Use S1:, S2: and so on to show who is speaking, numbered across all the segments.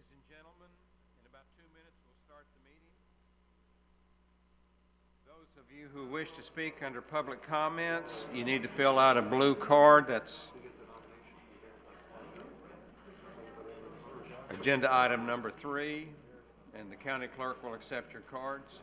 S1: Ladies and gentlemen, in about 2 minutes we'll start the meeting. Those of you who wish to speak under public comments, you need to fill out a blue card. That's agenda item number 3, and the county clerk will accept your cards.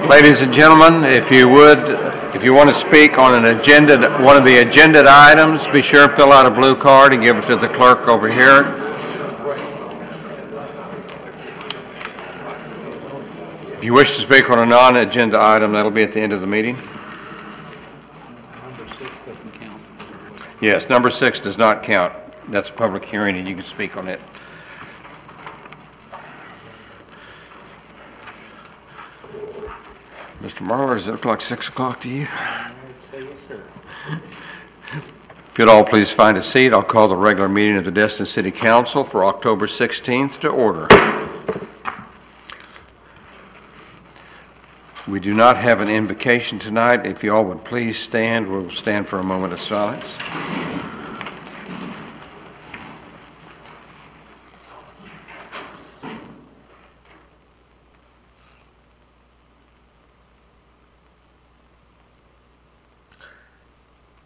S1: Ladies and gentlemen, if you want to speak on one of the agenda items, be sure and fill out a blue card and give it to the clerk over here. If you wish to speak on a non-agenda item, that'll be at the end of the meeting.
S2: Number 6 doesn't count.
S1: Yes, number 6 does not count. That's a public hearing and you can speak on it. Mr. Marler, does it look like 6 o'clock to you?
S2: Yes, sir.
S1: If you'd all please find a seat, I'll call the regular meeting of the Destin City Council for October 16th to order. We do not have an invocation tonight. If you all would please stand, we'll stand for a moment of silence.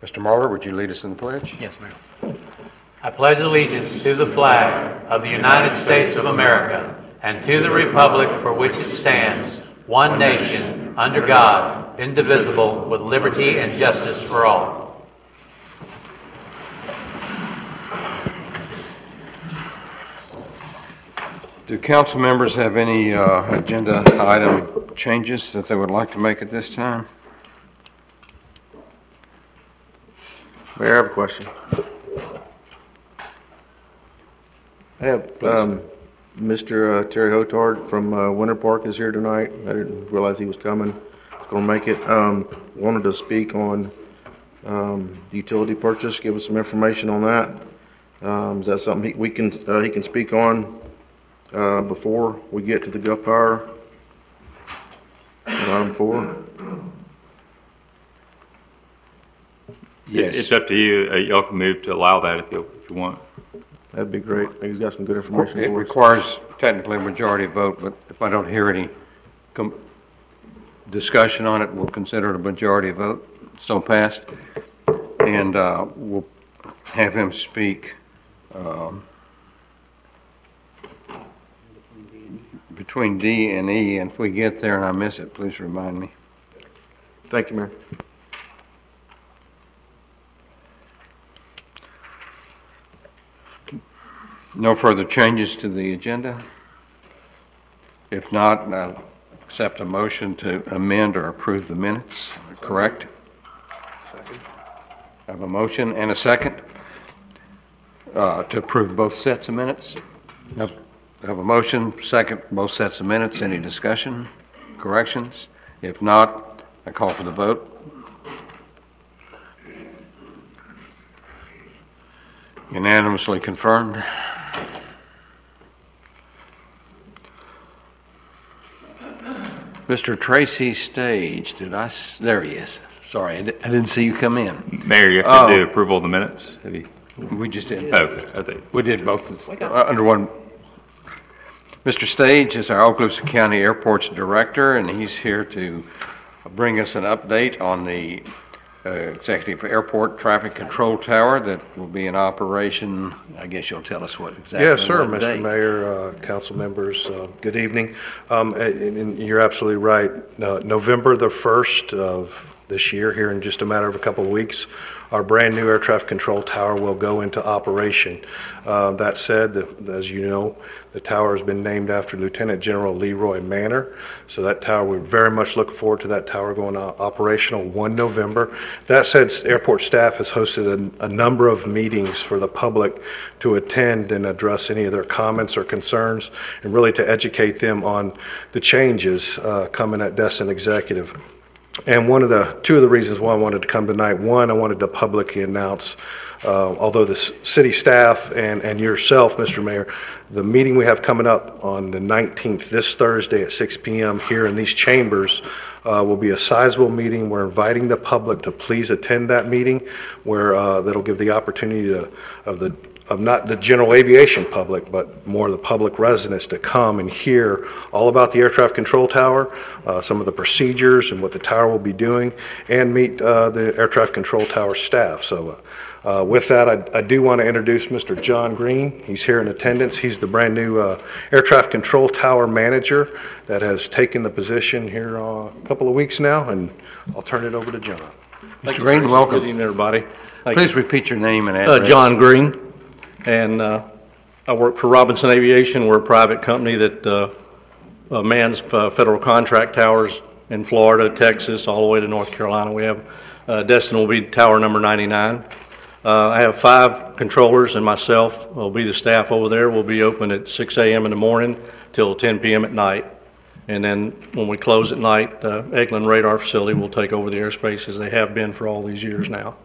S1: Mr. Marler, would you lead us in the pledge?
S2: Yes, ma'am. I pledge allegiance to the flag of the United States of America and to the republic for which it stands, one nation, under God, indivisible, with liberty and justice for all.
S1: Do council members have any agenda item changes that they would like to make at this time?
S3: Mayor, I have a question. I have Mr. Terry Hotard from Winter Park is here tonight. I didn't realize he was coming. Going to make it. Wanted to speak on the utility purchase. Give us some information on that. Is that something he can speak on before we get to the Gulf Power item 4?
S1: Yes.
S4: It's up to you. Y'all can move to allow that if you want.
S3: That'd be great. He's got some good information
S1: It
S3: for us.
S1: requires technically a majority vote, but if I don't hear any discussion on it, we'll consider it a majority vote. So passed. And we'll have him speak between D and E. And if we get there and I miss it, please remind me.
S3: Thank you, Mayor.
S1: No further changes to the agenda? If not, I'll accept a motion to amend or approve the minutes. Correct? Second. I have a motion and a second to approve both sets of minutes. I have a motion, second, both sets of minutes. Any discussion, corrections? If not, I call for the vote. Unanimously confirmed. Mr. Tracy Stage, there he is. Sorry, I didn't see you come in.
S4: Mayor, you have to do approval of the minutes? Have you?
S1: We just did.
S4: Okay, I think.
S1: We did both under one. Mr. Stage is our Okaloosa County Airport's director, and he's here to bring us an update on the Executive Airport Traffic Control Tower that will be in operation. I guess you'll tell us what exactly.
S5: Yes, sir,
S1: what
S5: Mr.
S1: date.
S5: Mayor, council members, good evening. And you're absolutely right. November the 1st of this year, here in just a matter of a couple of weeks, our brand-new air traffic control tower will go into operation. That said, as you know, the tower has been named after Lieutenant General Leroy Manor. So that tower, we very much look forward to that tower going operational 1 November. That said, airport staff has hosted a number of meetings for the public to attend and address any of their comments or concerns, and really to educate them on the changes coming at Destin Executive. And two of the reasons why I wanted to come tonight, one, I wanted to publicly announce, although the city staff and yourself, Mr. Mayor, the meeting we have coming up on the 19th, this Thursday at 6 p.m. here in these chambers, will be a sizable meeting. We're inviting the public to please attend that meeting, where that'll give the opportunity of not the general aviation public, but more the public residents to come and hear all about the air traffic control tower, some of the procedures and what the tower will be doing, and meet the air traffic control tower staff. So with that, I do want to introduce Mr. John Green. He's here in attendance. He's the brand new air traffic control tower manager that has taken the position here a couple of weeks now, and I'll turn it over to John.
S1: Mr. Green, welcome.
S6: Good evening, everybody.
S1: Please repeat your name and address.
S6: John Green, and I work for Robinson Aviation. We're a private company that mans federal contract towers in Florida, Texas, all the way to North Carolina. We have Destin will be tower number 99. I have 5 controllers and myself will be the staff over there. We'll be open at 6 a.m. in the morning till 10 p.m. at night. And then when we close at night, Eglin Radar Facility will take over the airspace as they have been for all these years now.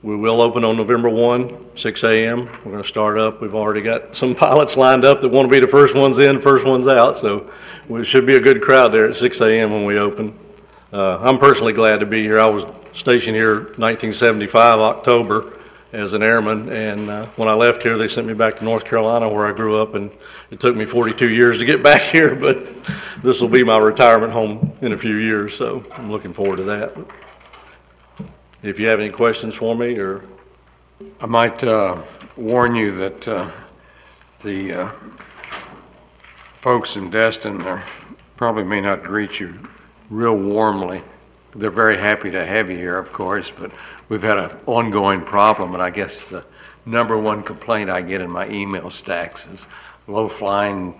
S6: We will open on November 1, 6 a.m. We're going to start up. We've already got some pilots lined up that want to be the first ones in, first ones out. So it should be a good crowd there at 6 a.m. when we open. I'm personally glad to be here. I was stationed here 1975, October, as an airman. And when I left here, they sent me back to North Carolina where I grew up. And it took me 42 years to get back here, but this will be my retirement home in a few years. So I'm looking forward to that. If you have any questions for me, or
S1: I might warn you that the folks in Destin probably may not greet you real warmly. They're very happy to have you here, of course, but we've had an ongoing problem, and I guess the #1 complaint I get in my email stacks is low-flying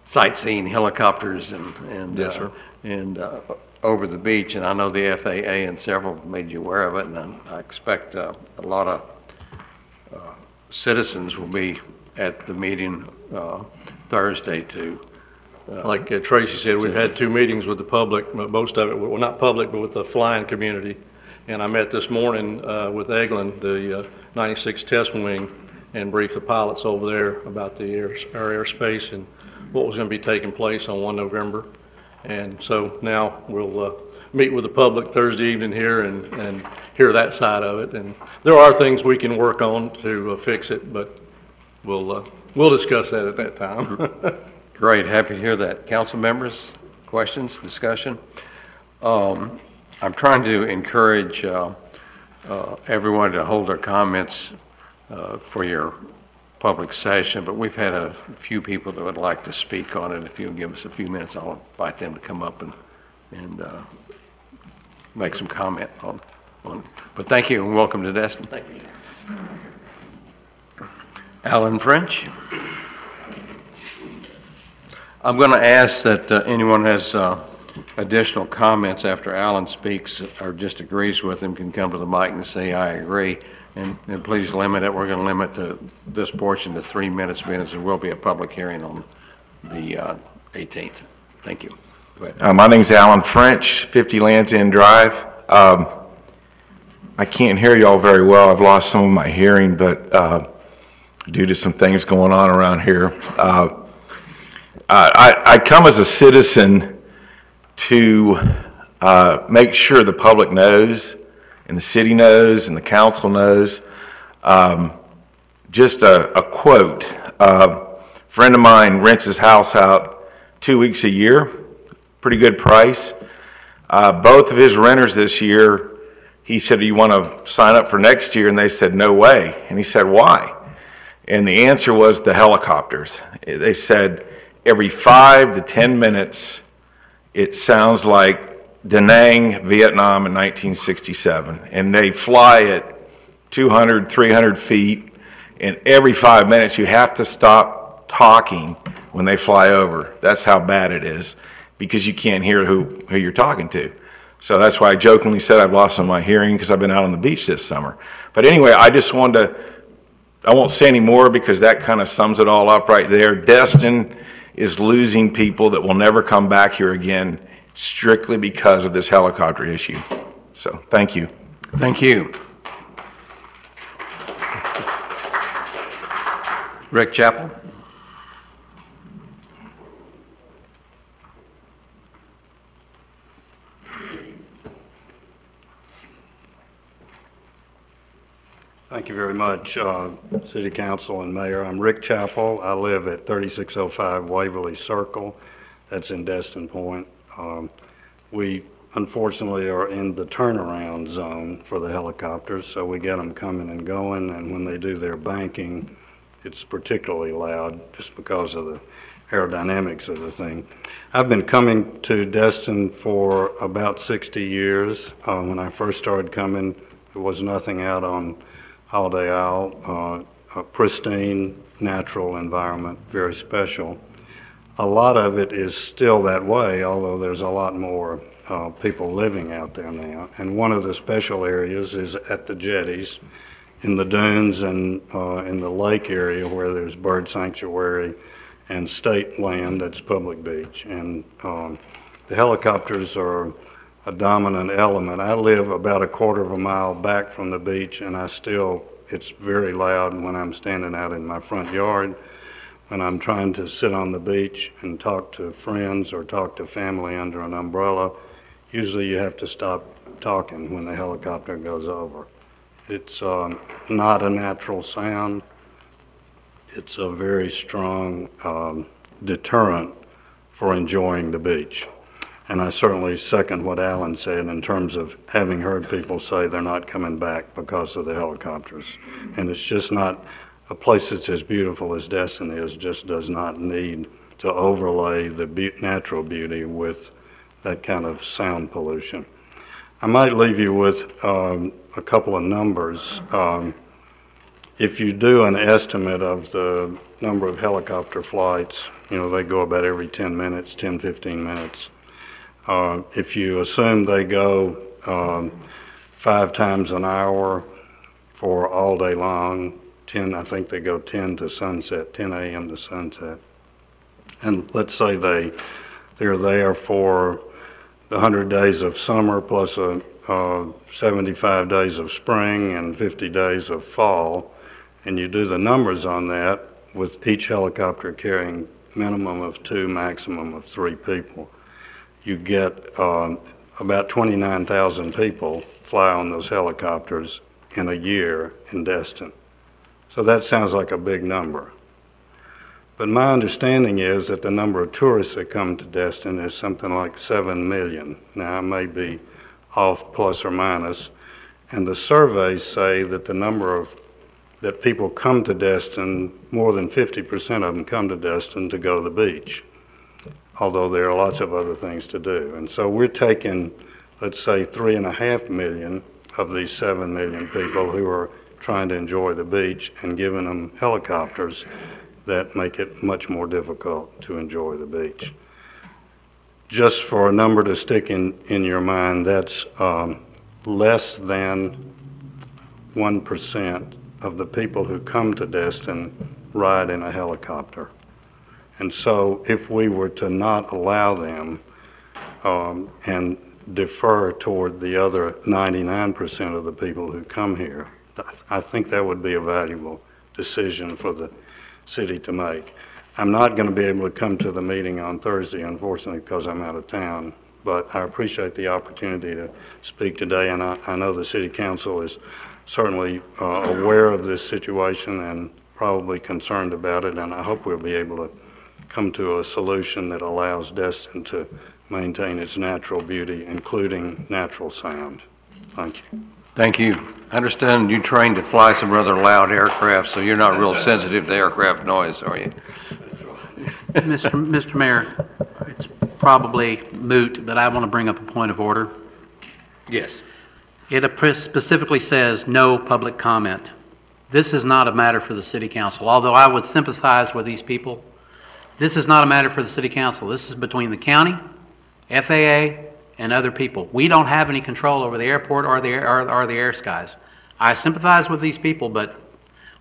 S1: sightseeing helicopters and
S6: yes, sir.
S1: Over the beach, and I know the FAA and several made you aware of it, and I expect a lot of citizens will be at the meeting Thursday too.
S6: Like Tracy said, we've had 2 meetings with the public, but most of it, well, not public, but with the flying community. And I met this morning with Eglin, the 96 Test Wing, and briefed the pilots over there about the our airspace and what was going to be taking place on 1 November. And so now we'll meet with the public Thursday evening here and hear that side of it. And there are things we can work on to fix it, but we'll discuss that at that time.
S1: Great, happy to hear that. Council members, questions, discussion? I'm trying to encourage everyone to hold their comments for your public session, but we've had a few people that would like to speak on it. If you'll give us a few minutes, I'll invite them to come up and make some comment on it. But thank you and welcome to Destin.
S6: Thank you.
S1: Alan French. I'm going to ask that anyone has additional comments after Alan speaks or just agrees with him can come to the mic and say, I agree. And please limit it. We're going to limit this portion to 3 minutes, because there will be a public hearing on the 18th. Thank you. Go ahead.
S7: My name's Alan French, 50 Lands End Drive. I can't hear y'all very well. I've lost some of my hearing, but due to some things going on around here. I come as a citizen to make sure the public knows, and the city knows, and the council knows. Just a quote. A friend of mine rents his house out 2 weeks a year, pretty good price. Both of his renters this year, he said, "Do you want to sign up for next year?" And they said, "No way." And he said, "Why?" And the answer was the helicopters. They said every 5 to 10 minutes, it sounds like Da Nang, Vietnam in 1967. And they fly at 200, 300 feet. And every 5 minutes, you have to stop talking when they fly over. That's how bad it is, because you can't hear who you're talking to. So that's why I jokingly said I've lost some of my hearing, because I've been out on the beach this summer. But anyway, I just wanted to, I won't say any more because that kind of sums it all up right there. Destin is losing people that will never come back here again strictly because of this helicopter issue. So thank you.
S1: Thank you. Rick Chappell?
S8: Thank you very much, City Council and Mayor. I'm Rick Chappell. I live at 3605 Waverly Circle. That's in Destin Point. We unfortunately are in the turnaround zone for the helicopters, so we get them coming and going, and when they do their banking, it's particularly loud just because of the aerodynamics of the thing. I've been coming to Destin for about 60 years. When I first started coming, there was nothing out on Holiday Isle, a pristine, natural environment, very special. A lot of it is still that way, although there's a lot more people living out there now. And one of the special areas is at the jetties, in the dunes and in the lake area where there's bird sanctuary and state land that's public beach. And the helicopters are a dominant element. I live about a quarter of a mile back from the beach, and it's very loud when I'm standing out in my front yard, when I'm trying to sit on the beach and talk to friends or talk to family under an umbrella. Usually you have to stop talking when the helicopter goes over. It's not a natural sound. It's a very strong deterrent for enjoying the beach. And I certainly second what Alan said in terms of having heard people say they're not coming back because of the helicopters. And it's just not, a place that's as beautiful as Destin is just does not need to overlay the natural beauty with that kind of sound pollution. I might leave you with a couple of numbers. If you do an estimate of the number of helicopter flights, they go about every 10 minutes, 10, 15 minutes. If you assume they go 5 times an hour for all day long, I think they go 10 to sunset, 10 a.m. to sunset. And let's say they're there for the 100 days of summer plus 75 days of spring and 50 days of fall, and you do the numbers on that with each helicopter carrying minimum of 2, maximum of 3 people. You get about 29,000 people fly on those helicopters in a year in Destin. So that sounds like a big number. But my understanding is that the number of tourists that come to Destin is something like 7 million. Now, I may be off plus or minus, and the surveys say that the number that people come to Destin, more than 50% of them come to Destin to go to the beach, although there are lots of other things to do. And so we're taking, let's say, 3.5 million of these 7 million people who are trying to enjoy the beach and giving them helicopters that make it much more difficult to enjoy the beach. Just for a number to stick in your mind, that's less than 1% of the people who come to Destin ride in a helicopter. And so if we were to not allow them and defer toward the other 99% of the people who come here, I think that would be a valuable decision for the city to make. I'm not going to be able to come to the meeting on Thursday, unfortunately, because I'm out of town, but I appreciate the opportunity to speak today, and I know the City Council is certainly aware of this situation and probably concerned about it, and I hope we'll be able to come to a solution that allows Destin to maintain its natural beauty, including natural sound. Thank you.
S1: Thank you. I understand you trained to fly some rather loud aircraft, so you're not real sensitive to aircraft noise, are you?
S2: Mr. Mayor, it's probably moot, but I want to bring up a point of order.
S1: Yes.
S2: It specifically says no public comment. This is not a matter for the City Council, although I would sympathize with these people. This is not a matter for the City Council. This is between the county, FAA, and other people. We don't have any control over the airport or the air skies. I sympathize with these people, but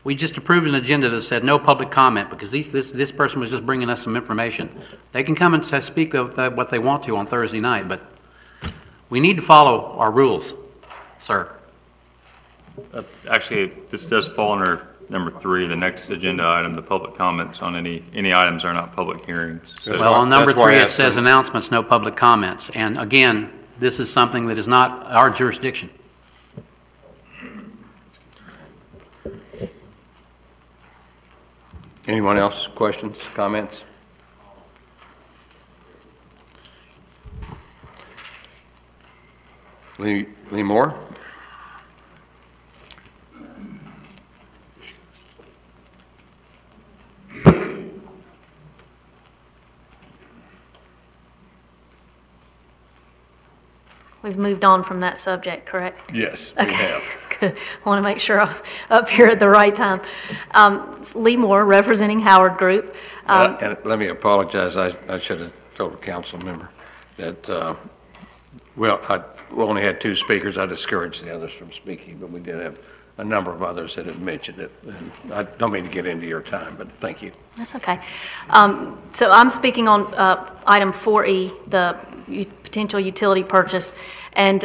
S2: we just approved an agenda that said no public comment because this person was just bringing us some information. They can come and speak of what they want to on Thursday night, but we need to follow our rules, sir.
S4: Actually, this does fall under number 3, the next agenda item. The public comments on any items are not public hearings. So
S2: Well, on number 3, it says announcements, no public comments. And again, this is something that is not our jurisdiction.
S1: Anyone else? Questions, comments? Lee Moore?
S9: We've moved on from that subject, correct?
S1: Yes, we have.
S9: Good. I want to make sure I was up here at the right time. It's Lee Moore, representing Howard Group.
S1: And let me apologize, I should have told a council member that, well, we only had 2 speakers. I discouraged the others from speaking, but we did have a number of others that had mentioned it. And I don't mean to get into your time, but thank you.
S9: That's okay. So I'm speaking on item 4E, the potential utility purchase. And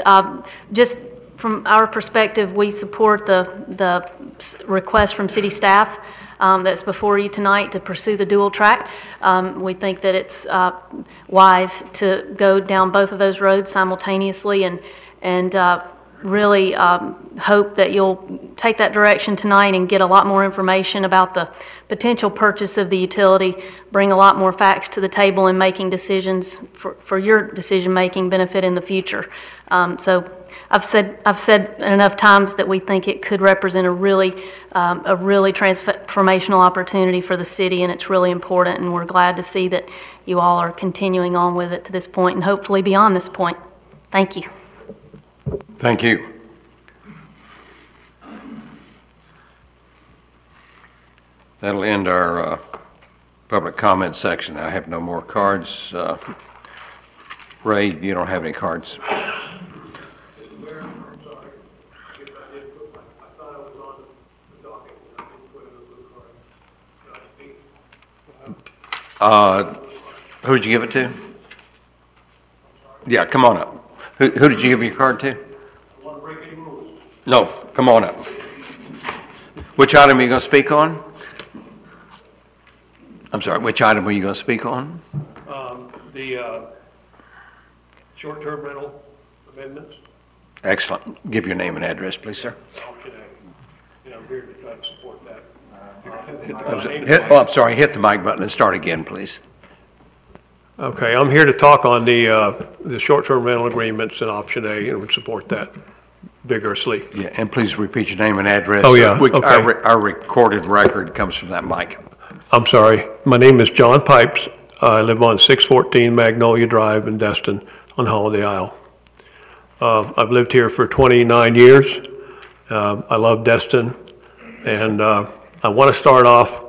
S9: just from our perspective, we support the request from city staff that's before you tonight to pursue the dual track. We think that it's wise to go down both of those roads simultaneously and really hope that you'll take that direction tonight and get a lot more information about the potential purchase of the utility, bring a lot more facts to the table in making decisions for your decision-making benefit in the future. So I've said enough times that we think it could represent a really transformational opportunity for the city, and it's really important, and we're glad to see that you all are continuing on with it to this point and hopefully beyond this point. Thank you.
S1: Thank you. That'll end our public comment section. I have no more cards. Ray, you don't have any cards. Who did you give it to? Yeah, come on up. Who did you give your card to? No, come on up. Which item are you going to speak on? I'm sorry, which item are you going to speak on?
S10: The short-term rental amendments.
S1: Excellent. Give your name and address, please, sir.
S10: Option A. And I'm here to try to support that.
S1: I'm sorry, hit the mic button and start again, please.
S10: Okay, I'm here to talk on the short-term rental agreements and option A, and would support that vigorously.
S1: Yeah, and please repeat your name and address.
S10: Oh, yeah, okay.
S1: Our recorded record comes from that mic.
S10: I'm sorry. My name is John Pipes. I live on 614 Magnolia Drive in Destin on Holiday Isle. I've lived here for 29 years. I love Destin, and I want to start off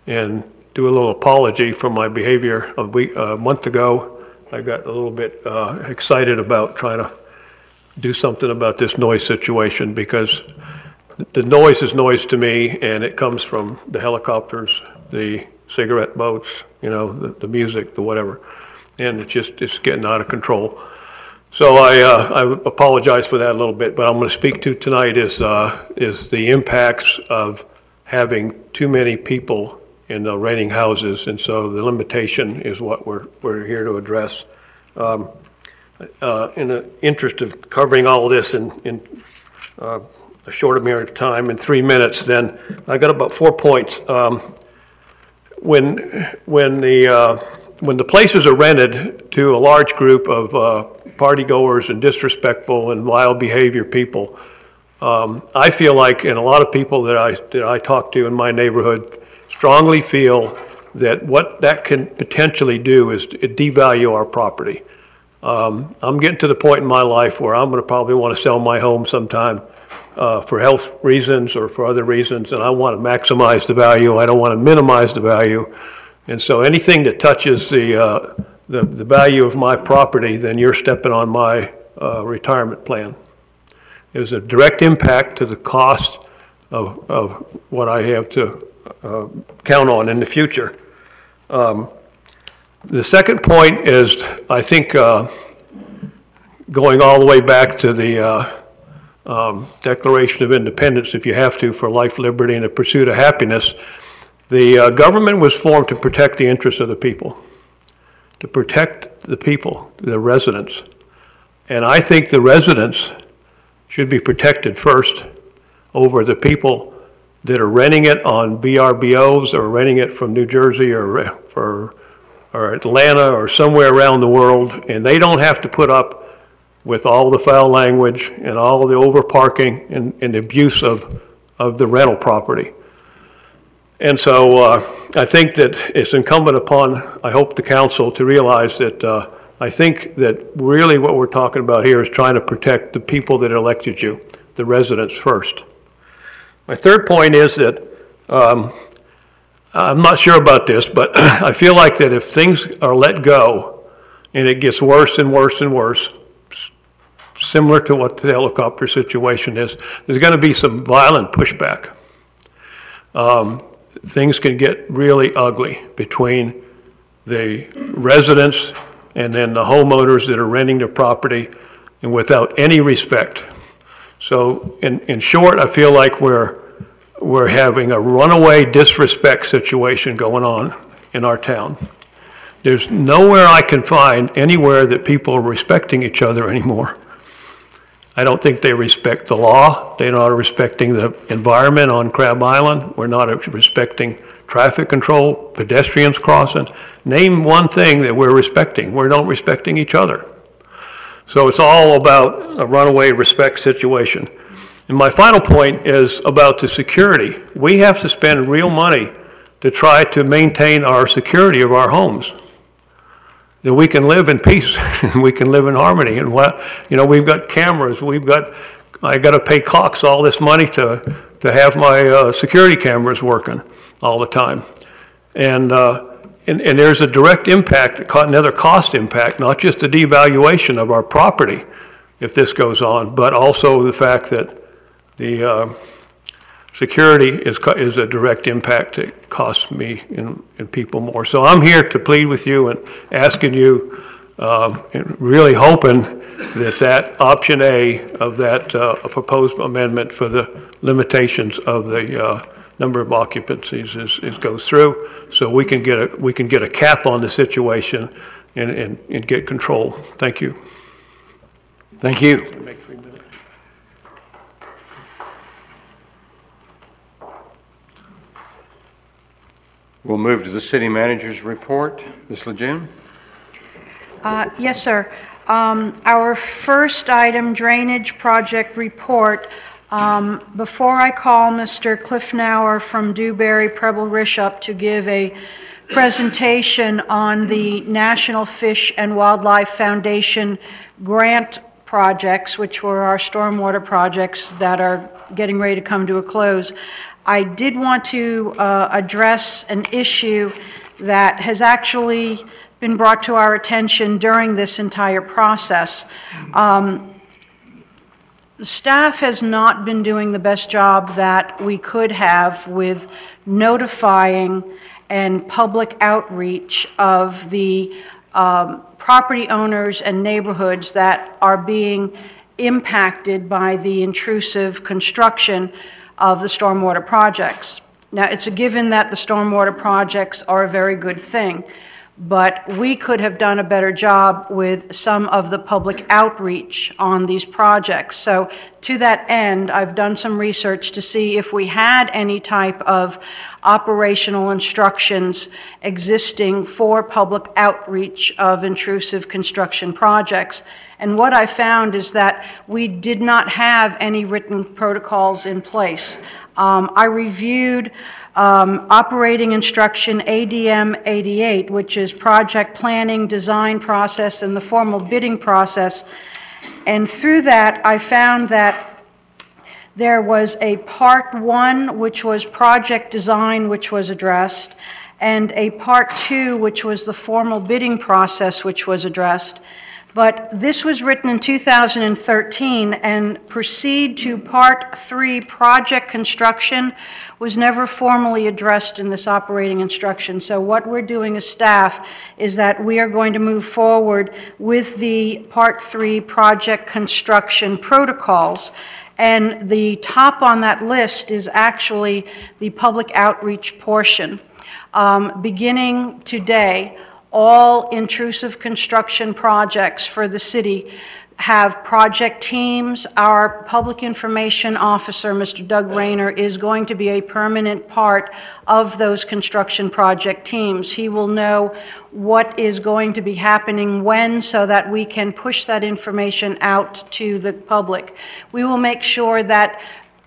S10: and do a little apology for my behavior a month ago. I got a little bit excited about trying to do something about this noise situation, because the noise is noise to me, and it comes from the helicopters, the cigarette boats, you know, the music, the whatever, and it's getting out of control. So I apologize for that a little bit, but I'm going to speak to tonight is the impacts of having too many people in renting houses, and so the limitation is what we're here to address. In the interest of covering all of this in a short amount of time, in 3 minutes, then I got about 4 points. When the places are rented to a large group of partygoers and disrespectful and vile behavior people, I feel like, and a lot of people that I talk to in my neighborhood strongly feel that what that can potentially do is devalue our property. I'm getting to the point in my life where I'm going to probably want to sell my home sometime for health reasons or for other reasons, and I want to maximize the value. I don't want to minimize the value. And so anything that touches the value of my property, then you're stepping on my retirement plan. There's a direct impact to the cost of what I have to count on in the future. The second point is, I think, going all the way back to the Declaration of Independence, if you have to, for life, liberty, and the pursuit of happiness, the government was formed to protect the interests of the people, to protect the people, the residents. And I think the residents should be protected first over the people that are renting it on VRBOs or renting it from New Jersey or Atlanta or somewhere around the world, and they don't have to put up with all the foul language and all the over parking and the abuse of the rental property. And so I think that it's incumbent upon, I hope, the council to realize that I think that really what we're talking about here is trying to protect the people that elected you, the residents first. My third point is that I'm not sure about this, but I feel like that if things are let go and it gets worse and worse and worse, similar to what the helicopter situation is, there's going to be some violent pushback. Things can get really ugly between the residents and then the homeowners that are renting their property, and without any respect. So in short, I feel like we're having a runaway disrespect situation going on in our town. There's nowhere I can find anywhere that people are respecting each other anymore. I don't think they respect the law. They're not respecting the environment on Crab Island. We're not respecting traffic control, pedestrians crossing. Name one thing that we're respecting. We're not respecting each other. So it's all about a runaway respect situation. And my final point is about the security. We have to spend real money to try to maintain our security of our homes, that we can live in peace and we can live in harmony. And we've got cameras. I got to pay Cox all this money to have my security cameras working all the time. And there's a direct impact, another cost impact, not just the devaluation of our property if this goes on, but also the fact that the security is a direct impact. It costs me and people more. So I'm here to plead with you and asking you, and really hoping that option A of that proposed amendment for the limitations of the number of occupancies goes through, so we can get a cap on the situation and get control. Thank you.
S1: Thank you. We'll move to the city manager's report. Ms. Lejeune?
S11: Yes, sir. Our first item, drainage project report. Before I call Mr. Cliffnauer from Dewberry Preble Rish up to give a presentation on the National Fish and Wildlife Foundation grant projects, which were our stormwater projects that are getting ready to come to a close, I did want to address an issue that has actually been brought to our attention during this entire process. The staff has not been doing the best job that we could have with notifying and public outreach of the property owners and neighborhoods that are being impacted by the intrusive construction of the stormwater projects. Now, it's a given that the stormwater projects are a very good thing, but we could have done a better job with some of the public outreach on these projects. So to that end, I've done some research to see if we had any type of operational instructions existing for public outreach of intrusive construction projects. And what I found is that we did not have any written protocols in place. I reviewed operating instruction ADM 88, which is project planning, design process, and the formal bidding process. And through that, I found that there was a part 1, which was project design, which was addressed, and a part 2, which was the formal bidding process, which was addressed. But this was written in 2013, and proceed to part 3, project construction, was never formally addressed in this operating instruction. So what we're doing as staff is that we are going to move forward with the part 3 project construction protocols. And the top on that list is actually the public outreach portion. Beginning today, all intrusive construction projects for the city have project teams. Our public information officer, Mr. Doug Rayner, is going to be a permanent part of those construction project teams. He will know what is going to be happening when, so that we can push that information out to the public. We will make sure that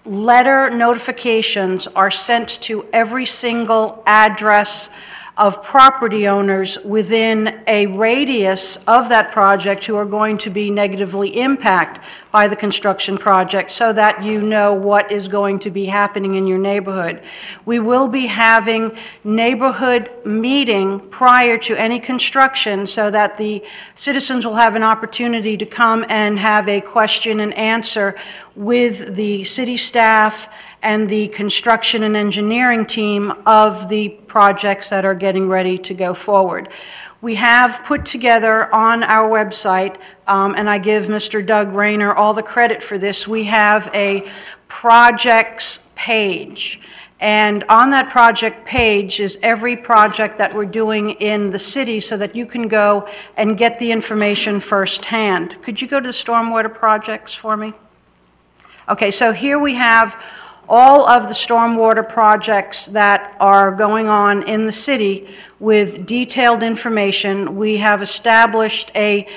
S11: letter notifications are sent to every single address of property owners within a radius of that project who are going to be negatively impacted by the construction project, so that you know what is going to be happening in your neighborhood. We will be having neighborhood meeting prior to any construction, so that the citizens will have an opportunity to come and have a question and answer with the city staff and the construction and engineering team of the projects that are getting ready to go forward. We have put together on our website, and I give Mr. Doug Rayner all the credit for this, we have a projects page. And on that project page is every project that we're doing in the city, so that you can go and get the information firsthand. Could you go to the stormwater projects for me? Okay, so here we have all of the stormwater projects that are going on in the city with detailed information. We have established a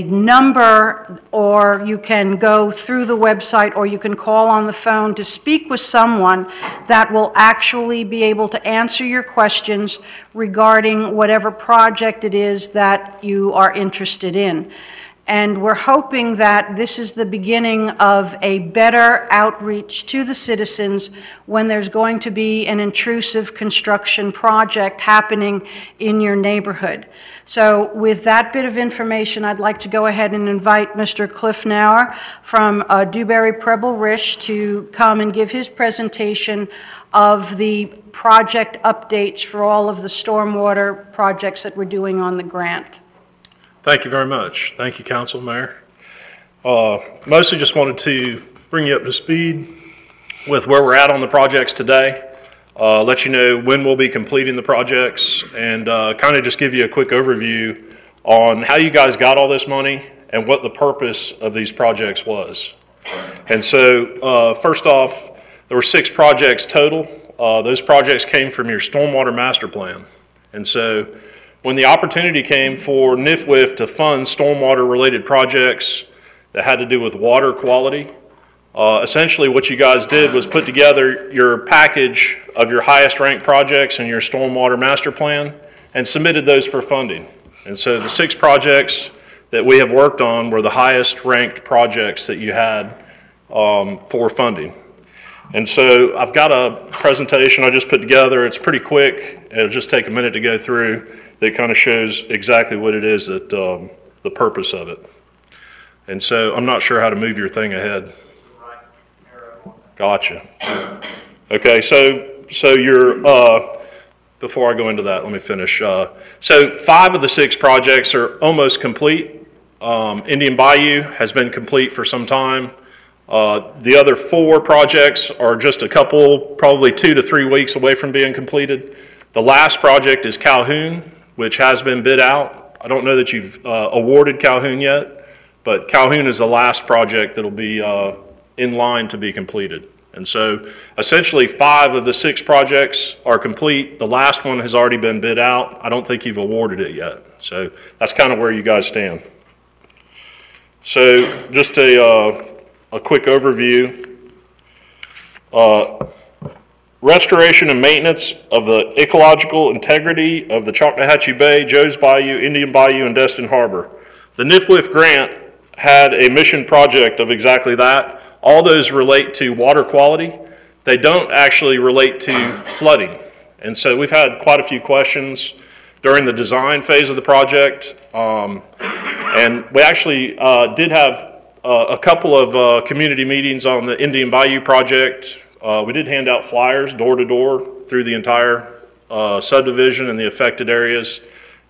S11: number, or you can go through the website, or you can call on the phone to speak with someone that will actually be able to answer your questions regarding whatever project it is that you are interested in. And we're hoping that this is the beginning of a better outreach to the citizens when there's going to be an intrusive construction project happening in your neighborhood. So with that bit of information, I'd like to go ahead and invite Mr. Cliff Nauer from Dewberry Preble Rish to come and give his presentation of the project updates for all of the stormwater projects that we're doing on the grant.
S12: Thank you very much. Thank you, Council, Mayor. Mostly just wanted to bring you up to speed with where we're at on the projects today, let you know when we'll be completing the projects, and kind of just give you a quick overview on how you guys got all this money and what the purpose of these projects was. And so first off, there were 6 projects total. Those projects came from your stormwater master plan. And so when the opportunity came for NIFWIF to fund stormwater-related projects that had to do with water quality, essentially what you guys did was put together your package of your highest-ranked projects in your stormwater master plan and submitted those for funding. And so the 6 projects that we have worked on were the highest-ranked projects that you had for funding. And so I've got a presentation I just put together. It's pretty quick. It'll just take a minute to go through. That kind of shows exactly what it is that the purpose of it. And so I'm not sure how to move your thing ahead. Gotcha. Okay, so you're, before I go into that, let me finish. So 5 of the 6 projects are almost complete. Indian Bayou has been complete for some time. The other 4 projects are just a couple, probably 2 to 3 weeks away from being completed. The last project is Calhoun, which has been bid out. I don't know that you've awarded Calhoun yet, but Calhoun is the last project that'll be in line to be completed. And so essentially 5 of the 6 projects are complete. The last one has already been bid out. I don't think you've awarded it yet. So that's kind of where you guys stand. So just a quick overview. Restoration and maintenance of the ecological integrity of the Choctawhatchee Bay, Joe's Bayou, Indian Bayou, and Destin Harbor. The NIFWIF grant had a mission project of exactly that. All those relate to water quality. They don't actually relate to flooding. And so we've had quite a few questions during the design phase of the project. And we actually did have a couple of community meetings on the Indian Bayou project. We did hand out flyers door to door through the entire subdivision and the affected areas.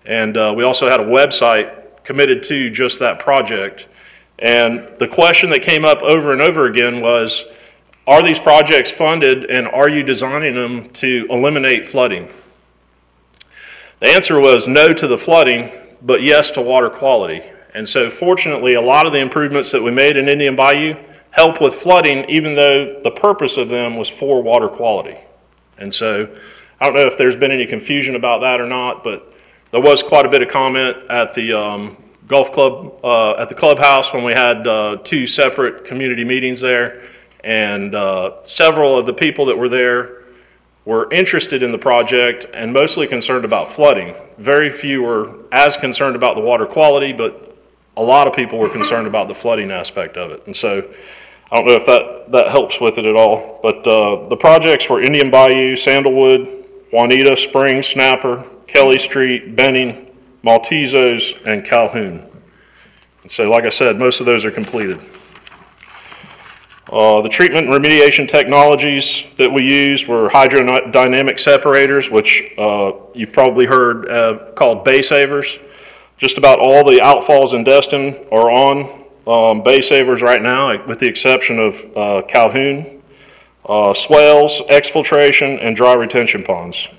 S12: And we also had a website committed to just that project. And the question that came up over and over again was, are these projects funded and are you designing them to eliminate flooding? The answer was no to the flooding, but yes to water quality. And so fortunately, a lot of the improvements that we made in Indian Bayou help with flooding, even though the purpose of them was for water quality. And so I don't know if there's been any confusion about that or not, but there was quite a bit of comment at the golf club, at the clubhouse when we had 2 separate community meetings there. And several of the people that were there were interested in the project and mostly concerned about flooding. Very few were as concerned about the water quality, but a lot of people were concerned about the flooding aspect of it. And so I don't know if that helps with it at all, but the projects were Indian Bayou, Sandalwood, Juanita, Springs, Snapper, Kelly Street, Benning, Maltezos, and Calhoun. And so like I said, most of those are completed. The treatment and remediation technologies that we used were hydrodynamic separators, which you've probably heard called bay savers. Just about all the outfalls in Destin are on bay savers right now, with the exception of Calhoun, swales, exfiltration, and dry retention ponds.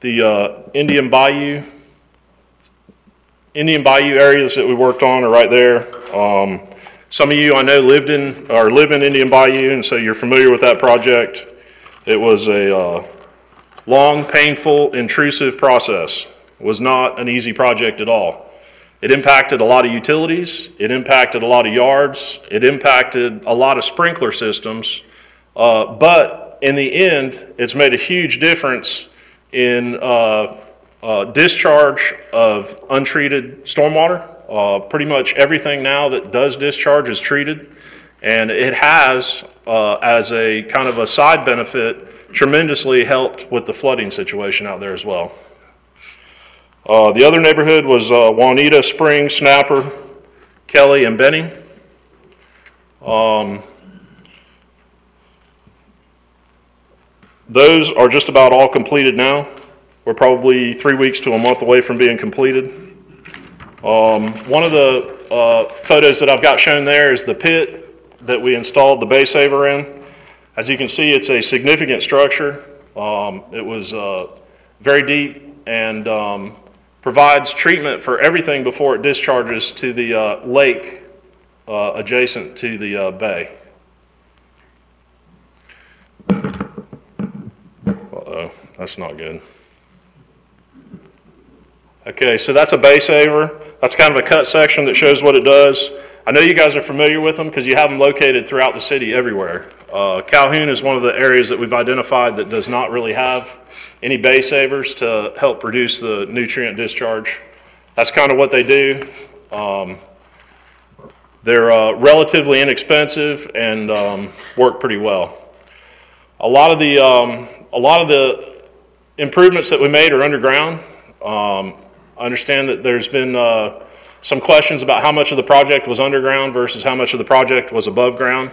S12: The Indian Bayou areas that we worked on are right there. Some of you I know live in Indian Bayou, and so you're familiar with that project. It was a long, painful, intrusive process. It was not an easy project at all. It impacted a lot of utilities, it impacted a lot of yards, it impacted a lot of sprinkler systems, but in the end, it's made a huge difference in discharge of untreated stormwater. Pretty much everything now that does discharge is treated, and it has, as a kind of a side benefit, tremendously helped with the flooding situation out there as well. The other neighborhood was Juanita, Springs, Snapper, Kelly, and Benning. Those are just about all completed now. We're probably 3 weeks to a month away from being completed. One of the photos that I've got shown there is the pit that we installed the bay saver in. As you can see, it's a significant structure. It was very deep and provides treatment for everything before it discharges to the lake adjacent to the bay. Uh-oh, that's not good. Okay, so that's a bay saver. That's kind of a cut section that shows what it does. I know you guys are familiar with them because you have them located throughout the city everywhere. Calhoun is one of the areas that we've identified that does not really have any bay savers to help reduce the nutrient discharge. That's kind of what they do. They're relatively inexpensive and work pretty well. A lot of the improvements that we made are underground. I understand that there's been some questions about how much of the project was underground versus how much of the project was above ground.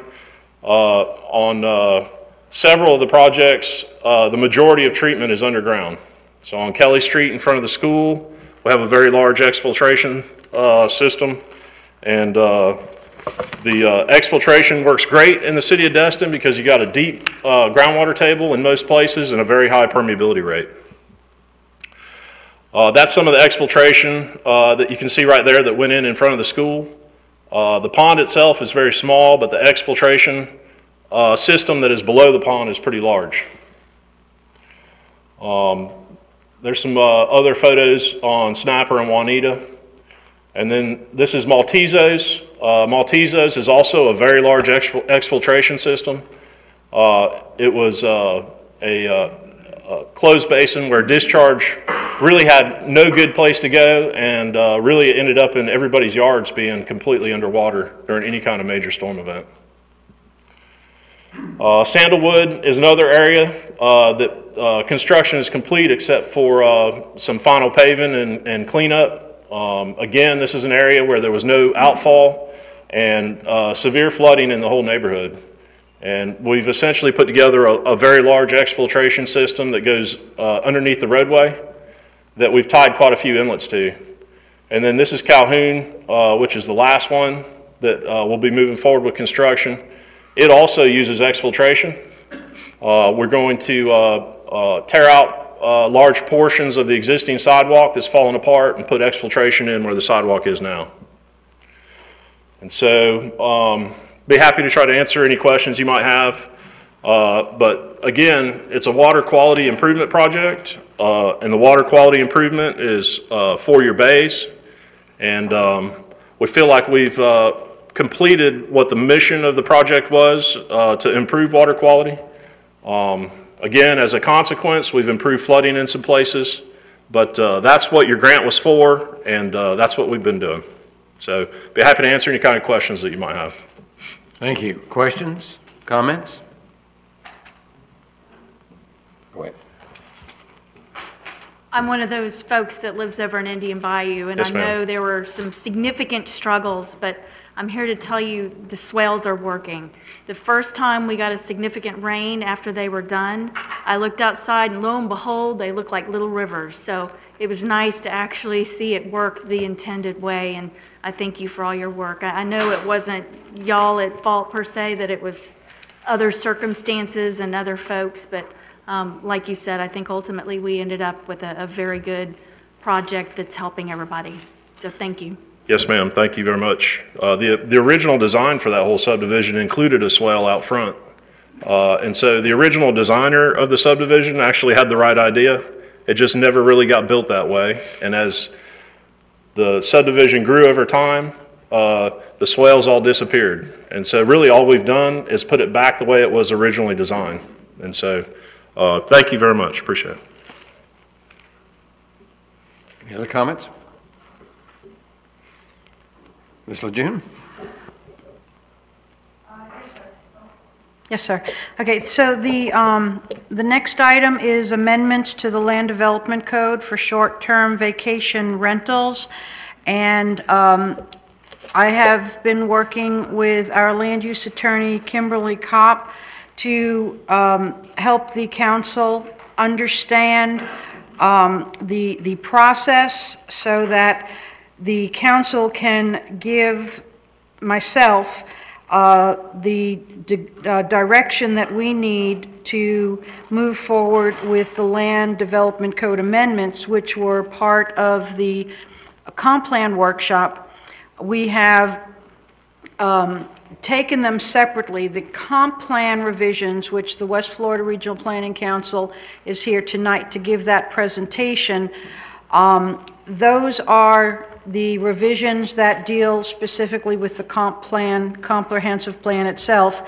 S12: On several of the projects, the majority of treatment is underground. So on Kelly Street in front of the school, we have a very large exfiltration system, and The exfiltration works great in the city of Destin because you got a deep groundwater table in most places and a very high permeability rate. That's some of the exfiltration that you can see right there that went in front of the school. The pond itself is very small, but the exfiltration system that is below the pond is pretty large. There's some other photos on Snapper and Juanita. And then this is Maltezos. Maltezos is also a very large exfiltration system. It was a closed basin where discharge really had no good place to go, and really ended up in everybody's yards being completely underwater during any kind of major storm event. Sandalwood is another area that construction is complete except for some final paving and cleanup. Again, this is an area where there was no outfall and severe flooding in the whole neighborhood. And we've essentially put together a very large exfiltration system that goes underneath the roadway that we've tied quite a few inlets to. And then this is Calhoun, which is the last one that we'll be moving forward with construction. It also uses exfiltration. We're going to tear out large portions of the existing sidewalk that's fallen apart and put exfiltration in where the sidewalk is now. And so be happy to try to answer any questions you might have. But again, it's a water quality improvement project, and the water quality improvement is for your bays. And we feel like we've completed what the mission of the project was, to improve water quality. Again, as a consequence, we've improved flooding in some places, but that's what your grant was for, and that's what we've been doing. So be happy to answer any kind of questions that you might have.
S1: Thank you. Questions? Comments? Go ahead.
S13: I'm one of those folks that lives over in Indian Bayou, and
S12: Yes,
S13: I
S12: ma'am.
S13: know there were some significant struggles, but I'm here to tell you the swales are working. The first time we got a significant rain after they were done, I looked outside and lo and behold, they looked like little rivers. So it was nice to actually see it work the intended way, and I thank you for all your work. I know it wasn't y'all at fault per se, that it was other circumstances and other folks, but like you said, I think ultimately we ended up with a very good project that's helping everybody. So thank you.
S12: Yes, ma'am. Thank you very much. The original design for that whole subdivision included a swale out front. And so the original designer of the subdivision actually had the right idea. It just never really got built that way. And as the subdivision grew over time, the swales all disappeared. And so really all we've done is put it back the way it was originally designed. And so thank you very much. Appreciate it.
S1: Any other comments? Ms. Lejeune?
S11: Yes, sir. Okay, so the next item is amendments to the Land Development Code for short-term vacation rentals. And I have been working with our land use attorney, Kimberly Kopp, to help the council understand the process so that the council can give myself the direction that we need to move forward with the Land Development Code amendments, which were part of the comp plan workshop. We have taken them separately. The comp plan revisions, which the West Florida Regional Planning Council is here tonight to give that presentation, those are the revisions that deal specifically with the comp plan, comprehensive plan itself.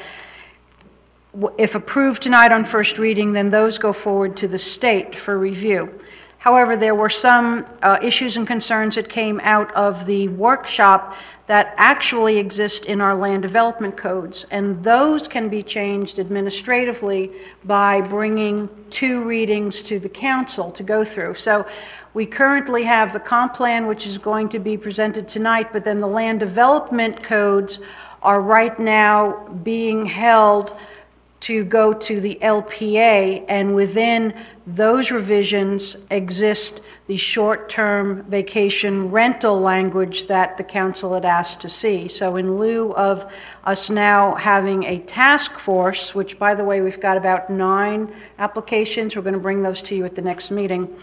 S11: If approved tonight on first reading, then those go forward to the state for review. However, there were some issues and concerns that came out of the workshop that actually exist in our land development codes, and those can be changed administratively by bringing 2 readings to the council to go through. So we currently have the comp plan, which is going to be presented tonight, but then the land development codes are right now being held to go to the LPA, and within those revisions exist the short-term vacation rental language that the council had asked to see. So in lieu of us now having a task force, which, by the way, we've got about 9 applications, we're going to bring those to you at the next meeting.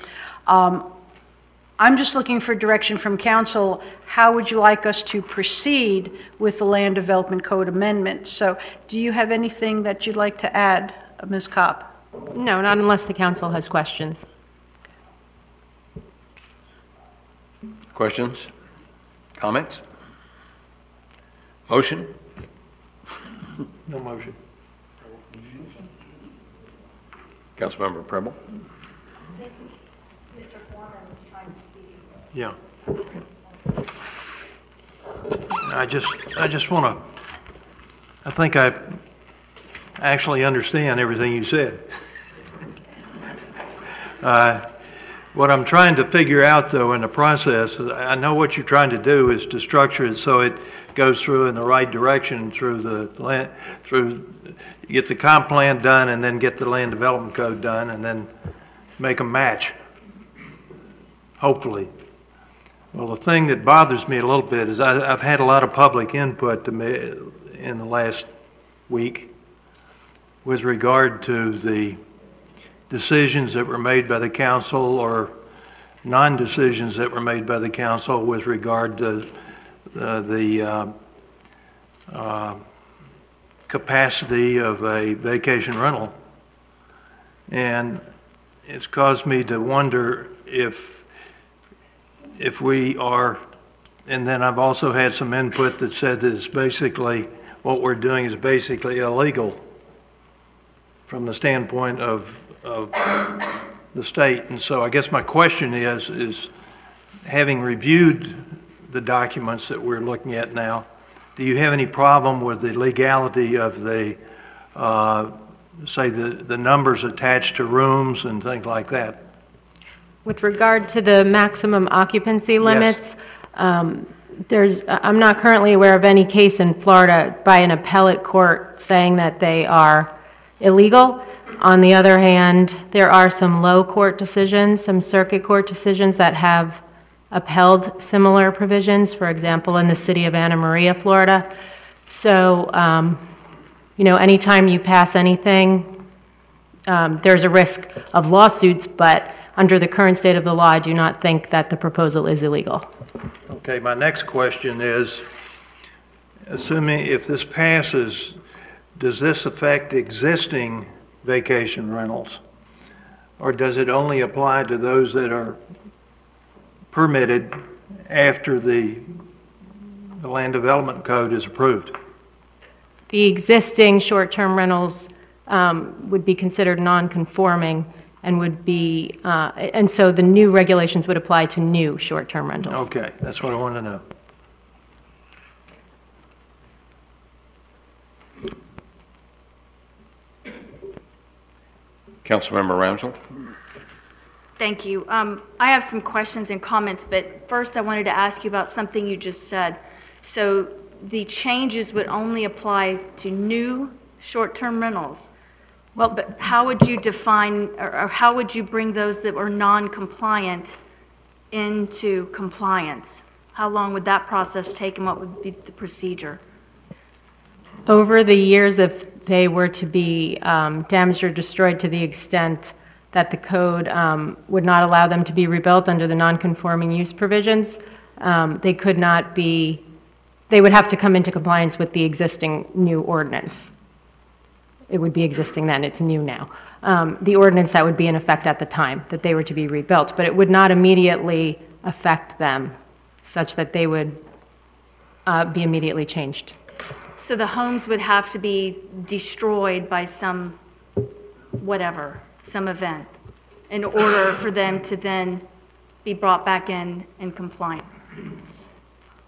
S11: I'm just looking for direction from council. How would you like us to proceed with the Land Development Code amendment? So do you have anything that you'd like to add, Ms. Kopp?
S14: No, not unless the council has questions.
S1: Questions? Comments? Motion?
S10: No motion.
S1: Councilmember Preble?
S10: Yeah. I just want to, I think I actually understand everything you said. What I'm trying to figure out, though, in the process, I know what you're trying to do is to structure it so it goes through in the right direction through the land, get the comp plan done and then get the land development code done and then make them match, hopefully. Well, the thing that bothers me a little bit is I've had a lot of public input to me in the last week with regard to the decisions that were made by the council or non-decisions that were made by the council with regard to the capacity of a vacation rental. And it's caused me to wonder if we are, and then I've also had some input that said that it's basically, what we're doing is basically illegal from the standpoint of the state. And so I guess my question is having reviewed the documents that we're looking at now, do you have any problem with the legality of the, say, the numbers attached to rooms and things like that?
S14: With regard to the maximum occupancy limits, I'm not currently aware of any case in Florida by an appellate court saying that they are illegal. On the other hand, there are some low court decisions, some circuit court decisions that have upheld similar provisions, for example, in the city of Anna Maria, Florida. So, you know, anytime you pass anything, there's a risk of lawsuits, but under the current state of the law, I do not think that the proposal is illegal.
S10: Okay, my next question is, assuming if this passes, does this affect existing vacation rentals? Or does it only apply to those that are permitted after the land development code is approved?
S14: The existing short-term rentals would be considered non-conforming and would be, and so the new regulations would apply to new short-term rentals.
S10: Okay, that's what I want to know.
S1: Councilmember Ramsell?
S13: Thank you. I have some questions and comments, but first I wanted to ask you about something you just said. So the changes would only apply to new short-term rentals. Well, but how would you define, or how would you bring those that were non-compliant into compliance? How long would that process take and what would be the procedure?
S14: Over the years, if they were to be damaged or destroyed to the extent that the code would not allow them to be rebuilt under the non-conforming use provisions, they could not be, they would have to come into compliance with the existing new ordinance. It would be existing then, it's new now. The ordinance that would be in effect at the time that they were to be rebuilt, but it would not immediately affect them such that they would be immediately changed.
S13: So the homes would have to be destroyed by some whatever, some event, in order for them to then be brought back in compliant?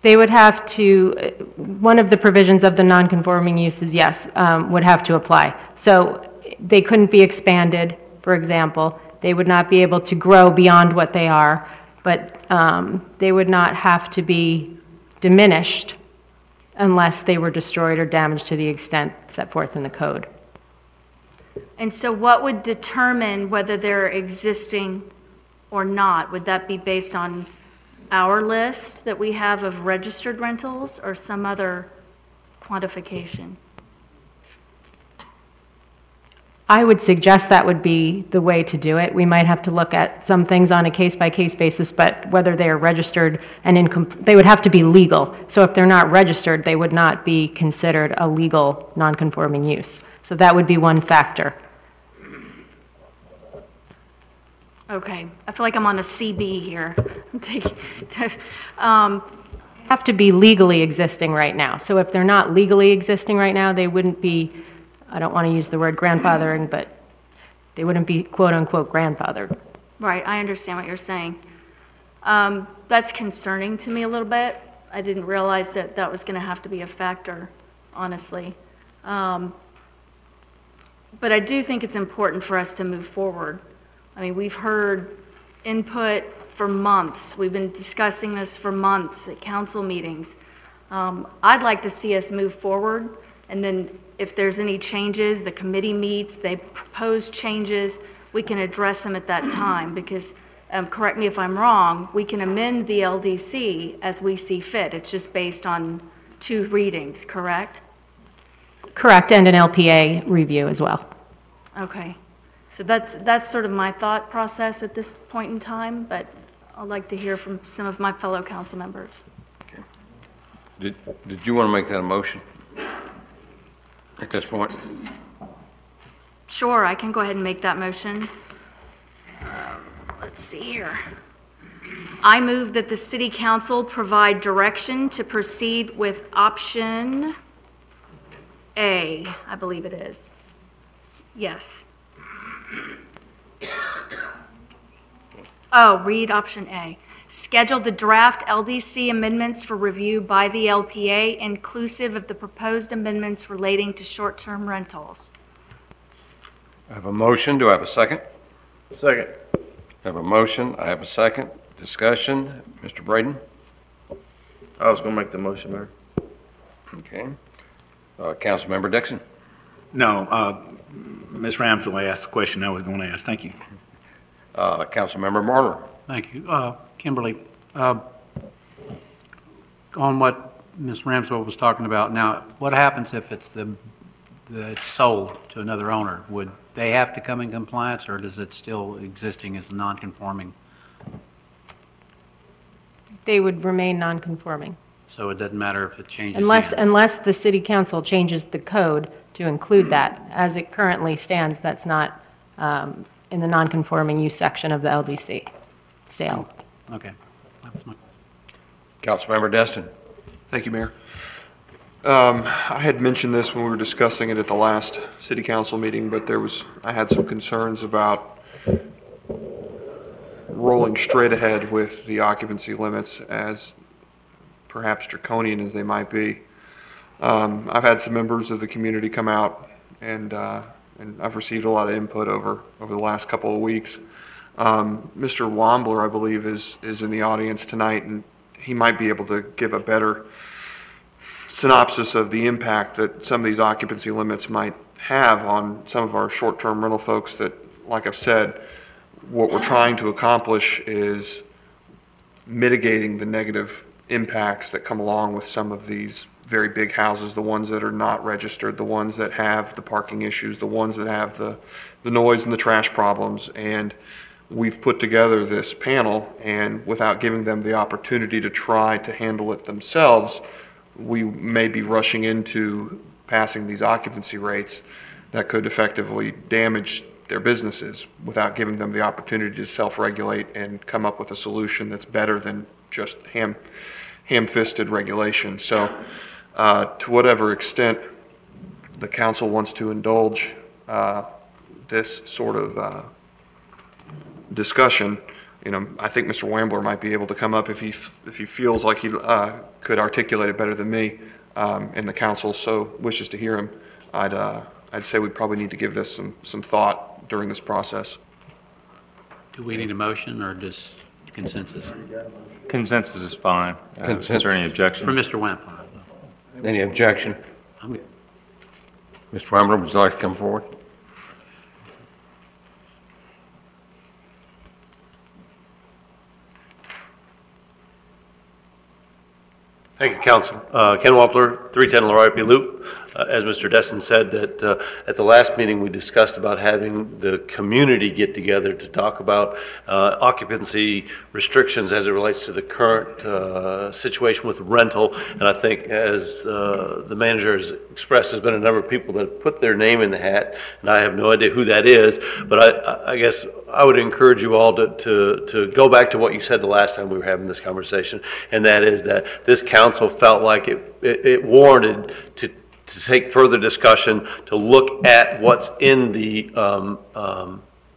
S14: They would have to, one of the provisions of the non-conforming uses, yes, would have to apply. So they couldn't be expanded, for example. They would not be able to grow beyond what they are, but they would not have to be diminished unless they were destroyed or damaged to the extent set forth in the code.
S13: And so what would determine whether they're existing or not? Would that be based on our list that we have of registered rentals or some other quantification?
S14: I would suggest that would be the way to do it. We might have to look at some things on a case-by-case basis, but whether they are registered and they would have to be legal. So if they're not registered, they would not be considered a legal non-conforming use. So that would be one factor.
S13: Okay, I feel like I'm on a CB here.
S14: Have to be legally existing right now. So if they're not legally existing right now, they wouldn't be, I don't want to use the word grandfathering, but they wouldn't be quote-unquote grandfathered.
S13: Right, I understand what you're saying. That's concerning to me a little bit. I didn't realize that that was going to have to be a factor, honestly. But I do think it's important for us to move forward. I mean, we've heard input for months. We've been discussing this for months at council meetings. I'd like to see us move forward, and then if there's any changes, the committee meets, they propose changes, we can address them at that time, because, correct me if I'm wrong, we can amend the LDC as we see fit. It's just based on 2 readings, correct?
S14: Correct, and an LPA review as well.
S13: Okay. So that's sort of my thought process at this point in time, but I'd like to hear from some of my fellow council members.
S1: Okay. Did you want to make that a motion at this point?
S13: Sure, I can go ahead and make that motion. Let's see here. I move that the City Council provide direction to proceed with option A, I believe it is. Yes. Oh, read option A. Schedule the draft LDC amendments for review by the LPA, inclusive of the proposed amendments relating to short-term rentals.
S1: I have a motion. Do I have a second?
S3: Second.
S1: I have a motion. I have a second. Discussion. Mr. Braden?
S3: I was going to make the motion, Mayor.
S1: Okay. Councilmember Dixon?
S15: No, Ms. Ramsey asked the question I was going to ask. Thank you.
S1: Councilmember Marler?
S2: Thank you. Kimberly, on what Ms. Ramswell was talking about, now, what happens if it's it's sold to another owner? Would they have to come in compliance, or does it still existing as non-conforming?
S14: They would remain non-conforming.
S2: So it doesn't matter if it changes?
S14: Unless the city council changes the code to include that. As it currently stands, that's not in the non-conforming use section of the LDC sale.
S2: Okay.
S1: Councilmember Destin?
S16: Thank you, Mayor. I had mentioned this when we were discussing it at the last city council meeting, but I had some concerns about rolling straight ahead with the occupancy limits, as perhaps draconian as they might be. I've had some members of the community come out, and I've received a lot of input over the last couple of weeks. Mr. Wombler, I believe, is in the audience tonight, and he might be able to give a better synopsis of the impact that some of these occupancy limits might have on some of our short-term rental folks that, like I've said, what we're trying to accomplish is mitigating the negative impacts that come along with some of these very big houses, the ones that are not registered, the ones that have the parking issues, the ones that have the noise and the trash problems. And we've put together this panel, and without giving them the opportunity to try to handle it themselves, we may be rushing into passing these occupancy rates that could effectively damage their businesses without giving them the opportunity to self-regulate and come up with a solution that's better than just ham-fisted regulation. So to whatever extent the council wants to indulge this sort of discussion, I think Mr. Wambler might be able to come up if he feels like he could articulate it better than me, and the council so wishes to hear him. I'd say we probably need to give this some thought during this process.
S2: Do we need a motion or just consensus?
S4: Consensus is fine. Is there any objection?
S2: For Mr. Wampler.
S1: Any objection?
S2: I'm good.
S1: Mr. Wambler, would you like to come forward?
S6: Thank you, Council. Ken Wampler, 310 Laripe Loop. As Mr. Destin said, that at the last meeting, we discussed about having the community get together to talk about occupancy restrictions as it relates to the current situation with rental. And I think, as the manager has expressed, there's been a number of people that have put their name in the hat, and I have no idea who that is. But I guess I would encourage you all to go back to what you said the last time we were having this conversation, and that is that this council felt like it warranted to take further discussion, to look at what's in the, I'm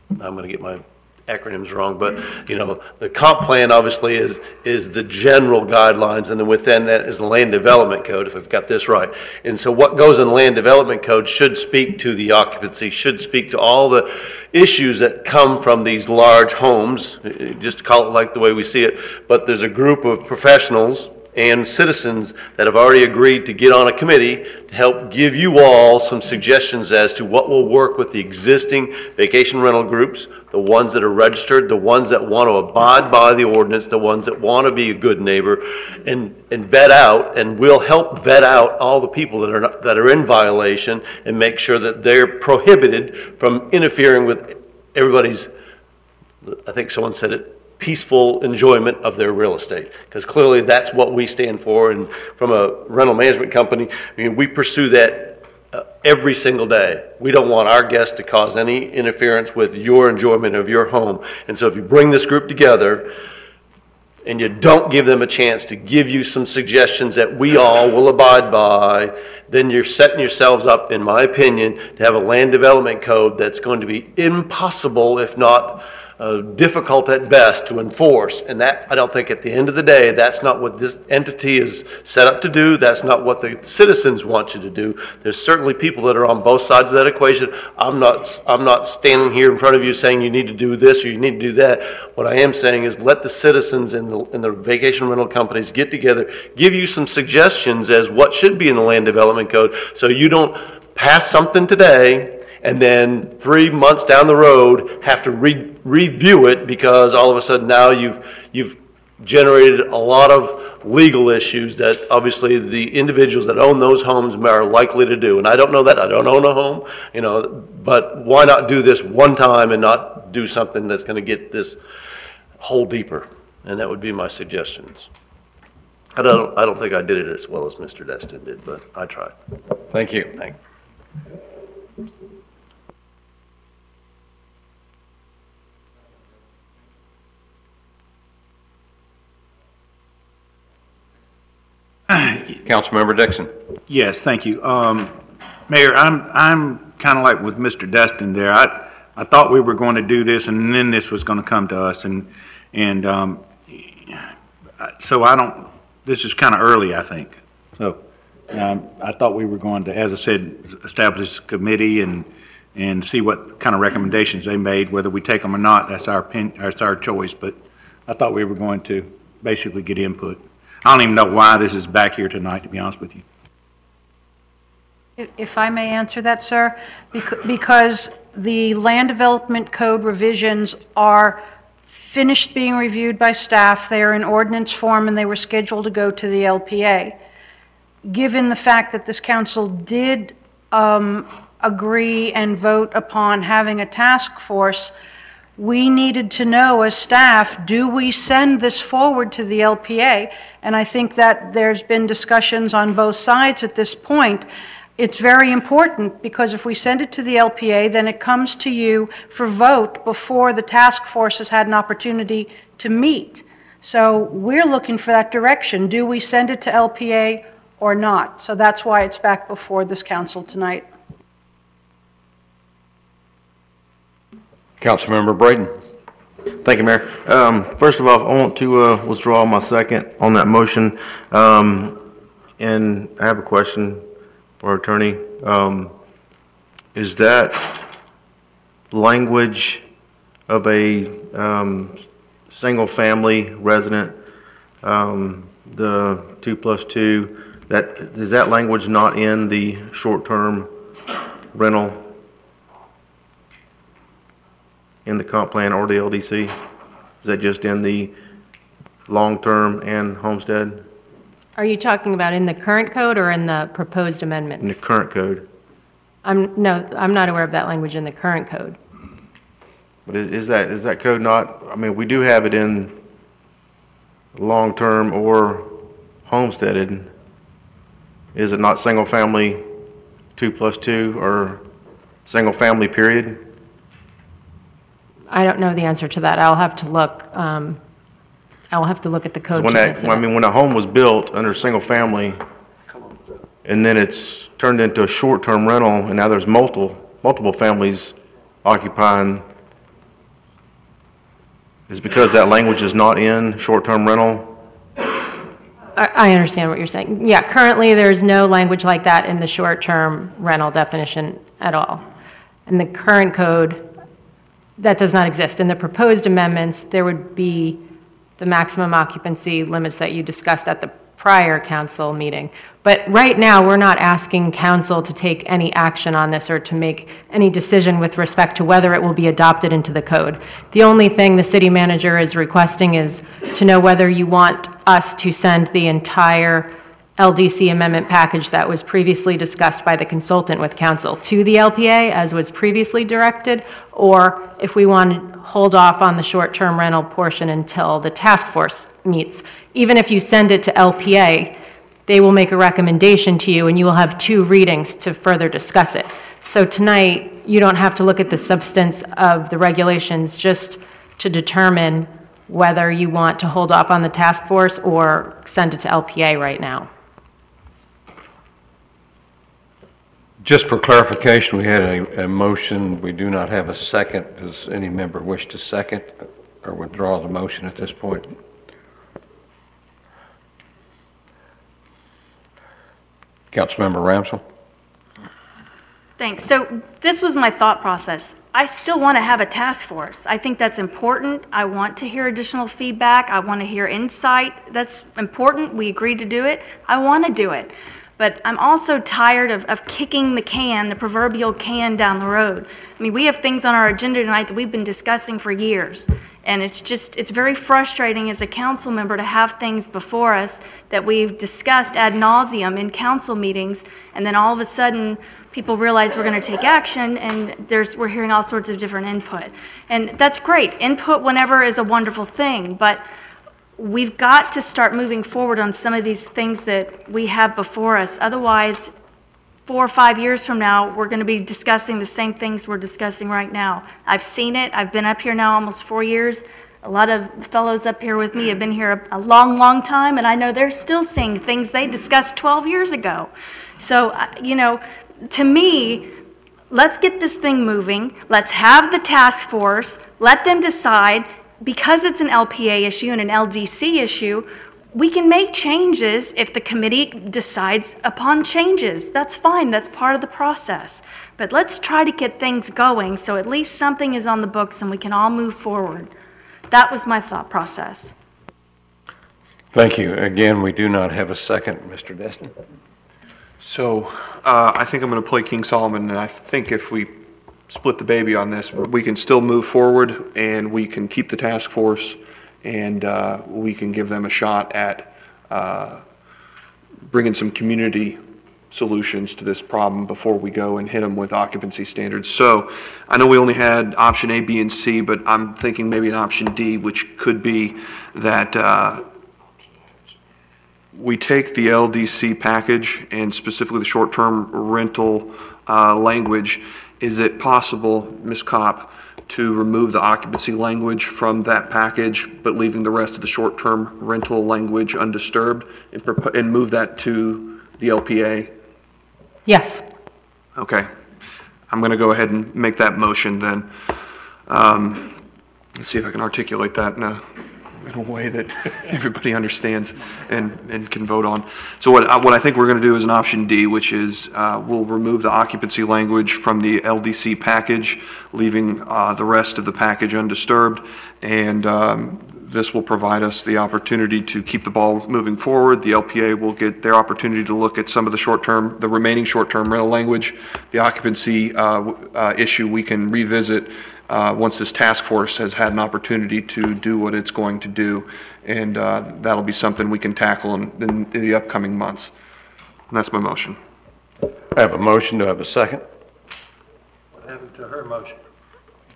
S6: going to get my acronyms wrong, but, you know, the comp plan obviously is the general guidelines, and then within that is the land development code, if I've got this right. And so what goes in the land development code should speak to the occupancy, should speak to all the issues that come from these large homes, just call it like the way we see it. But there's a group of professionals and citizens that have already agreed to get on a committee to help give you all some suggestions as to what will work with the existing vacation rental groups, the ones that are registered, the ones that want to abide by the ordinance, the ones that want to be a good neighbor, and vet out, and we'll help vet out all the people that are in violation and make sure that they're prohibited from interfering with everybody's, I think someone said it, peaceful enjoyment of their real estate, because clearly that's what we stand for. And from a rental management company, I mean, we pursue that every single day. We don't want our guests to cause any interference with your enjoyment of your home. And so if you bring this group together and you don't give them a chance to give you some suggestions that we all will abide by, then you're setting yourselves up, in my opinion, to have a land development code that's going to be impossible, if not difficult at best, to enforce. And that, I don't think, at the end of the day, that's not what this entity is set up to do. That's not what the citizens want you to do. There's certainly people that are on both sides of that equation. I'm not standing here in front of you saying you need to do this or you need to do that. What I am saying is let the citizens and the vacation rental companies get together, give you some suggestions as what should be in the land development code, so you don't pass something today and then 3 months down the road have to review it, because all of a sudden now you've generated a lot of legal issues that obviously the individuals that own those homes are likely to do. And I don't know that, I don't own a home, you know, but why not do this one time and not do something that's going to get this hole deeper? And that would be my suggestions. I don't think I did it as well as Mr. Destin did, but I tried.
S1: Thank you.
S6: Thank you.
S1: Councilmember Dixon.
S15: Yes, thank you. Mayor, I'm kind of like with Mr. Destin there. I thought we were going to do this, and then this was going to come to us, and so I don't. This is kind of early, I think. So I thought we were going to, as I said, establish a committee and see what kind of recommendations they made. Whether we take them or not, that's our opinion, or it's our choice. But I thought we were going to basically get input. I don't even know why this is back here tonight, to be honest with you.
S11: If I may answer that, sir, because the land development code revisions are finished being reviewed by staff, they are in ordinance form, and they were scheduled to go to the LPA. Given the fact that this council did agree and vote upon having a task force, we needed to know as staff, do we send this forward to the LPA? And I think that there's been discussions on both sides at this point. It's very important, because if we send it to the LPA, then it comes to you for vote before the task force has had an opportunity to meet. So we're looking for that direction. Do we send it to LPA or not? So that's why it's back before this council tonight.
S1: Councilmember Braden.
S3: Thank you, Mayor. First of all, I want to withdraw my second on that motion. And I have a question for our attorney. Is that language of a single-family resident, the 2+2, is that language not in the short-term rental in the comp plan or the LDC? Is that just in the long-term and homestead?
S14: Are you talking about in the current code or in the proposed amendments?
S3: In the current code.
S14: No, I'm not aware of that language in the current code.
S3: But is that code not, I mean, we do have it in long-term or homesteaded. Is it not single-family 2+2 or single-family period?
S14: I don't know the answer to that. I'll have to look. I'll have to look at the code.
S3: When a home was built under single-family, and then it's turned into a short-term rental, and now there's multiple families occupying, is because that language is not in short-term rental?
S14: I understand what you're saying. Yeah, currently there's no language like that in the short-term rental definition at all. In the current code, that does not exist. In the proposed amendments, there would be the maximum occupancy limits that you discussed at the prior council meeting. But right now, we're not asking council to take any action on this or to make any decision with respect to whether it will be adopted into the code. The only thing the city manager is requesting is to know whether you want us to send the entire LDC amendment package that was previously discussed by the consultant with council to the LPA as was previously directed, or if we want to hold off on the short-term rental portion until the task force meets. Even if you send it to LPA, they will make a recommendation to you and you will have 2 readings to further discuss it. So tonight, you don't have to look at the substance of the regulations just to determine whether you want to hold off on the task force or send it to LPA right now.
S1: Just for clarification, we had a motion. We do not have a second. Does any member wish to second or withdraw the motion at this point? Councilmember Ramsell?
S13: Thanks. So this was my thought process. I still want to have a task force. I think that's important. I want to hear additional feedback. I want to hear insight. That's important. We agreed to do it. I want to do it. But I'm also tired of kicking the proverbial can down the road. I mean, we have things on our agenda tonight that we've been discussing for years. And it's very frustrating as a council member to have things before us that we've discussed ad nauseum in council meetings, and then all of a sudden, people realize we're going to take action, and we're hearing all sorts of different input. And that's great. Input whenever is a wonderful thing, but we've got to start moving forward on some of these things that we have before us. Otherwise, 4 or 5 years from now, we're going to be discussing the same things we're discussing right now. I've seen it. I've been up here now almost 4 years. A lot of fellows up here with me have been here a long, long time, and I know they're still seeing things they discussed 12 years ago. So, you know, to me, let's get this thing moving. Let's have the task force. Let them decide. Because it's an LPA issue and an LDC issue, we can make changes if the committee decides upon changes. That's fine. That's part of the process. But let's try to get things going so at least something is on the books and we can all move forward. That was my thought process.
S1: Thank you. Again, we do not have a second. Mr. Destin?
S16: So I think I'm going to play King Solomon, and I think if we split the baby on this, we can still move forward and we can keep the task force and we can give them a shot at bringing some community solutions to this problem before we go and hit them with occupancy standards. So I know we only had option A, B, and C, but I'm thinking maybe an option D, which could be that we take the LDC package and specifically the short-term rental language. Is it possible, Ms. Kopp, to remove the occupancy language from that package, but leaving the rest of the short-term rental language undisturbed and move that to the LPA?
S14: Yes.
S16: Okay. I'm going to go ahead and make that motion then. Let's see if I can articulate that in a way that everybody understands and can vote on. So what I think we're going to do is an option D, which is we'll remove the occupancy language from the LDC package, leaving the rest of the package undisturbed, and this will provide us the opportunity to keep the ball moving forward. The LPA will get their opportunity to look at some of the remaining short-term rental language. The occupancy issue we can revisit once this task force has had an opportunity to do what it's going to do. And that'll be something we can tackle in the upcoming months. And that's my motion.
S1: I have a motion. Do I have a second?
S6: What happened to her motion?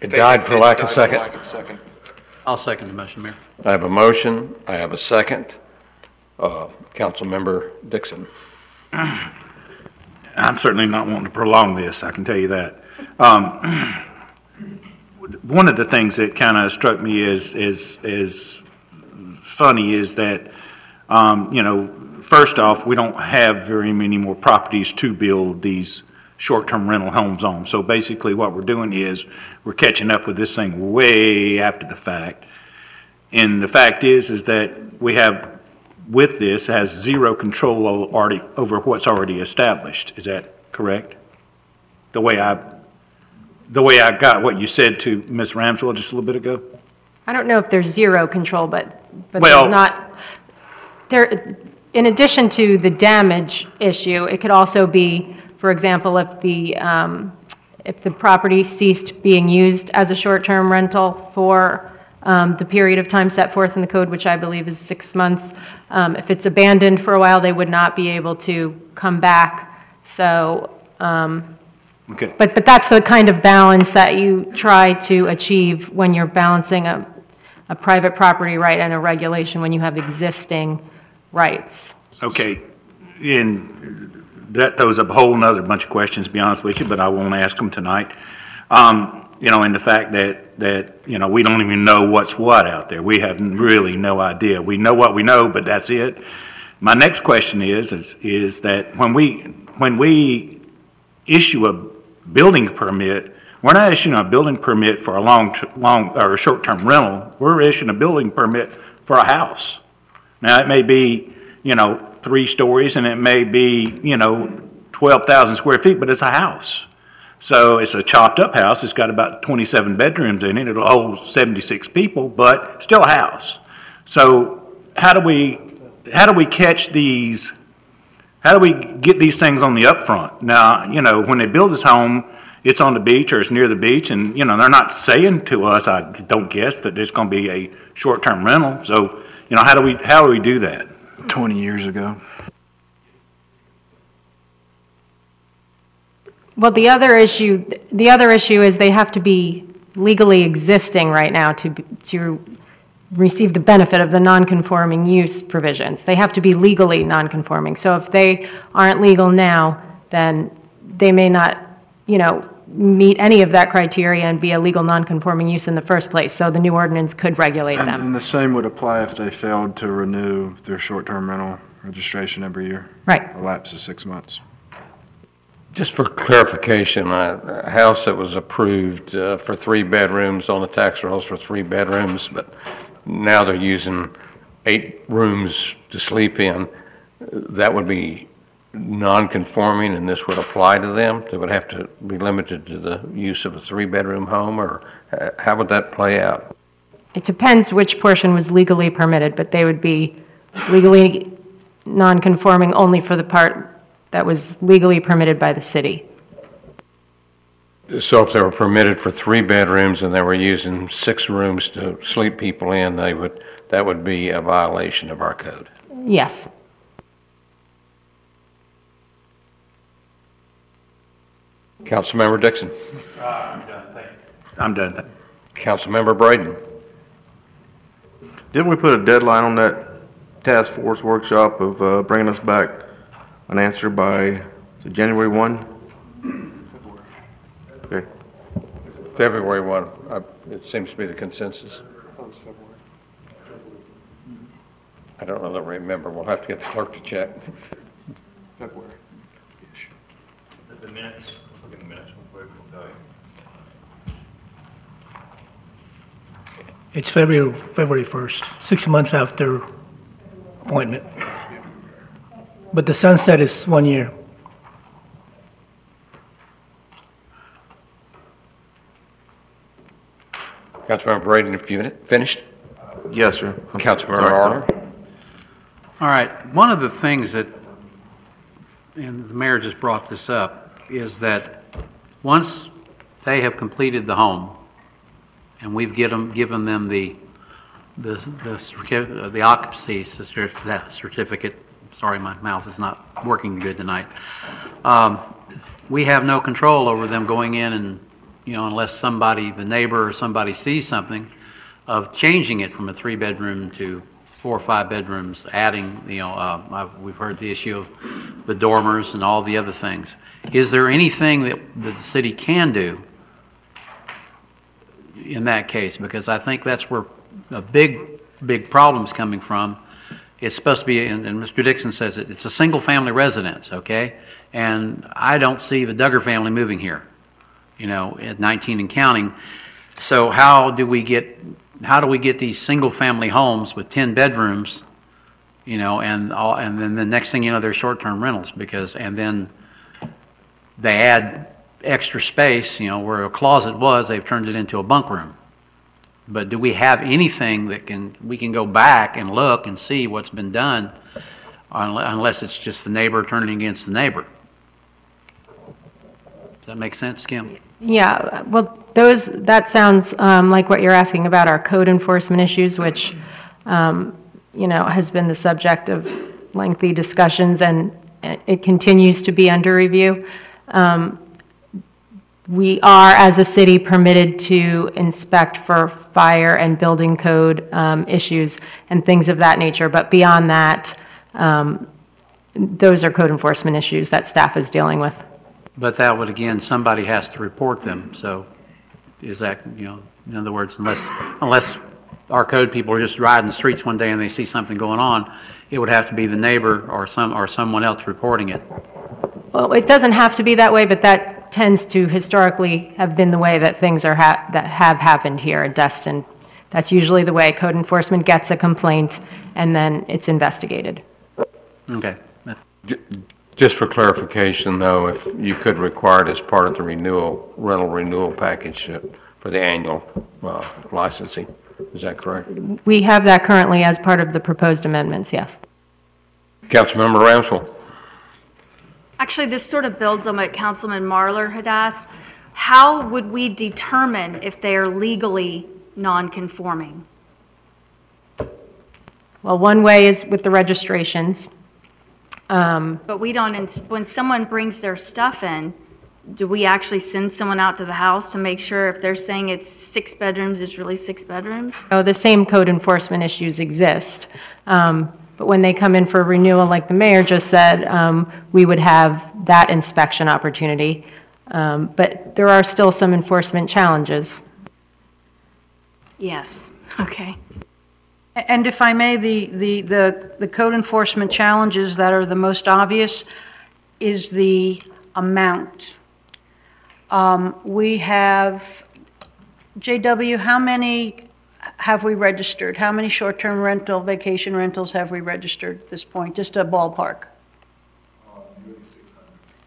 S1: It died for lack of second.
S2: I'll second the motion, Mayor.
S1: I have a motion. I have a second. Councilmember Dixon.
S15: I'm certainly not wanting to prolong this, I can tell you that. One of the things that kind of struck me as funny is that, you know, first off, we don't have very many more properties to build these short-term rental homes on. So basically what we're doing is we're catching up with this thing way after the fact. And the fact is that we have, with this, has zero control over what's already established. Is that correct? The way I got what you said to Ms. Ramswell just a little bit ago?
S14: I don't know if there's zero control, but
S15: Well,
S14: there's not, there, in addition to the damage issue, it could also be, for example, if the property ceased being used as a short-term rental for the period of time set forth in the code, which I believe is 6 months. If it's abandoned for a while, they would not be able to come back. So,
S15: okay.
S14: But that's the kind of balance that you try to achieve when you're balancing a private property right and a regulation when you have existing rights.
S15: Okay, and that throws up a whole nother bunch of questions, to be honest with you, but I won't ask them tonight. You know, and the fact that, you know, we don't even know what's what out there. We have really no idea. We know what we know, but that's it. My next question is that when we issue a building permit, we're not issuing a building permit for a long or a short-term rental. We're issuing a building permit for a house. Now, it may be, you know, 3 stories, and it may be, you know, 12,000 square feet, but it's a house. So it's a chopped up house. It's got about 27 bedrooms in it. It'll hold 76 people, but still a house. So how do we catch these? How do we get these things on the upfront? Now, you know, when they build this home, it's on the beach or it's near the beach, and, you know, they're not saying to us, I don't guess, that there's going to be a short-term rental. So, you know, how do we do that?
S17: 20 years ago.
S14: Well, the other issue is they have to be legally existing right now to receive the benefit of the non-conforming use provisions. They have to be legally non-conforming. So if they aren't legal now, then they may not, you know, meet any of that criteria and be a legal non-conforming use in the first place. So the new ordinance could regulate them.
S17: And the same would apply if they failed to renew their short-term rental registration every year.
S14: Right.
S17: A lapse of 6 months.
S1: Just for clarification, a house that was approved for 3 bedrooms on the tax rolls for 3 bedrooms, but now they're using 8 rooms to sleep in, that would be non-conforming, and this would apply to them? They would have to be limited to the use of a 3-bedroom home, or how would that play out?
S14: It depends which portion was legally permitted, but they would be legally non-conforming only for the part that was legally permitted by the city.
S1: So if they were permitted for 3 bedrooms and they were using 6 rooms to sleep people in, that would be a violation of our code?
S14: Yes.
S1: Councilmember Dixon.
S15: I'm done, thank you. I'm done.
S1: Councilmember Braden.
S3: Didn't we put a deadline on that task force workshop of bringing us back an answer by January 1? Okay.
S1: February 1, it seems to be the consensus. I don't know that we remember. We'll have to get the clerk to check.
S16: February.
S4: The minutes, let's look at the minutes. We'll tell you.
S18: It's February 1st, 6 months after appointment. But the sunset is 1 year.
S1: Councilmember Braden, if you finished?
S3: Yes, sir.
S1: Councilmember Arner.
S2: All right, one of the things that, and the mayor just brought this up, is that once they have completed the home, and we've given them the occupancy certificate. Sorry, my mouth is not working good tonight. We have no control over them going in and, unless somebody, the neighbor or somebody sees something, of changing it from a 3-bedroom to 4 or 5 bedrooms, adding, we've heard the issue of the dormers and all the other things. Is there anything that the city can do in that case? Because I think that's where a big problem's coming from. It's supposed to be, and Mr. Dixon says it's a single-family residence, okay? And I don't see the Duggar family moving here, at 19 and counting. So how do we get these single-family homes with 10 bedrooms, and then the next thing you know, they're short-term rentals and then they add extra space, where a closet was, they've turned it into a bunk room. But do we have anything that we can go back and look and see what's been done, unless it's just the neighbor turning against the neighbor? Does that make sense, Kim?
S14: Yeah, well, that sounds like what you're asking about our code enforcement issues, which, has been the subject of lengthy discussions, and it continues to be under review. We are, as a city, permitted to inspect for fire and building code issues and things of that nature, but beyond that, those are code enforcement issues that staff is dealing with.
S2: But that would, again, somebody has to report them. So is that, in other words, unless our code people are just riding the streets one day and they see something going on, it would have to be the neighbor or someone else reporting it.
S14: Well, it doesn't have to be that way, but that tends to historically have been the way that things that have happened here at Destin. That's usually the way code enforcement gets a complaint and then it's investigated.
S2: Okay.
S1: Just for clarification, though, if you could require it as part of the rental renewal package for the annual licensing, is that correct?
S14: We have that currently as part of the proposed amendments, yes.
S1: Councilmember Ramsell.
S13: Actually, this sort of builds on what Councilman Marler had asked. How would we determine if they are legally non-conforming?
S14: Well, one way is with the registrations.
S13: But we don't, when someone brings their stuff in, do we actually send someone out to the house to make sure if they're saying it's 6 bedrooms, it's really 6 bedrooms?
S14: Oh, the same code enforcement issues exist. But when they come in for renewal, like the mayor just said, we would have that inspection opportunity. But there are still some enforcement challenges.
S13: Yes, okay.
S11: And if I may, the code enforcement challenges that are the most obvious is the amount. We have, JW, how many have we registered? How many short-term vacation rentals have we registered at this point? Just a ballpark.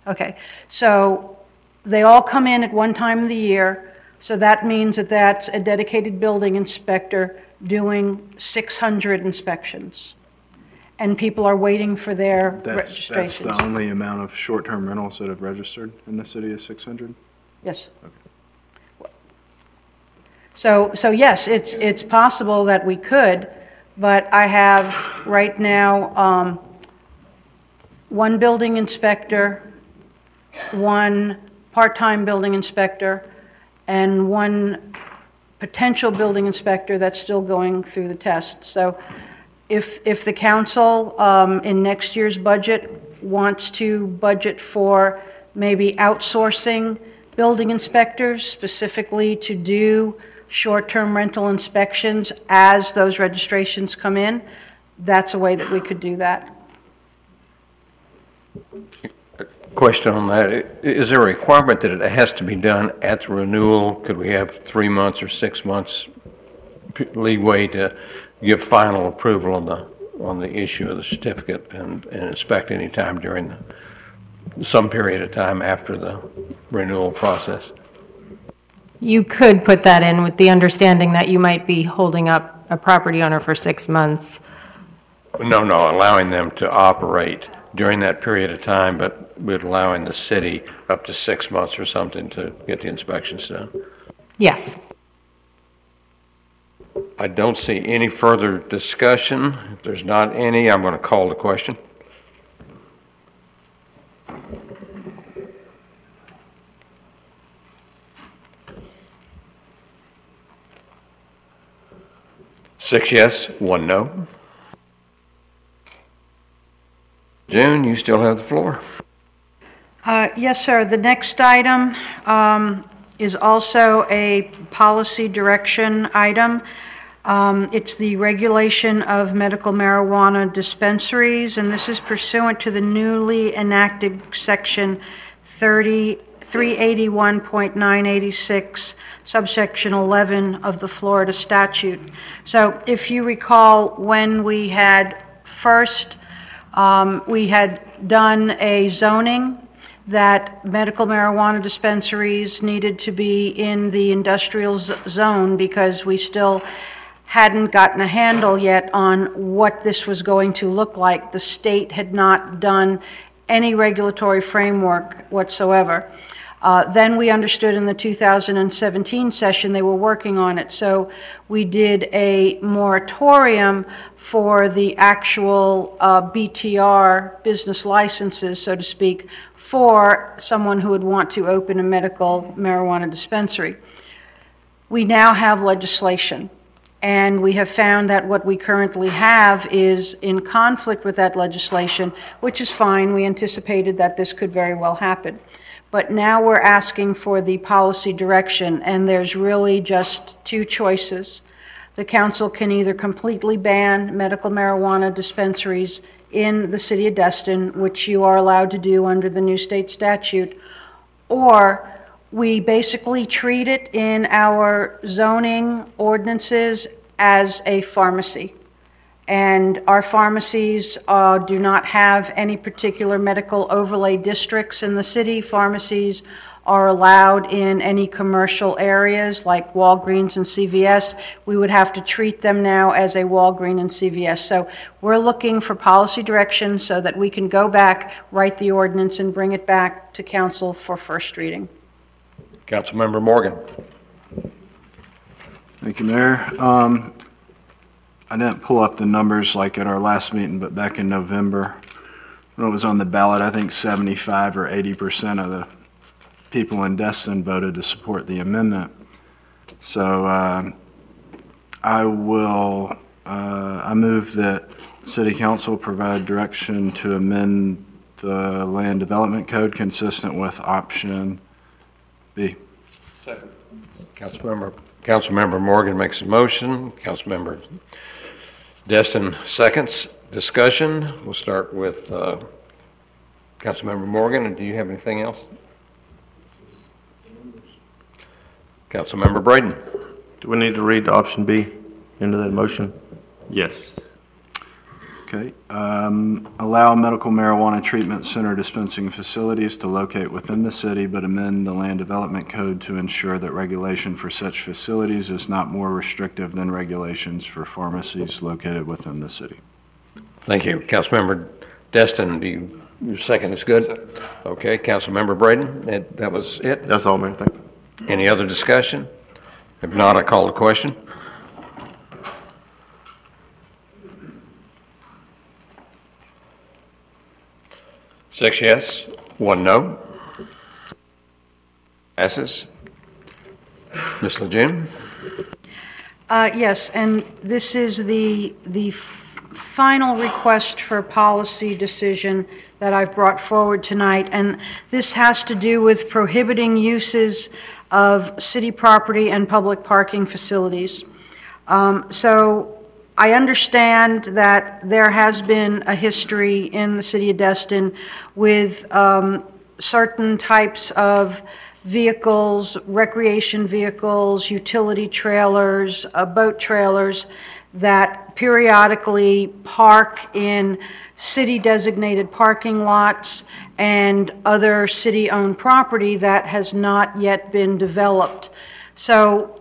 S11: Okay, so they all come in at one time of the year, so that means that that's a dedicated building inspector doing 600 inspections. And people are waiting for their registrations.
S17: That's the only amount of short-term rentals that have registered in the city is 600?
S11: Yes. Okay. So yes, it's possible that we could, but I have right now one building inspector, one part-time building inspector, and one potential building inspector that's still going through the test. So if the council in next year's budget wants to budget for maybe outsourcing building inspectors specifically to do short-term rental inspections as those registrations come in, that's a way that we could do that.
S1: Question on that. Is there a requirement that it has to be done at the renewal? Could we have 3 months or 6 months leeway to give final approval on the issue of the certificate and inspect any time during some period of time after the renewal process?
S14: You could put that in with the understanding that you might be holding up a property owner for 6 months.
S1: No, allowing them to operate during that period of time, but with allowing the city up to 6 months or something to get the inspections done.
S14: Yes.
S1: I don't see any further discussion. If there's not any, I'm going to call the question. Six yes, one no. June, you still have the floor.
S11: Yes, sir. The next item is also a policy direction item. It's the regulation of medical marijuana dispensaries, and this is pursuant to the newly enacted Section 381.986, subsection 11 of the Florida statute. So if you recall, when we had first, we had done a zoning that medical marijuana dispensaries needed to be in the industrial zone because we still hadn't gotten a handle yet on what this was going to look like. The state had not done any regulatory framework whatsoever. Then we understood in the 2017 session they were working on it. So we did a moratorium for the actual BTR, business licenses, so to speak, for someone who would want to open a medical marijuana dispensary. We now have legislation, and we have found that what we currently have is in conflict with that legislation, which is fine. We anticipated that this could very well happen. But now we're asking for the policy direction, and there's really just two choices. The council can either completely ban medical marijuana dispensaries in the city of Destin, which you are allowed to do under the new state statute, or we basically treat it in our zoning ordinances as a pharmacy. And our pharmacies do not have any particular medical overlay districts in the city. Pharmacies are allowed in any commercial areas like Walgreens and CVS. We would have to treat them now as a Walgreens and CVS. So we're looking for policy direction so that we can go back, write the ordinance, and bring it back to council for first reading.
S1: Councilmember Morgan.
S17: Thank you, Mayor. I didn't pull up the numbers like at our last meeting, but back in November, when it was on the ballot, I think 75 or 80% of the people in Destin voted to support the amendment. So I move that City Council provide direction to amend the Land Development Code consistent with option B.
S1: Second. Councilmember Morgan makes a motion. Councilmember Destin seconds. Discussion. We'll start with Councilmember Morgan. Do you have anything else? Councilmember Braden.
S3: Do we need to read option B into that motion?
S4: Yes.
S17: Okay. Allow medical marijuana treatment center dispensing facilities to locate within the city, but amend the Land Development Code to ensure that regulation for such facilities is not more restrictive than regulations for pharmacies located within the city.
S1: Thank you. Councilmember Destin, your second is good? Okay. Councilmember Braden, that was it?
S3: That's all, Mayor. Thank you.
S1: Any other discussion? If not, I call the question. Six yes, one no. Passes. Ms. Lejeune?
S11: Yes, and this is the final request for policy decision that I've brought forward tonight, and this has to do with prohibiting uses of city property and public parking facilities. So I understand that there has been a history in the city of Destin with certain types of vehicles, recreation vehicles, utility trailers, boat trailers that periodically park in city-designated parking lots and other city-owned property that has not yet been developed. So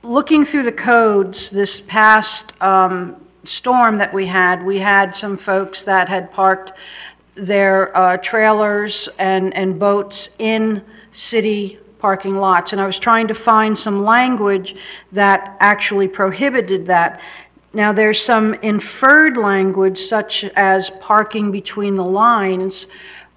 S11: looking through the codes this past storm that we had some folks that had parked their trailers and boats in city parking lots, and I was trying to find some language that actually prohibited that. Now, there's some inferred language such as parking between the lines,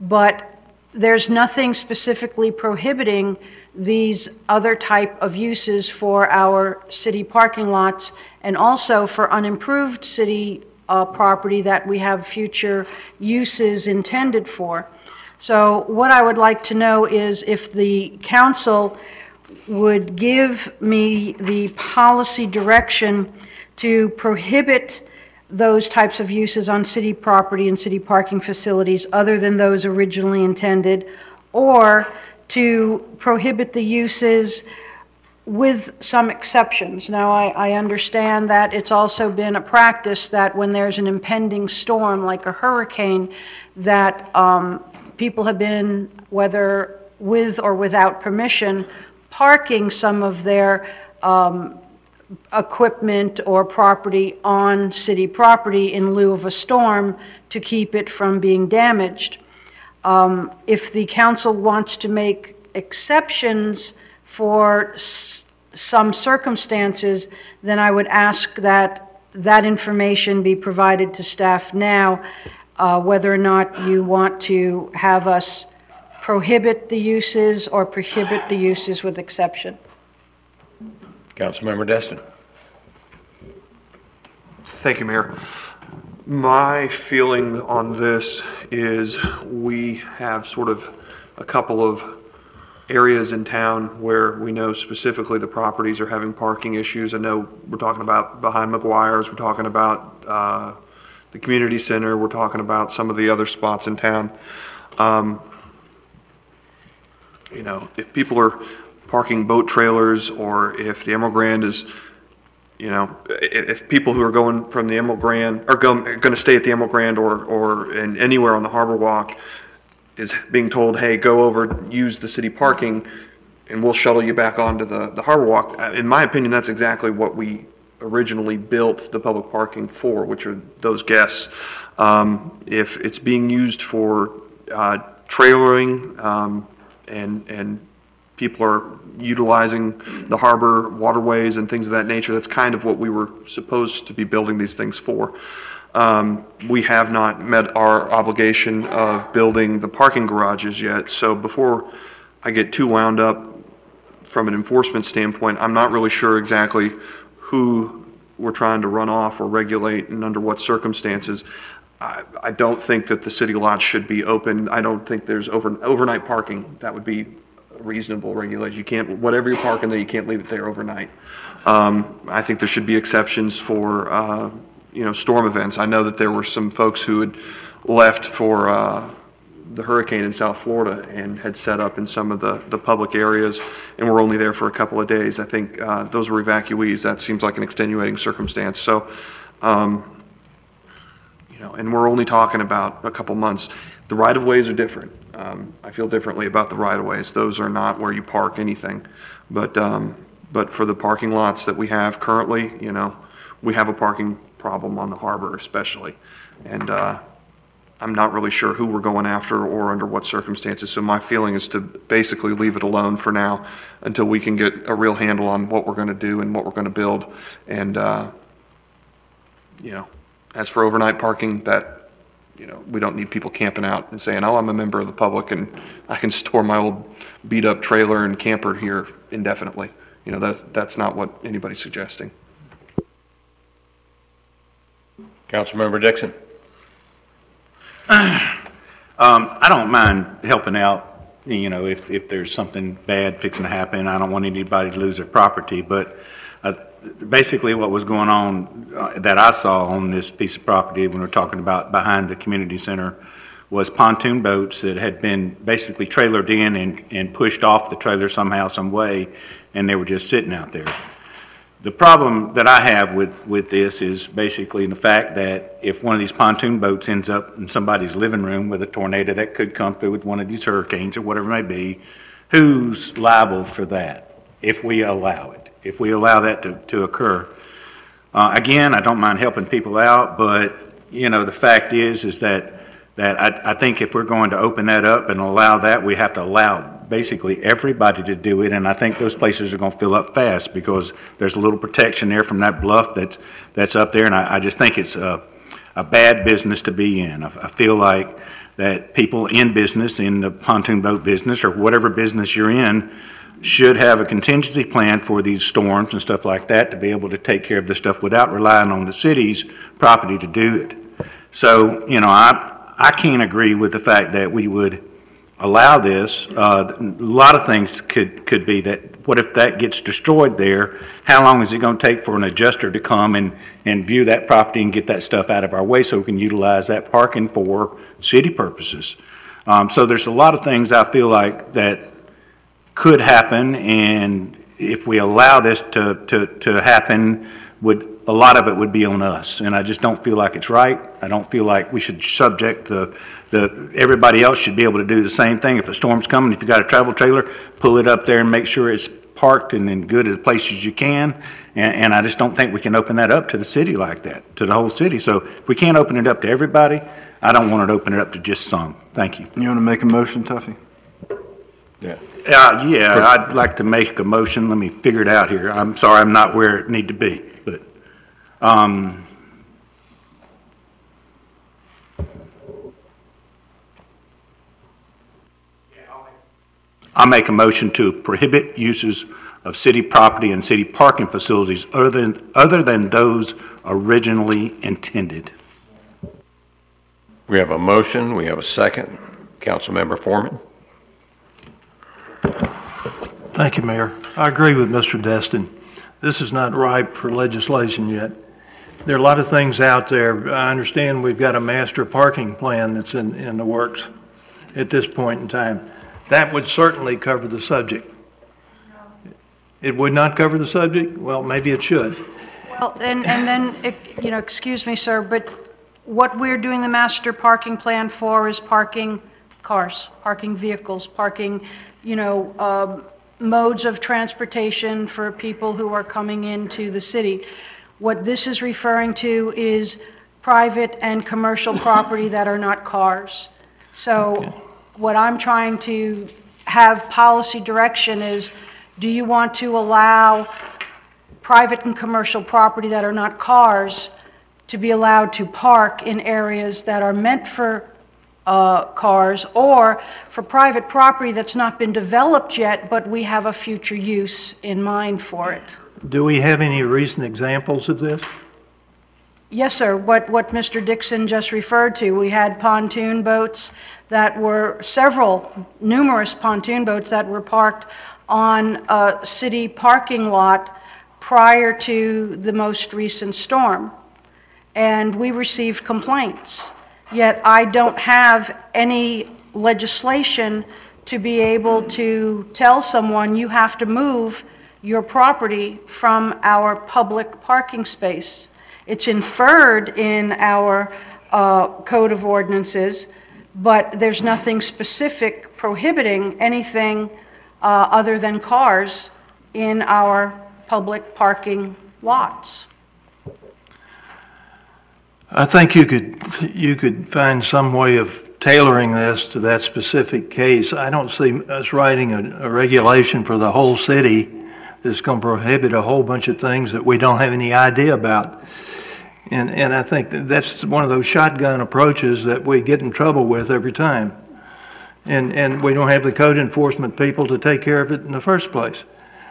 S11: but there's nothing specifically prohibiting these other type of uses for our city parking lots and also for unimproved city property that we have future uses intended for. So what I would like to know is if the council would give me the policy direction to prohibit those types of uses on city property and city parking facilities other than those originally intended, or to prohibit the uses with some exceptions. Now, I understand that it's also been a practice that when there's an impending storm like a hurricane, that people have been, whether with or without permission, parking some of their equipment or property on city property in lieu of a storm to keep it from being damaged. If the council wants to make exceptions for some circumstances, then I would ask that that information be provided to staff now, whether or not you want to have us prohibit the uses or prohibit the uses with exception.
S1: Councilmember Destin.
S16: Thank you, Mayor. My feeling on this is we have sort of a couple of areas in town where we know specifically the properties are having parking issues. I know we're talking about behind McGuire's, we're talking about the community center, we're talking about some of the other spots in town. You know, if people are parking boat trailers, or if the Emerald Grand is, you know, if people who are going from the Emerald Grand are going to stay at the Emerald Grand or in anywhere on the Harbor Walk is being told, hey, go over, use the city parking, and we'll shuttle you back onto the Harbor Walk. In my opinion, that's exactly what we originally built the public parking for, which are those guests. If it's being used for trailering and people are utilizing the harbor waterways and things of that nature, that's kind of what we were supposed to be building these things for. We have not met our obligation of building the parking garages yet, so before I get too wound up from an enforcement standpoint, I'm not really sure exactly who we're trying to run off or regulate and under what circumstances. I don't think that the city lots should be open. I don't think there's overnight parking. That would be a reasonable regulation. You can't, whatever you're parking there, you can't leave it there overnight. I think there should be exceptions for you know, storm events. I know that there were some folks who had left for the hurricane in South Florida and had set up in some of the public areas and were only there for a couple of days. I think those were evacuees. That seems like an extenuating circumstance. So, you know, and we're only talking about a couple months. The right-of-ways are different. I feel differently about the right-of-ways. Those are not where you park anything. But for the parking lots that we have currently, you know, we have a parking problem on the harbor especially. And I'm not really sure who we're going after or under what circumstances. So my feeling is to basically leave it alone for now until we can get a real handle on what we're going to do and what we're going to build. And, you know, as for overnight parking, that, you know, we don't need people camping out and saying, oh, I'm a member of the public and I can store my old beat up trailer and camper here indefinitely. You know, that's not what anybody's suggesting.
S1: Councilmember Dixon.
S15: I don't mind helping out, you know, if there's something bad fixing to happen. I don't want anybody to lose their property, but basically what was going on that I saw on this piece of property when we're talking about behind the community center was pontoon boats that had been basically trailered in and pushed off the trailer somehow, some way, and they were just sitting out there. The problem that I have with this is basically the fact that if one of these pontoon boats ends up in somebody's living room with a tornado that could come through with one of these hurricanes or whatever it may be, who's liable for that if we allow it, if we allow that to occur? Again, I don't mind helping people out, but you know, the fact is that I think if we're going to open that up and allow that, we have to allow basically everybody to do it, and I think those places are going to fill up fast because there's a little protection there from that bluff that's up there, and I just think it's a bad business to be in. I feel like that people in business, in the pontoon boat business or whatever business you're in, should have a contingency plan for these storms and stuff like that to be able to take care of this stuff without relying on the city's property to do it. So, you know, I can't agree with the fact that we would allow this. A lot of things could be that, what if that gets destroyed there? How long is it going to take for an adjuster to come and view that property and get that stuff out of our way so we can utilize that parking for city purposes? So there's a lot of things I feel like that could happen, and if we allow this to happen, a lot of it would be on us, and I just don't feel like it's right. I don't feel like we should subject everybody else should be able to do the same thing. If a storm's coming, if you got a travel trailer, pull it up there and make sure it's parked and in good as place as you can, and I just don't think we can open that up to the city like that, to the whole city. So if we can't open it up to everybody, I don't want to open it up to just some. Thank you.
S17: You want to make a motion, Tuffy?
S15: Yeah, I'd like to make a motion. Let me figure it out here. I'm sorry, I'm not where it need to be, but I make a motion to prohibit uses of city property and city parking facilities other than those originally intended.
S1: We have a motion. We have a second. Councilmember Foreman.
S19: Thank you, Mayor. I agree with Mr. Destin. This is not ripe for legislation yet. There are a lot of things out there. I understand we've got a master parking plan that's in the works at this point in time. That would certainly cover the subject. It would not cover the subject? Well, maybe it should.
S11: Well, and then, you know, excuse me, sir, but what we're doing the master parking plan for is parking cars, parking vehicles, parking, you know, modes of transportation for people who are coming into the city. What this is referring to is private and commercial property that are not cars. So what I'm trying to have policy direction is, do you want to allow private and commercial property that are not cars to be allowed to park in areas that are meant for cars, or for private property that's not been developed yet, but we have a future use in mind for it?
S19: Do we have any recent examples of this?
S11: Yes, sir. What Mr. Dixon just referred to, we had pontoon boats that were numerous pontoon boats that were parked on a city parking lot prior to the most recent storm. And we received complaints. Yet I don't have any legislation to be able to tell someone you have to move your property from our public parking space. It's inferred in our code of ordinances, but there's nothing specific prohibiting anything other than cars in our public parking lots.
S19: I think you could find some way of tailoring this to that specific case. I don't see us writing a regulation for the whole city that's going to prohibit a whole bunch of things that we don't have any idea about. And I think that's one of those shotgun approaches that we get in trouble with every time. And we don't have the code enforcement people to take care of it in the first place.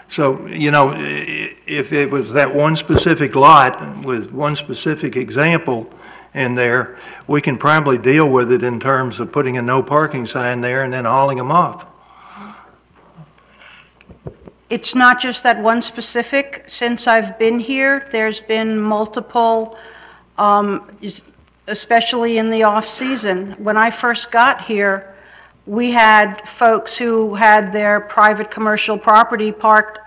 S19: So, you know, if it was that one specific lot with one specific example in there, we can probably deal with it in terms of putting a no parking sign there and then hauling them off.
S11: It's not just that one specific. Since I've been here, there's been multiple, especially in the off-season. When I first got here, we had folks who had their private commercial property parked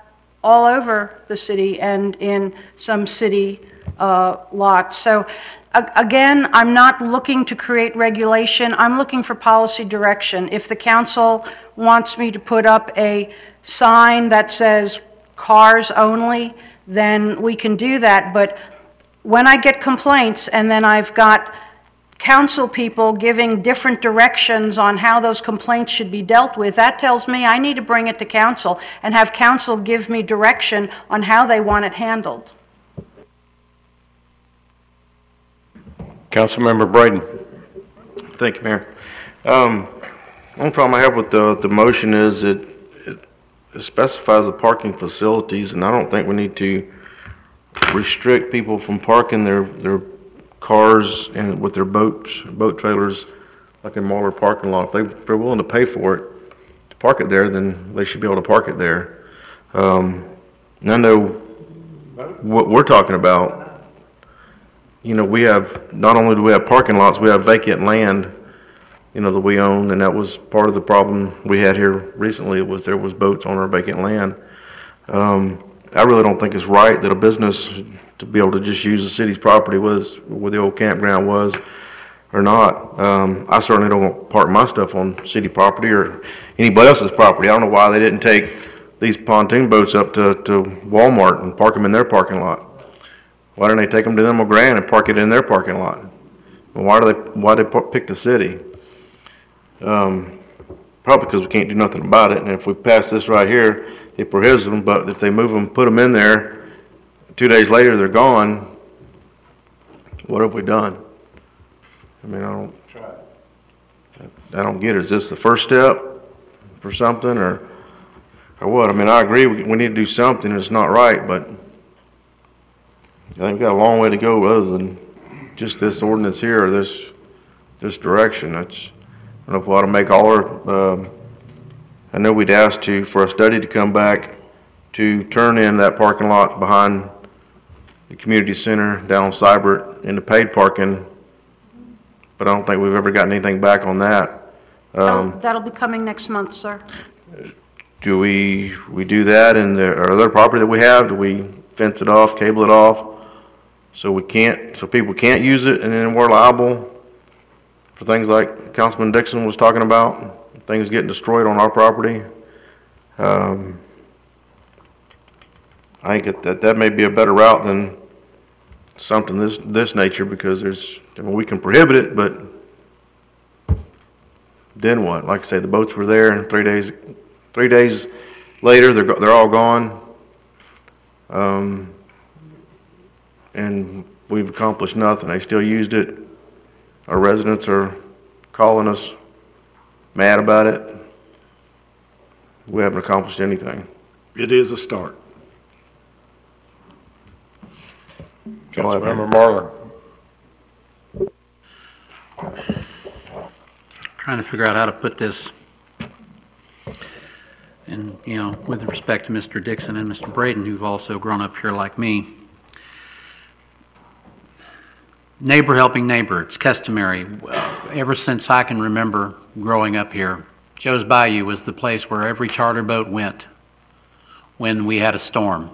S11: all over the city and in some city lots. So again, I'm not looking to create regulation. I'm looking for policy direction. If the council wants me to put up a sign that says cars only, then we can do that. But when I get complaints and then I've got council people giving different directions on how those complaints should be dealt with, that tells me I need to bring it to council and have council give me direction on how they want it handled.
S1: Councilmember Braden.
S3: Thank you, Mayor. One problem I have with the motion is it specifies the parking facilities, and I don't think we need to restrict people from parking their cars and with their boat trailers like in Mahler parking lot. If they're willing to pay for it, to park it there, then they should be able to park it there. And I know what we're talking about. You know, we have, not only do we have parking lots, we have vacant land, you know, that we own, and that was part of the problem we had here recently, was there was boats on our vacant land. I really don't think it's right that a business to be able to just use the city's property was where the old campground was or not. I certainly don't want to park my stuff on city property or anybody else's property. I don't know why they didn't take these pontoon boats up to Walmart and park them in their parking lot. Why didn't they take them to them Grand and park it in their parking lot? And why they pick the city? Probably because we can't do nothing about it. And if we pass this right here, it prohibits them, but if they move them, put them in there, 2 days later they're gone, what have we done? I mean, I don't get it. Is this the first step for something or what? I mean, I agree we need to do something. It's not right, but I think we've got a long way to go other than just this ordinance here or this direction. I don't know if we ought to make all our, I know we'd asked for a study to come back to turn in that parking lot behind the community center down Cybert into paid parking, but I don't think we've ever gotten anything back on that.
S11: That'll be coming next month, sir.
S3: Do we do that in the other property that we have? Do we fence it off, cable it off, so people can't use it, and then we're liable for things like Councilman Dixon was talking about, things getting destroyed on our property? I think that may be a better route than something this nature, because we can prohibit it, but then what? Like I say, the boats were there, and 3 days later they're all gone, and we've accomplished nothing. They still used it. Our residents are calling us mad about it. We haven't accomplished anything.
S15: It is a start.
S1: Councilmember Marler.
S2: Trying to figure out how to put this, and with respect to Mr. Dixon and Mr. Braden, who've also grown up here like me. Neighbor helping neighbor, it's customary. Ever since I can remember growing up here, Joe's Bayou was the place where every charter boat went when we had a storm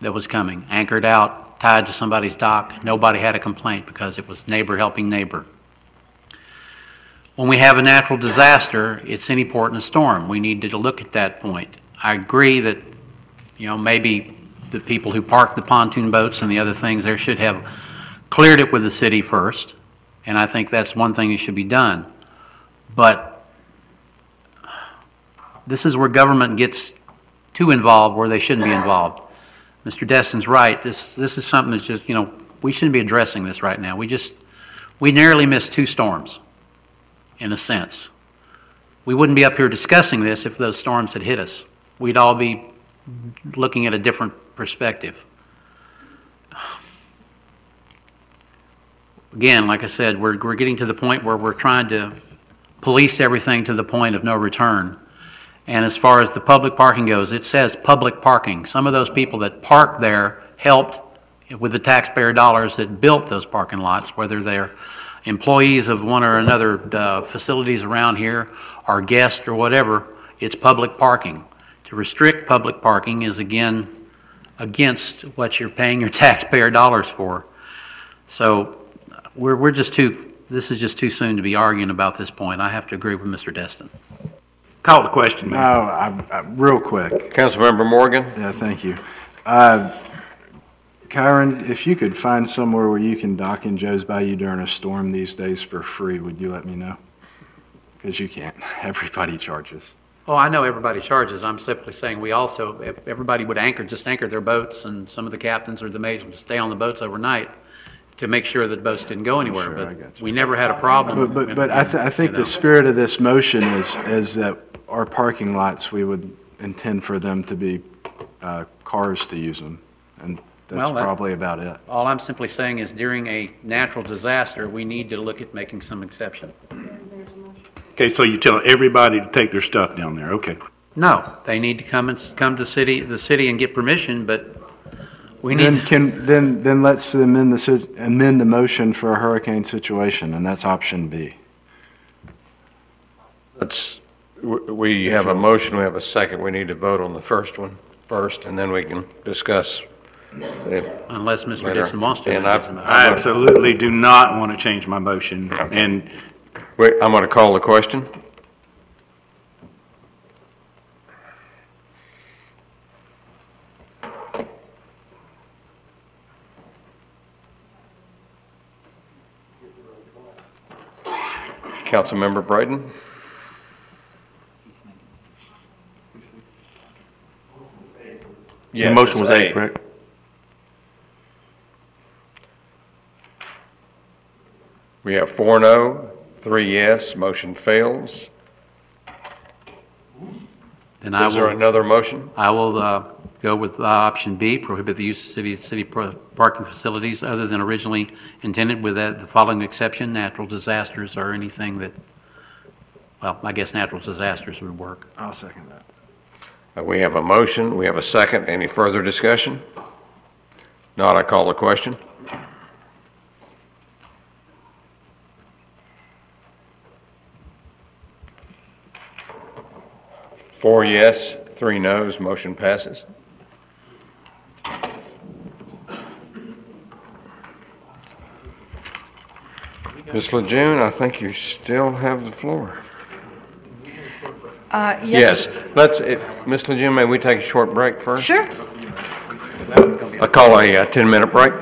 S2: that was coming. Anchored out, tied to somebody's dock, nobody had a complaint because it was neighbor helping neighbor. When we have a natural disaster, it's any port in a storm. We need to look at that point. I agree that, maybe the people who park the pontoon boats and the other things there should have cleared it with the city first, and I think that's one thing that should be done. But this is where government gets too involved where they shouldn't be involved. Mr. Destin's right. This is something that's just, we shouldn't be addressing this right now. We narrowly missed 2 storms, in a sense. We wouldn't be up here discussing this if those storms had hit us. We'd all be looking at a different perspective. Again, like I said, we're getting to the point where we're trying to police everything to the point of no return. And as far as the public parking goes, it says public parking. Some of those people that parked there helped with the taxpayer dollars that built those parking lots, whether they're employees of one or another facilities around here or guests or whatever. It's public parking. To restrict public parking is, again, against what you're paying your taxpayer dollars for. So we're just this is just too soon to be arguing about this point. I have to agree with Mr. Destin.
S15: Call the question, Mayor.
S17: No, real quick.
S1: Councilmember Morgan.
S17: Yeah, thank you. Kyron, if you could find somewhere where you can dock in Joe's Bayou during a storm these days for free, would you let me know? Because you can't. Everybody charges.
S2: Oh, I know everybody charges. I'm simply saying we also, if everybody would just anchor their boats, and some of the captains or the maids would stay on the boats overnight to make sure that the boats didn't go anywhere.
S17: Sure,
S2: But we never had a problem.
S17: But I think the spirit of this motion is that our parking lots, we would intend for them to be cars to use them. And that's probably about it.
S2: All I'm simply saying is during a natural disaster, we need to look at making some exception.
S15: Okay, so you tell everybody to take their stuff down there, okay.
S2: No, they need to come to the city and get permission, but we need.
S17: Then let's amend the motion for a hurricane situation, and that's option B.
S1: We have a motion, we have a second. We need to vote on the first one first, and then we can discuss.
S2: Unless Mr. Dixon wants to.
S15: And I absolutely do not want to change my motion.
S1: Okay.
S15: And
S1: wait, I'm going to call the question. Councilmember Brighton?
S15: Yes, the motion was A, correct?
S1: We have 4 no, 3 yes, motion fails.
S2: Then
S1: Is there another motion?
S2: I will go with option B, prohibit the use of city parking facilities other than originally intended with the following exception: natural disasters or anything that, well, I guess natural disasters would work.
S17: I'll second that.
S1: We have a motion, we have a second. Any further discussion? Not, I call the question. Four yes, 3 no's, motion passes. Ms. Lejeune, I think you still have the floor.
S11: Yes.
S1: Let's, Ms. Lejeune, may we take a short break first?
S11: Sure.
S1: I call a 10-minute break.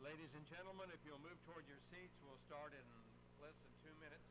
S1: Ladies and gentlemen, if you'll move toward your seats, we'll start in less than 2 minutes.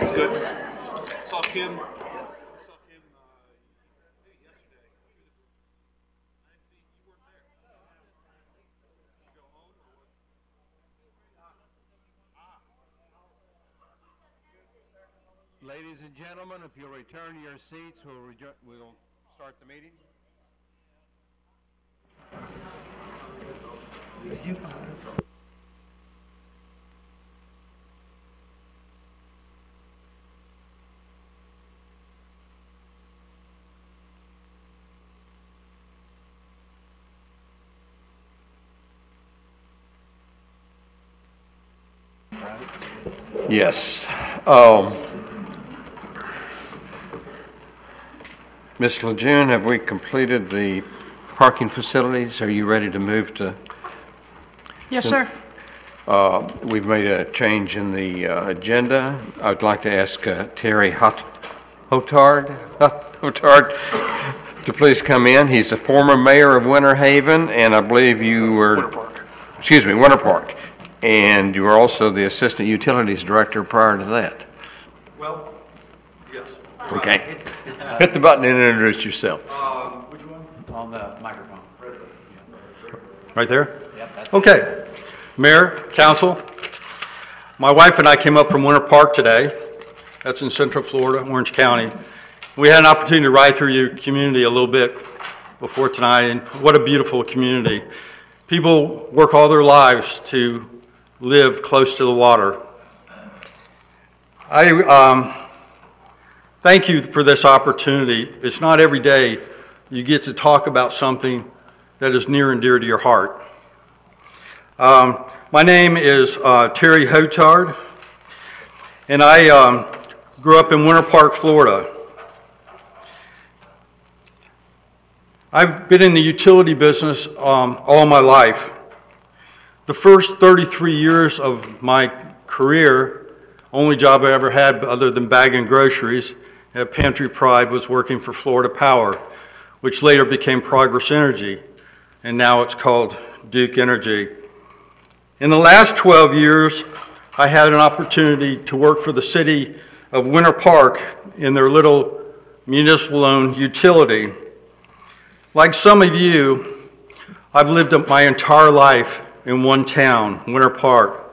S12: It's good. Saw Kim. Saw Kim yesterday. I didn't see you weren't there. Did you go home or what?
S1: Ladies and gentlemen, if you'll return to your seats, we'll start the meeting. Yes. Ms. Lejeune, have we completed the parking facilities? Are you ready to move to?
S11: Yes, sir.
S1: We've made a change in the agenda. I would like to ask Terry Hotard to please come in. He's the former mayor of Winter Haven, and I believe you were... Winter Park. Excuse me, Winter Park. And you were also the assistant utilities director prior to that.
S20: Well, yes.
S1: Okay. Hit the button and introduce yourself.
S20: Which one?
S2: On the microphone.
S20: Right there?
S2: Yep, that's
S20: Okay. Mayor, council, my wife and I came up from Winter Park today. That's in Central Florida, Orange County. We had an opportunity to ride through your community a little bit before tonight, and what a beautiful community. People work all their lives to live close to the water. I thank you for this opportunity. It's not every day you get to talk about something that is near and dear to your heart. My name is Terry Hotard, and I grew up in Winter Park, Florida. I've been in the utility business all my life. The first 33 years of my career, only job I ever had other than bagging groceries at Pantry Pride was working for Florida Power, which later became Progress Energy, and now it's called Duke Energy. In the last 12 years, I had an opportunity to work for the city of Winter Park in their little municipal-owned utility. Like some of you, I've lived my entire life in one town, Winter Park,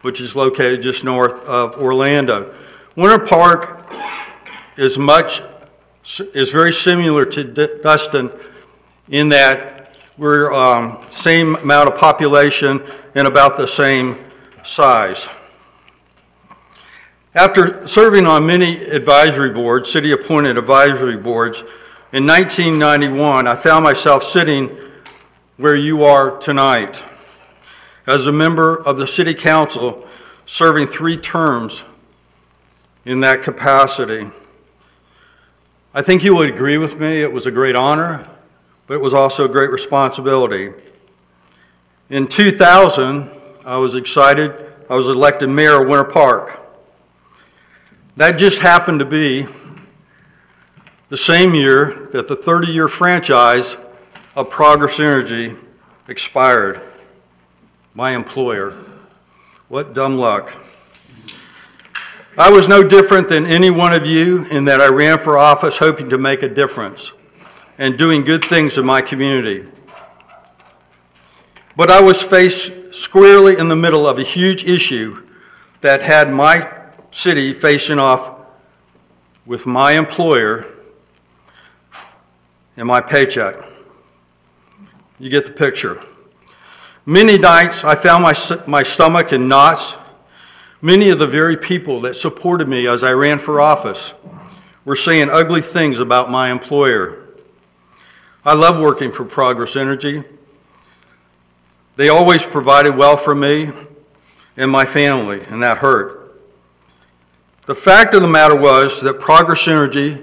S20: which is located just north of Orlando. Winter Park is very similar to Destin in that we're same amount of population and about the same size. After serving on many advisory boards, city-appointed advisory boards, in 1991, I found myself sitting where you are tonight as a member of the City Council serving 3 terms in that capacity. I think you would agree with me, it was a great honor, but it was also a great responsibility. In 2000, I was excited. I was elected mayor of Winter Park. That just happened to be the same year that the 30-year franchise of Progress Energy expired. My employer. What dumb luck. I was no different than any one of you in that I ran for office hoping to make a difference and doing good things in my community. But I was faced squarely in the middle of a huge issue that had my city facing off with my employer and my paycheck. You get the picture. Many nights I found my stomach in knots. Many of the very people that supported me as I ran for office were saying ugly things about my employer. I love working for Progress Energy. They always provided well for me and my family, and that hurt. The fact of the matter was that Progress Energy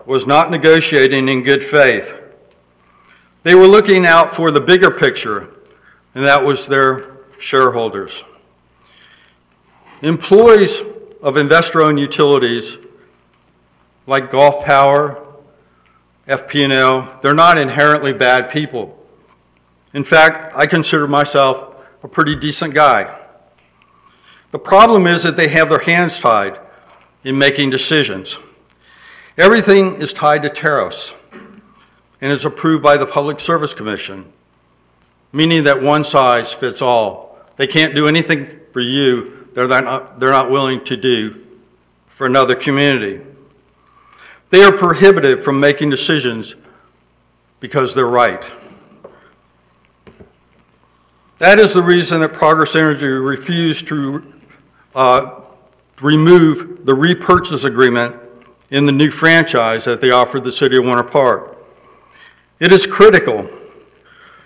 S20: was not negotiating in good faith. They were looking out for the bigger picture, and that was their shareholders. Employees of investor-owned utilities like Gulf Power, FP&L, they're not inherently bad people. In fact, I consider myself a pretty decent guy. The problem is that they have their hands tied in making decisions. Everything is tied to tariffs and is approved by the Public Service Commission, meaning that one size fits all. They can't do anything for you they're not willing to do for another community. They are prohibited from making decisions because they're right. That is the reason that Progress Energy refused to remove the repurchase agreement in the new franchise that they offered the city of Winter Park. It is critical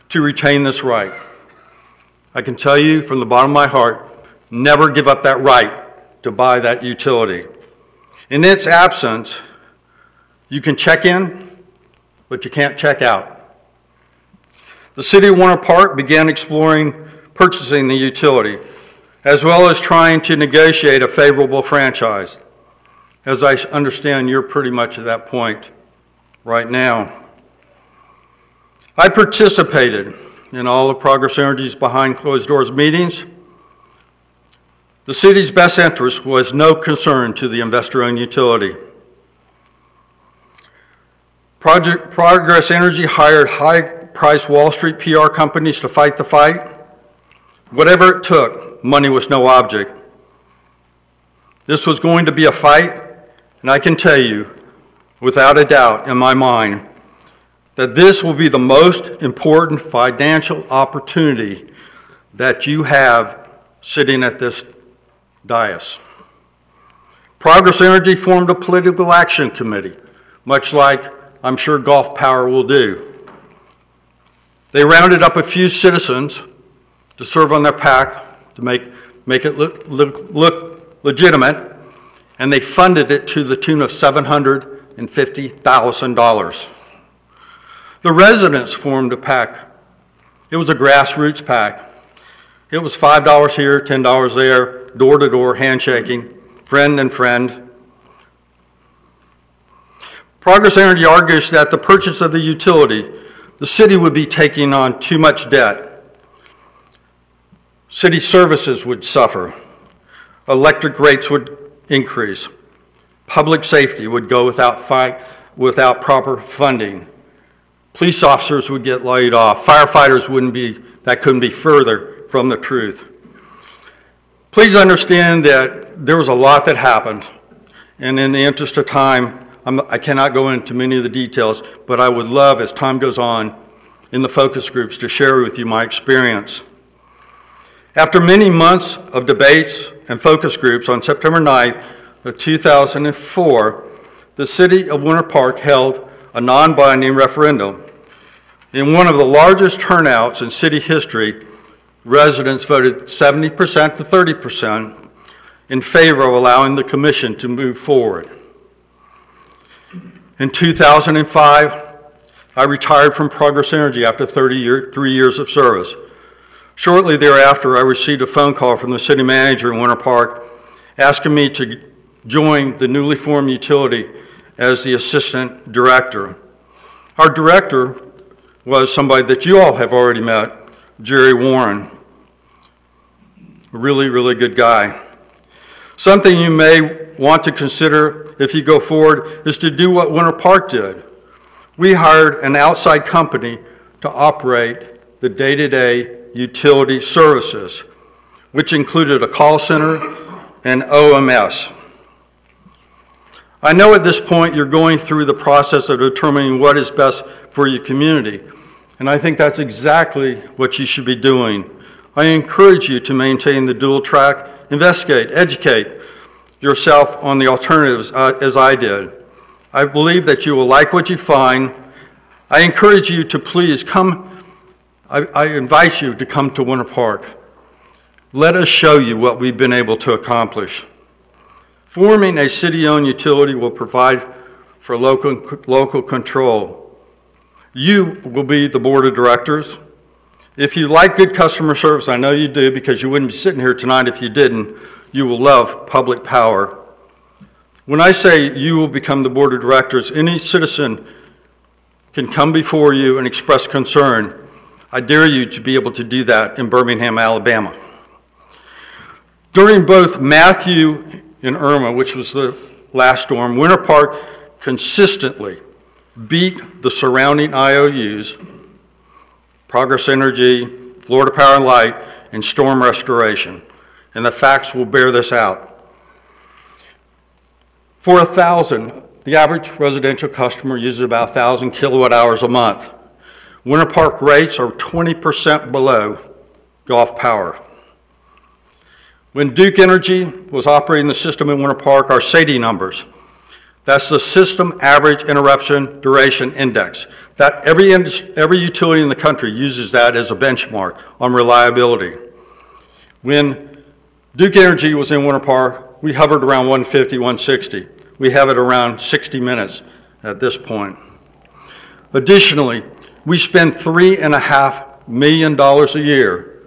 S20: to retain this right. I can tell you from the bottom of my heart, never give up that right to buy that utility. In its absence, you can check in, but you can't check out. The city of Winter Park began exploring purchasing the utility, as well as trying to negotiate a favorable franchise. As I understand, you're pretty much at that point right now. I participated in all of Progress Energy's behind closed doors meetings. The city's best interest was no concern to the investor-owned utility. Progress Energy hired high-priced Wall Street PR companies to fight the fight. Whatever it took, money was no object. This was going to be a fight, and I can tell you, without a doubt in my mind, that this will be the most important financial opportunity that you have sitting at this dais. Progress Energy formed a political action committee, much like I'm sure Gulf Power will do. They rounded up a few citizens to serve on their PAC to make it look legitimate, and they funded it to the tune of $750,000. The residents formed a PAC. It was a grassroots PAC. It was $5 here, $10 there, door-to-door handshaking, friend and friend. Progress Energy argues that the purchase of the utility, the city would be taking on too much debt. City services would suffer. Electric rates would increase. Public safety would go without proper funding. Police officers would get laid off. Firefighters couldn't be further from the truth. Please understand that there was a lot that happened, and in the interest of time, I cannot go into many of the details, but I would love, as time goes on, in the focus groups to share with you my experience. After many months of debates and focus groups, on September 9th of 2004, the city of Winter Park held a non-binding referendum. In one of the largest turnouts in city history, residents voted 70% to 30% in favor of allowing the commission to move forward. In 2005, I retired from Progress Energy after 3 years of service. Shortly thereafter, I received a phone call from the city manager in Winter Park asking me to join the newly formed utility as the assistant director. Our director was somebody that you all have already met, Jerry Warren. A really, really good guy. Something you may want to consider if you go forward is to do what Winter Park did. We hired an outside company to operate the day-to-day utility services, which included a call center and OMS. I know at this point you're going through the process of determining what is best for your community, and I think that's exactly what you should be doing. I encourage you to maintain the dual track, investigate, educate yourself on the alternatives as I did. I believe that you will like what you find. I encourage you to please come. I invite you to come to Winter Park. Let us show you what we've been able to accomplish. Forming a city-owned utility will provide for local control. You will be the board of directors. If you like good customer service, I know you do because you wouldn't be sitting here tonight if you didn't, you will love public power. When I say you will become the board of directors, any citizen can come before you and express concern. I dare you to be able to do that in Birmingham, Alabama. During both Matthew and Irma, which was the last storm, Winter Park consistently beat the surrounding IOUs, Progress Energy, Florida Power and Light, and Storm Restoration. And the facts will bear this out. For 1,000, the average residential customer uses about 1,000 kilowatt hours a month. Winter Park rates are 20% below Gulf Power. When Duke Energy was operating the system in Winter Park, our SAIDI numbers, that's the System Average Interruption Duration Index. That every utility in the country uses that as a benchmark on reliability. When Duke Energy was in Winter Park, we hovered around 150, 160. We have it around 60 minutes at this point. Additionally, we spend $3.5 million a year,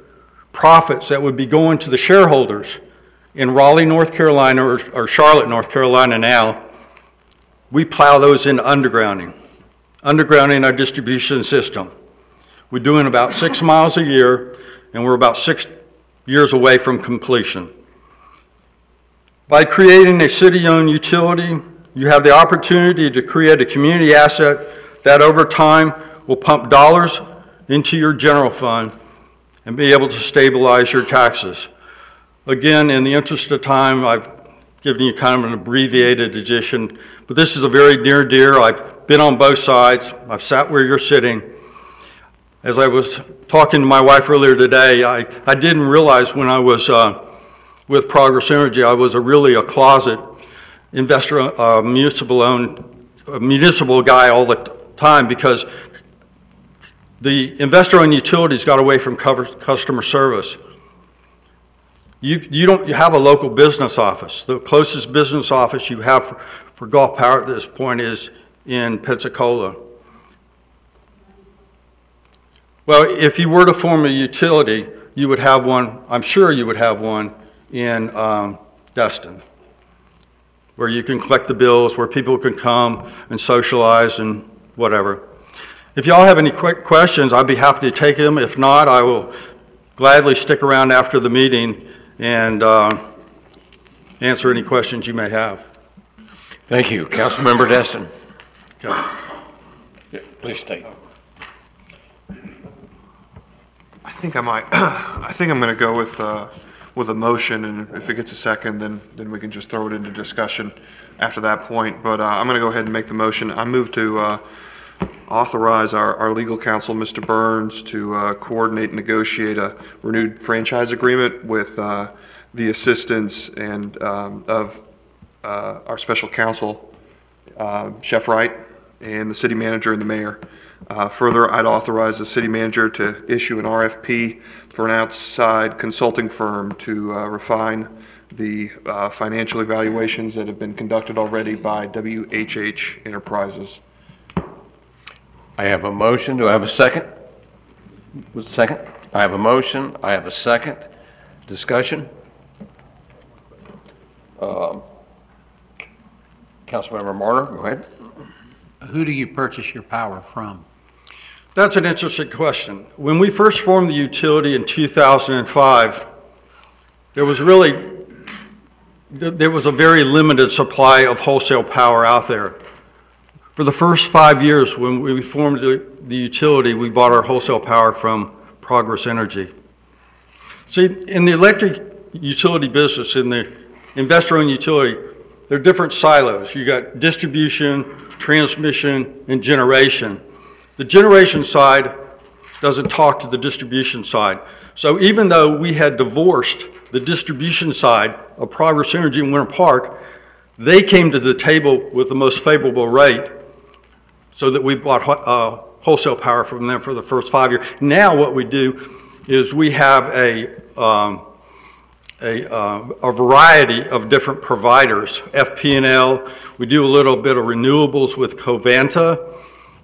S20: profits that would be going to the shareholders in Raleigh, North Carolina, or Charlotte, North Carolina now. We plow those into undergrounding our distribution system. We're doing about 6 miles a year, and we're about 6 years away from completion. By creating a city-owned utility, you have the opportunity to create a community asset that over time will pump dollars into your general fund and be able to stabilize your taxes. Again, in the interest of time, I've given you kind of an abbreviated edition, but this is a very near and dear. I've been on both sides. I've sat where you're sitting. As I was talking to my wife earlier today, I didn't realize when I was with Progress Energy, I was really a closet investor, municipal guy all the time, because the investor-owned utilities got away from customer service. You have a local business office. The closest business office you have for Gulf Power at this point is in Pensacola. Well, if you were to form a utility, you would have one, I'm sure you would have one in Destin, where you can collect the bills, where people can come and socialize and whatever. If y'all have any quick questions, I'd be happy to take them. If not, I will gladly stick around after the meeting and answer any questions you may have.
S1: Thank you. Councilmember Destin.
S20: Okay.
S1: Yeah, please state.
S16: I think I'm going to go with a motion, and if it gets a second, then we can just throw it into discussion after that point. But I'm going to go ahead and make the motion. I move to authorize our legal counsel, Mr. Burns, to coordinate and negotiate a renewed franchise agreement with the assistance and of our special counsel, Chef Wright, and the city manager and the mayor. Further, I'd authorize the city manager to issue an RFP for an outside consulting firm to refine the financial evaluations that have been conducted already by WHH Enterprises.
S1: I have a motion. Do I have a second? Second? I have a motion. I have a second. Discussion? Councilmember Marner, go ahead.
S2: Who do you purchase your power from?
S20: That's an interesting question. When we first formed the utility in 2005, there was a very limited supply of wholesale power out there. For the first 5 years when we formed the utility, we bought our wholesale power from Progress Energy. See, in the electric utility business, in the investor-owned utility, there are different silos. You got distribution, transmission, and generation. The generation side doesn't talk to the distribution side. So even though we had divorced the distribution side of Progress Energy in Winter Park, they came to the table with the most favorable rate so that we bought wholesale power from them for the first 5 years. Now what we do is we have a variety of different providers, FP&L. We do a little bit of renewables with Covanta.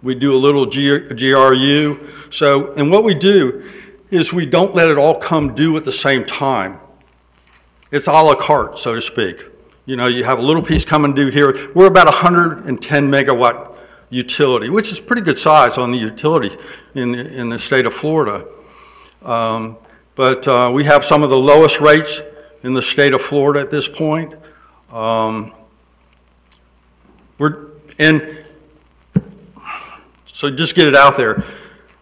S20: We do a little GRU. So, and what we do is we don't let it all come due at the same time. It's a la carte, so to speak. You know, you have a little piece coming due here. We're about 110 megawatt utility, which is pretty good size on the utility in the state of Florida. But we have some of the lowest rates in the state of Florida at this point. So just get it out there.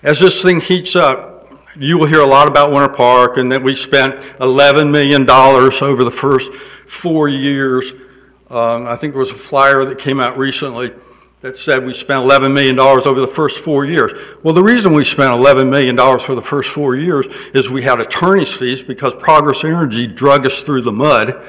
S20: As this thing heats up, you will hear a lot about Winter Park and that we spent $11 million over the first 4 years. I think there was a flyer that came out recently that said we spent $11 million over the first 4 years. Well, the reason we spent $11 million for the first 4 years is we had attorney's fees because Progress Energy drug us through the mud.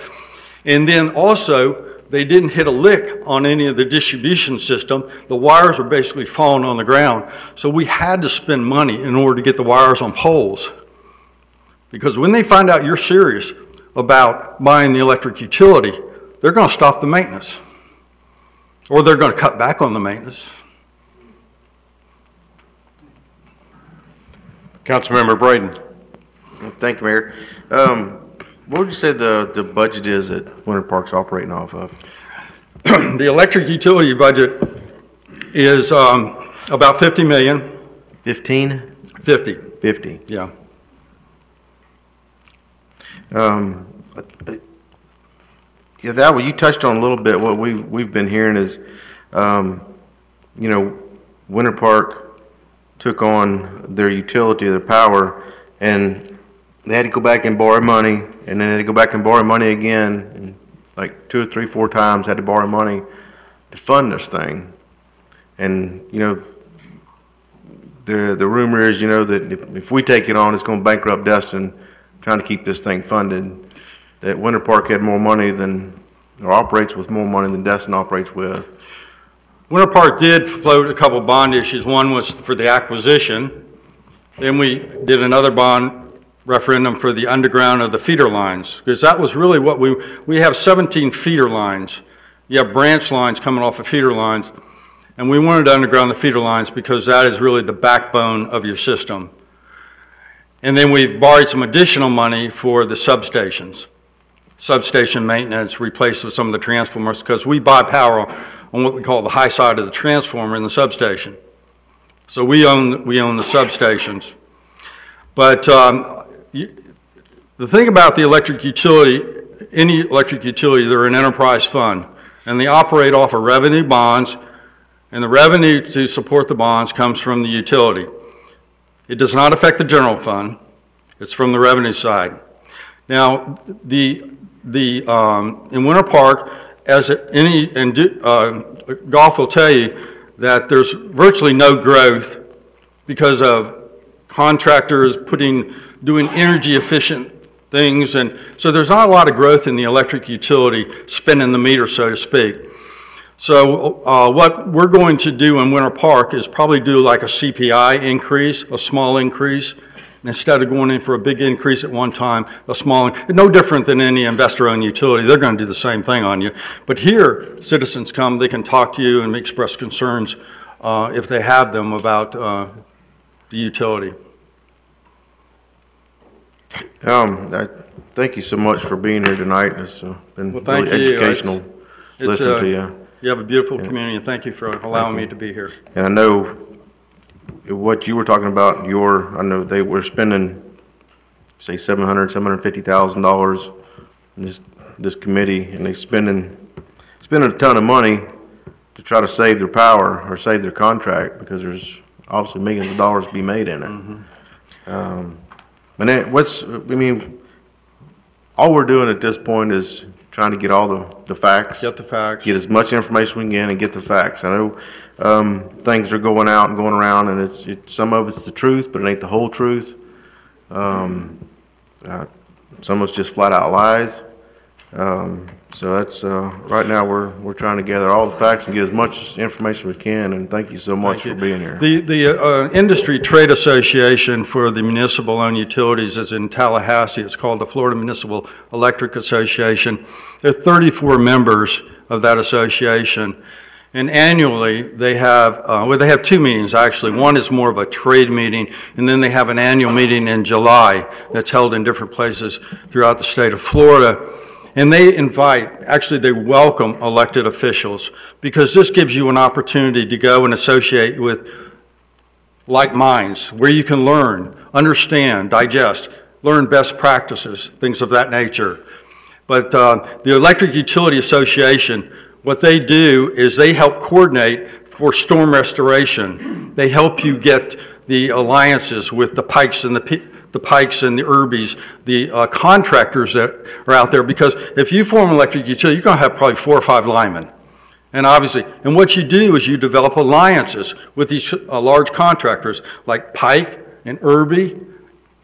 S20: And then also, they didn't hit a lick on any of the distribution system. The wires were basically falling on the ground. So we had to spend money in order to get the wires on poles. Because when they find out you're serious about buying the electric utility, they're going to stop the maintenance. Or they're going to cut back on the maintenance.
S1: Councilmember Braden.
S3: Thank you, Mayor. What would you say the budget is that Winter Park's operating off of?
S20: The electric utility budget is about 50 million.
S3: 15?
S20: 50.
S3: 50.
S20: Yeah.
S3: Yeah, that what you touched on a little bit. What we've been hearing is, you know, Winter Park took on their utility, their power, and they had to go back and borrow money, and then they had to go back and borrow money again, and like 2 or 3, 4 times had to borrow money to fund this thing. And you know, the rumor is, you know, that if we take it on, it's going to bankrupt Destin, trying to keep this thing funded. That Winter Park had more money than, or operates with more money than Destin operates with.
S20: Winter Park did float a couple bond issues. One was for the acquisition. Then we did another bond referendum for the underground of the feeder lines, because that was really what we have 17 feeder lines. You have branch lines coming off of feeder lines, and we wanted to underground the feeder lines because that is really the backbone of your system. And then we've borrowed some additional money for the substations. Substation maintenance, replace some of the transformers, because we buy power on what we call the high side of the transformer in the substation. So we own the substations. But the thing about the electric utility, any electric utility, they're an enterprise fund, and they operate off of revenue bonds, and the revenue to support the bonds comes from the utility. It does not affect the general fund. It's from the revenue side. Now, in Winter Park, Golf will tell you that there's virtually no growth because of contractors doing energy efficient things, and so there's not a lot of growth in the electric utility spinning the meter, so to speak. So what we're going to do in Winter Park is probably do like a CPI increase, a small increase, instead of going in for a big increase at one time, a small, no different than any investor-owned utility. They're going to do the same thing on you. But here, citizens come, they can talk to you and express concerns if they have them about the utility.
S3: Thank you so much for being here tonight. It's been
S20: Well,
S3: really educational listening to you.
S20: You have a beautiful community, and thank you for allowing me to be here.
S3: And I know what you were talking about, I know they were spending, say, $750,000 in this committee, and they're spending a ton of money to try to save their power or save their contract, because there's obviously millions of dollars to be made in it. And then all we're doing at this point is trying to get all the facts.
S20: Get the facts.
S3: Get as much information we can and get the facts. I know things are going out and going around, and some of it's the truth, but it ain't the whole truth. Some of it's just flat out lies. So that's right now we're trying to gather all the facts and get as much information we can. And thank you so much for being here.
S20: The Industry Trade Association for the municipal-owned utilities is in Tallahassee. It's called the Florida Municipal Electric Association. There are 34 members of that association, and annually they have they have two meetings actually. One is more of a trade meeting, and then they have an annual meeting in July that's held in different places throughout the state of Florida. And they they welcome elected officials, because this gives you an opportunity to go and associate with like minds, where you can learn, understand, digest, learn best practices, things of that nature. But the Electric Utility Association, what they do is they help coordinate for storm restoration. They help you get the alliances with the Pikes and the Pikes and the Irbies, the contractors that are out there, because if you form an electric utility, you're going to have probably 4 or 5 linemen. And obviously, and what you do is you develop alliances with these large contractors like Pike and Irby,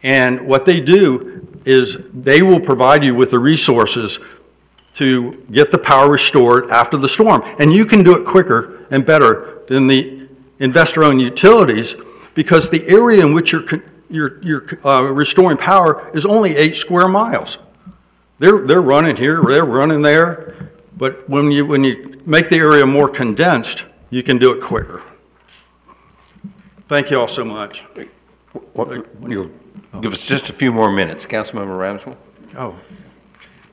S20: and what they do is they will provide you with the resources to get the power restored after the storm. And you can do it quicker and better than the investor-owned utilities, because the area in which you're restoring power is only 8 square miles. They're running here, they're running there, but when you make the area more condensed, you can do it quicker. Thank you all so much.
S1: You'll give us just a few more minutes. Councilmember Ramswell.
S20: Oh.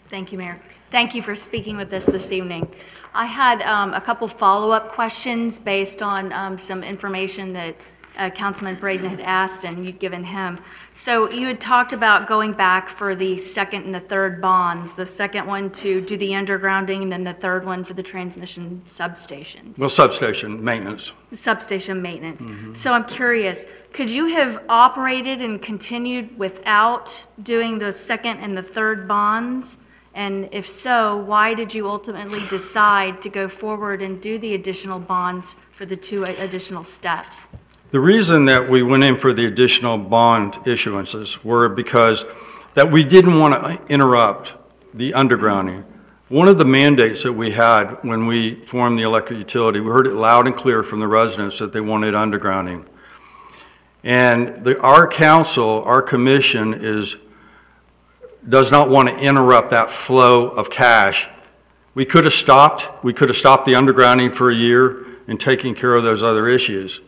S13: Thank you, Mayor. Thank you for speaking with us this evening. I had a couple follow-up questions based on some information that Councilman Braden had asked and you'd given him. So you had talked about going back for the second and the third bonds, the second one to do the undergrounding, and then the third one for the transmission substations.
S20: Well, substation maintenance.
S13: Substation maintenance. So I'm curious, could you have operated and continued without doing the second and the third bonds? And if so, why did you ultimately decide to go forward and do the additional bonds for the 2 additional steps?
S20: The reason that we went in for the additional bond issuances were because that we didn't want to interrupt the undergrounding. One of the mandates that we had when we formed the electric utility, we heard it loud and clear from the residents that they wanted undergrounding. And our council, our commission does not want to interrupt that flow of cash. We could have stopped the undergrounding for a year and taking care of those other issues.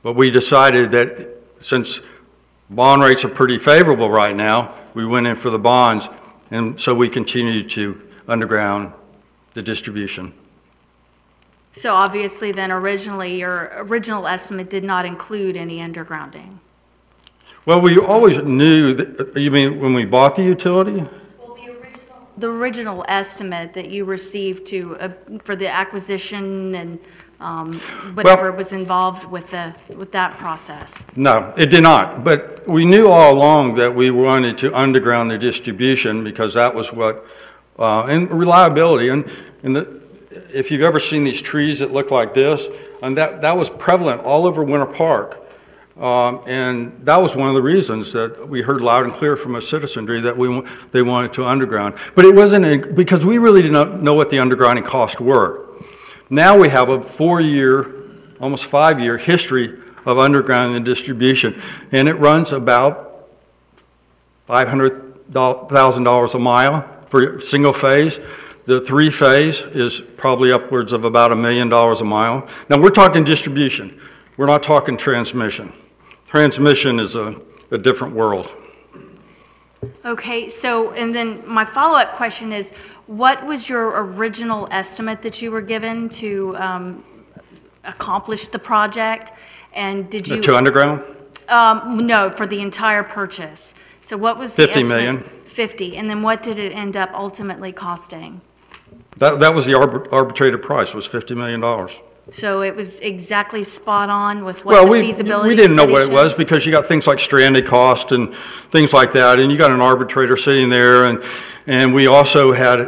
S20: But we decided that since bond rates are pretty favorable right now, we went in for the bonds, and so we continued to underground the distribution.
S13: So obviously then originally, your original estimate did not include any undergrounding.
S20: Well, we always knew that, you mean when we bought the utility?
S13: The original estimate that you received for the acquisition and whatever was involved with that process.
S20: No, it did not. But we knew all along that we wanted to underground the distribution, because that was what, and reliability. And if you've ever seen these trees that look like this, and that was prevalent all over Winter Park. And that was one of the reasons that we heard loud and clear from a citizenry that they wanted to underground. But it wasn't because we really didn't know what the undergrounding costs were. Now we have a 4-year, almost 5-year history of underground and distribution. And it runs about $500,000 a mile for single phase. The three phase is probably upwards of about $1 million a mile. Now we're talking distribution. We're not talking transmission. Transmission is a different world.
S13: Okay, so, and then my follow-up question is, what was your original estimate that you were given to accomplish the project? And did you...
S20: To underground?
S13: No, for the entire purchase. So what was the
S20: 50
S13: estimate?
S20: million.
S13: 50, and then what did it end up ultimately costing?
S20: That was the arbitrated price, was $50 million.
S13: So it was exactly spot on with what the feasibility
S20: we didn't know what it
S13: study
S20: was because you got things like stranded cost and things like that, and you got an arbitrator sitting there, and we also had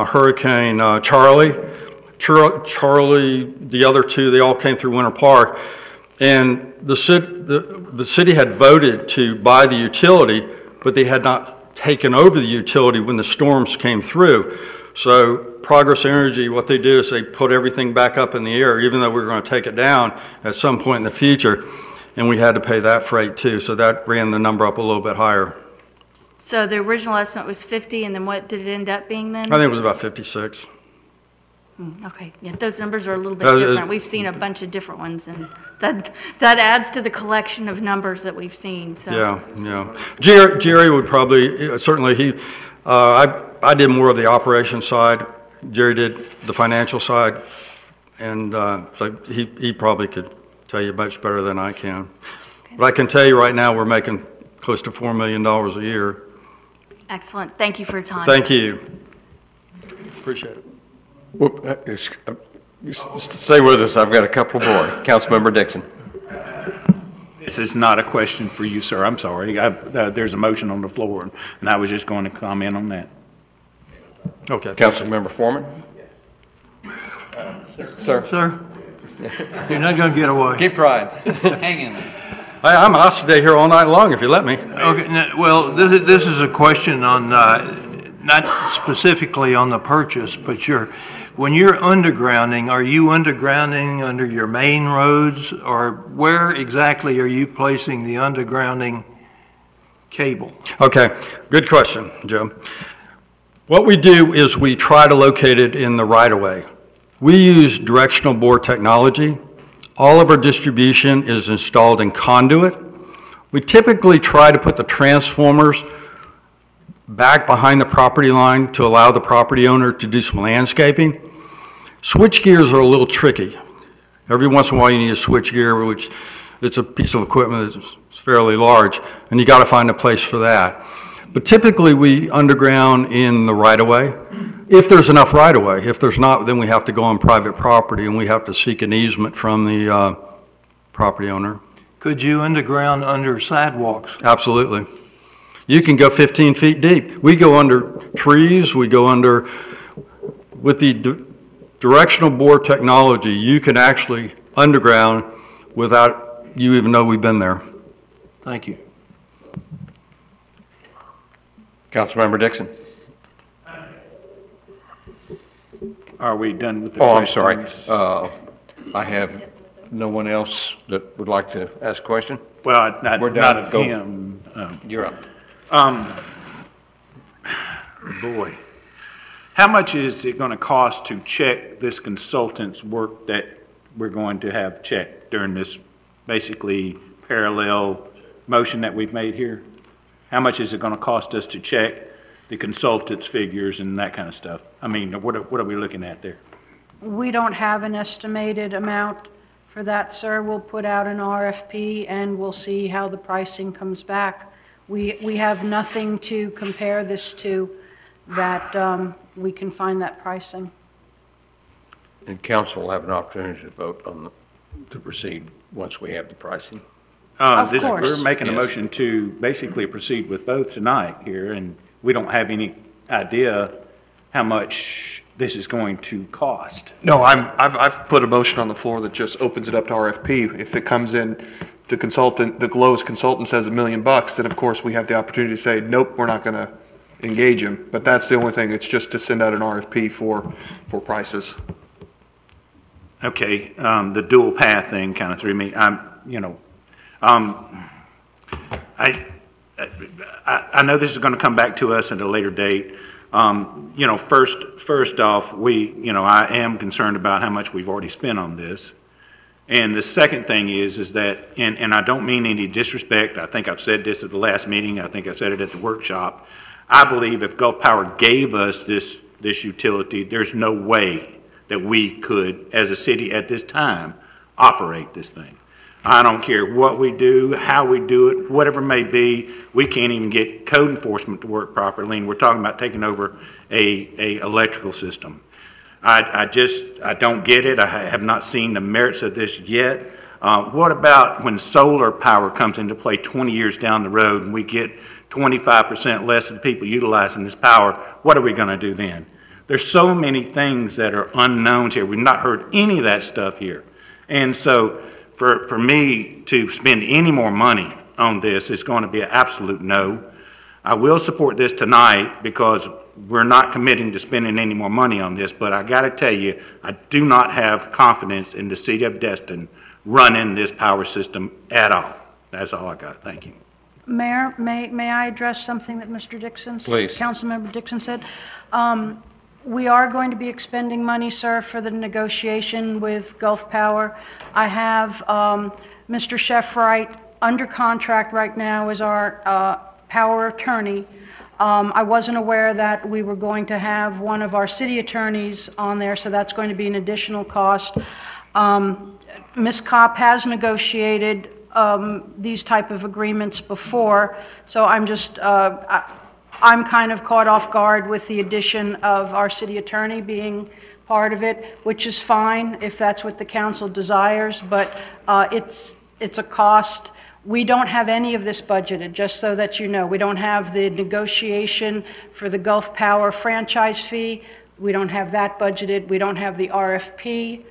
S20: Hurricane Charlie, the other two, they all came through Winter Park, and the city had voted to buy the utility, but they had not taken over the utility when the storms came through. So Progress Energy, what they did is they put everything back up in the air, even though we were going to take it down at some point in the future, and we had to pay that freight too. So that ran the number up a little bit higher.
S13: So the original estimate was 50, and then what did it end up being then?
S20: I think it was about 56.
S13: Okay, yeah, those numbers are a little bit different. We've seen a bunch of different ones, and that adds to the collection of numbers that we've seen, so.
S20: Yeah. Jerry would probably, certainly I did more of the operation side. Jerry did the financial side, and so he probably could tell you much better than I can. Okay. But I can tell you right now we're making close to $4 million a year.
S13: Excellent. Thank you for your time.
S20: Thank you. Appreciate it.
S1: Stay with us. I've got a couple more. Councilmember Dixon.
S15: This is not a question for you, sir. I'm sorry. There's a motion on the floor, and I was just going to comment on that.
S1: Okay. Councilmember Foreman? Sir?
S19: Sir? You're not going to get away.
S1: Keep trying. Hang in there.
S20: I'll stay here all night long if you let me.
S19: Okay. Well, this is a question on, not specifically on the purchase, but when you're undergrounding, are you undergrounding under your main roads, or where exactly are you placing the undergrounding cable?
S20: Okay, good question, Joe. What we do is we try to locate it in the right-of-way. We use directional bore technology. All of our distribution is installed in conduit. We typically try to put the transformers back behind the property line to allow the property owner to do some landscaping. Switch gears are a little tricky. Every once in a while you need a switch gear, which it's a piece of equipment that's fairly large, and you got to find a place for that. But typically we underground in the right-of-way, if there's enough right-of-way. If there's not, then we have to go on private property and we have to seek an easement from the property owner.
S19: Could you underground under sidewalks?
S20: Absolutely. You can go 15 feet deep. We go under trees, we go under, with the directional bore technology, you can actually underground without you even know we've been there.
S19: Thank you.
S1: Councilmember Dixon.
S15: Are we done with the
S1: questions?
S15: questions?
S1: I'm sorry. I have no one else that would like to ask a question?
S15: Well,
S1: We're done.
S15: not
S1: Go.
S15: him.
S1: You're up.
S15: Boy, how much is it going to cost to check this consultant's work that we're going to have checked during this basically parallel motion that we've made here? How much is it going to cost us to check the consultant's figures and that kind of stuff? I mean, what are we looking at there?
S11: We don't have an estimated amount for that, sir. We'll put out an RFP and we'll see how the pricing comes back. We have nothing to compare this to that we can find that pricing.
S1: And council will have an opportunity to vote on to proceed once we have the pricing.
S11: Of course.
S15: We're making a
S1: Yes.
S15: motion to basically proceed with both tonight here, and we don't have any idea how much this is going to cost.
S16: No, I've put a motion on the floor that just opens it up to RFP. If it comes in, the lowest consultant says $1 million, then of course we have the opportunity to say, nope, we're not going to engage him. But that's the only thing. It's just to send out an RFP for prices.
S15: Okay, the dual path thing kind of threw me. you know, I know this is going to come back to us at a later date. You know, first off, I am concerned about how much we've already spent on this. And the second thing is that, and I don't mean any disrespect, I think I've said this at the last meeting, I think I said it at the workshop. I believe if Gulf Power gave us this utility, there's no way that we could, as a city at this time, operate this thing. I don't care what we do, how we do it, whatever it may be, we can't even get code enforcement to work properly, and we're talking about taking over a electrical system. I don't get it. I have not seen the merits of this yet. What about when solar power comes into play 20 years down the road and we get 25% less of people utilizing this power? What are we going to do then? There's so many things that are unknowns here. We've not heard any of that stuff here. And so for me to spend any more money on this is going to be an absolute no. I will support this tonight because we're not committing to spending any more money on this, but I got to tell you, I do not have confidence in the city of Destin running this power system at all. That's all I got. Thank you.
S11: Mayor, may I address something that Mr. Dixon,
S1: Please. Councilmember
S11: Dixon said? We are going to be expending money, sir, for the negotiation with Gulf Power. I have Mr. Sheffright under contract right now as our power attorney. I wasn't aware that we were going to have one of our city attorneys on there, so that's going to be an additional cost. Ms. Kopp has negotiated these type of agreements before, so I'm just, I'm kind of caught off guard with the addition of our city attorney being part of it, which is fine if that's what the council desires, but it's a cost. We don't have any of this budgeted, just so that you know. We don't have the negotiation for the Gulf Power franchise fee. We don't have that budgeted. We don't have the RFP,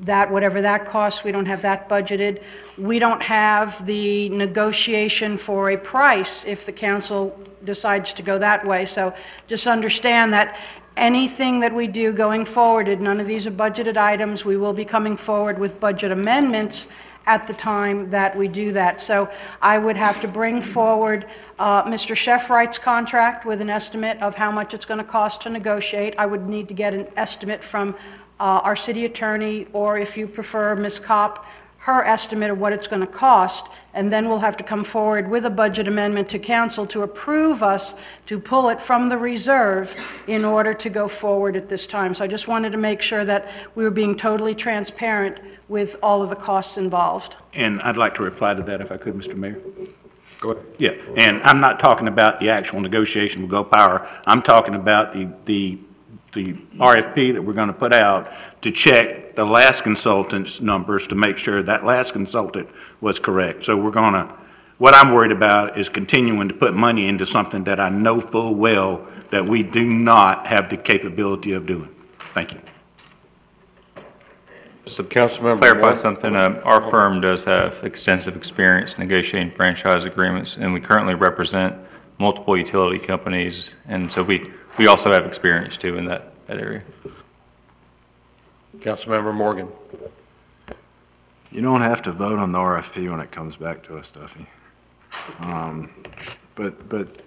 S11: that whatever that costs, we don't have that budgeted. We don't have the negotiation for a price if the council decides to go that way. So just understand that anything that we do going forward, none of these are budgeted items. We will be coming forward with budget amendments at the time that we do that. So I would have to bring forward Mr. Sheffright's contract with an estimate of how much it's going to cost to negotiate. I would need to get an estimate from our city attorney, or if you prefer, Ms. Kopp, her estimate of what it's going to cost, and then we'll have to come forward with a budget amendment to council to approve us to pull it from the reserve in order to go forward at this time. So I just wanted to make sure that we were being totally transparent with all of the costs involved.
S15: And I'd like to reply to that if I could, Mr. Mayor.
S1: Go ahead.
S15: Yeah, and I'm not talking about the actual negotiation with Gulf Power. I'm talking about the RFP that we're going to put out to check the last consultant's numbers to make sure that last consultant was correct. So we're going to, what I'm worried about is continuing to put money into something that I know full well that we do not have the capability of doing. Thank you.
S1: So, Councilmember,
S4: clarify something. Our firm does have extensive experience negotiating franchise agreements, and we currently represent multiple utility companies, and so we also have experience too in that area.
S1: Councilmember Morgan.
S17: You don't have to vote on the RFP when it comes back to us, Duffy. But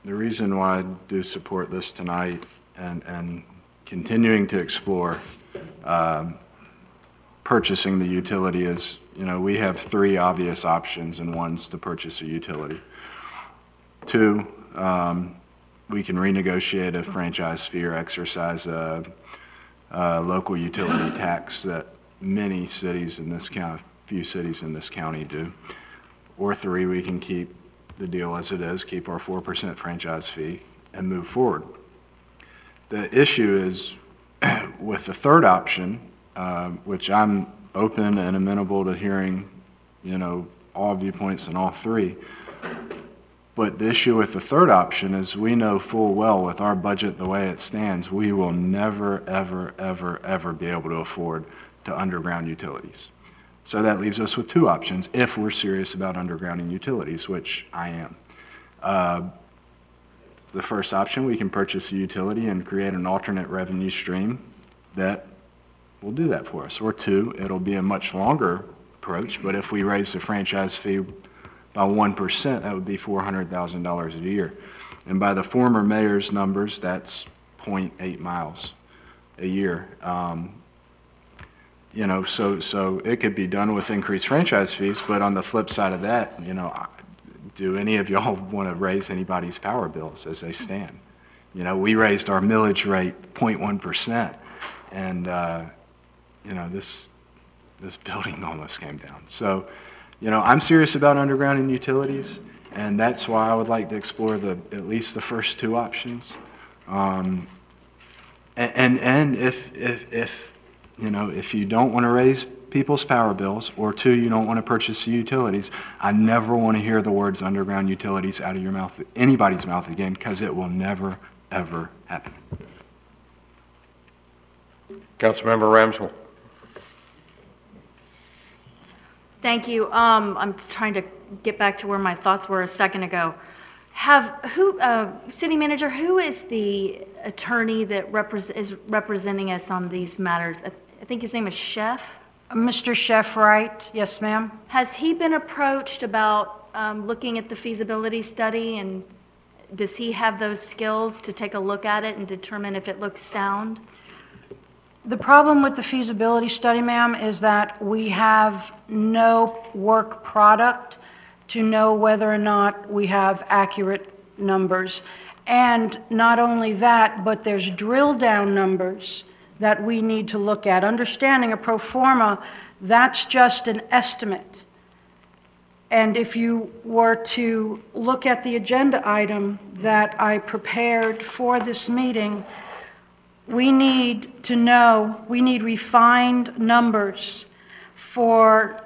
S17: the reason why I do support this tonight and continuing to explore purchasing the utility is, you know, we have three obvious options, and one's to purchase a utility. Two, we can renegotiate a franchise fee or exercise a local utility tax that many cities in this county, few cities in this county do. Or three, we can keep the deal as it is, keep our 4% franchise fee, and move forward. The issue is with the third option, which I'm open and amenable to hearing, you know, all viewpoints and all three. But the issue with the third option is we know full well with our budget the way it stands, we will never, ever, ever, ever be able to afford to underground utilities. So that leaves us with two options if we're serious about undergrounding utilities, which I am. The first option, we can purchase a utility and create an alternate revenue stream that will do that for us. Or two, it'll be a much longer approach, but if we raise the franchise fee by 1%, that would be $400,000 a year. And by the former mayor's numbers, that's 0.8 miles a year. You know, so it could be done with increased franchise fees, but on the flip side of that, you know, do any of y'all want to raise anybody's power bills as they stand? You know, we raised our millage rate 0.1%, and you know, this building almost came down. So, you know, I'm serious about undergrounding utilities, and that's why I would like to explore at least the first two options. And if you know, if you don't want to raise people's power bills, or two, you don't want to purchase the utilities, I never want to hear the words underground utilities out of your mouth, anybody's mouth again, because it will never, ever happen.
S1: Councilmember Ramswell.
S13: Thank you. I'm trying to get back to where my thoughts were a second ago. City Manager, who is the attorney that is representing us on these matters? I think his name is Chef.
S11: Mr. Chef, right? Yes, ma'am.
S13: Has he been approached about looking at the feasibility study, and does he have those skills to take a look at it and determine if it looks sound?
S11: The problem with the feasibility study, ma'am, is that we have no work product to know whether or not we have accurate numbers. And not only that, but there's drill down numbers that we need to look at. Understanding a pro forma, that's just an estimate. And if you were to look at the agenda item that I prepared for this meeting, we need to know, we need refined numbers for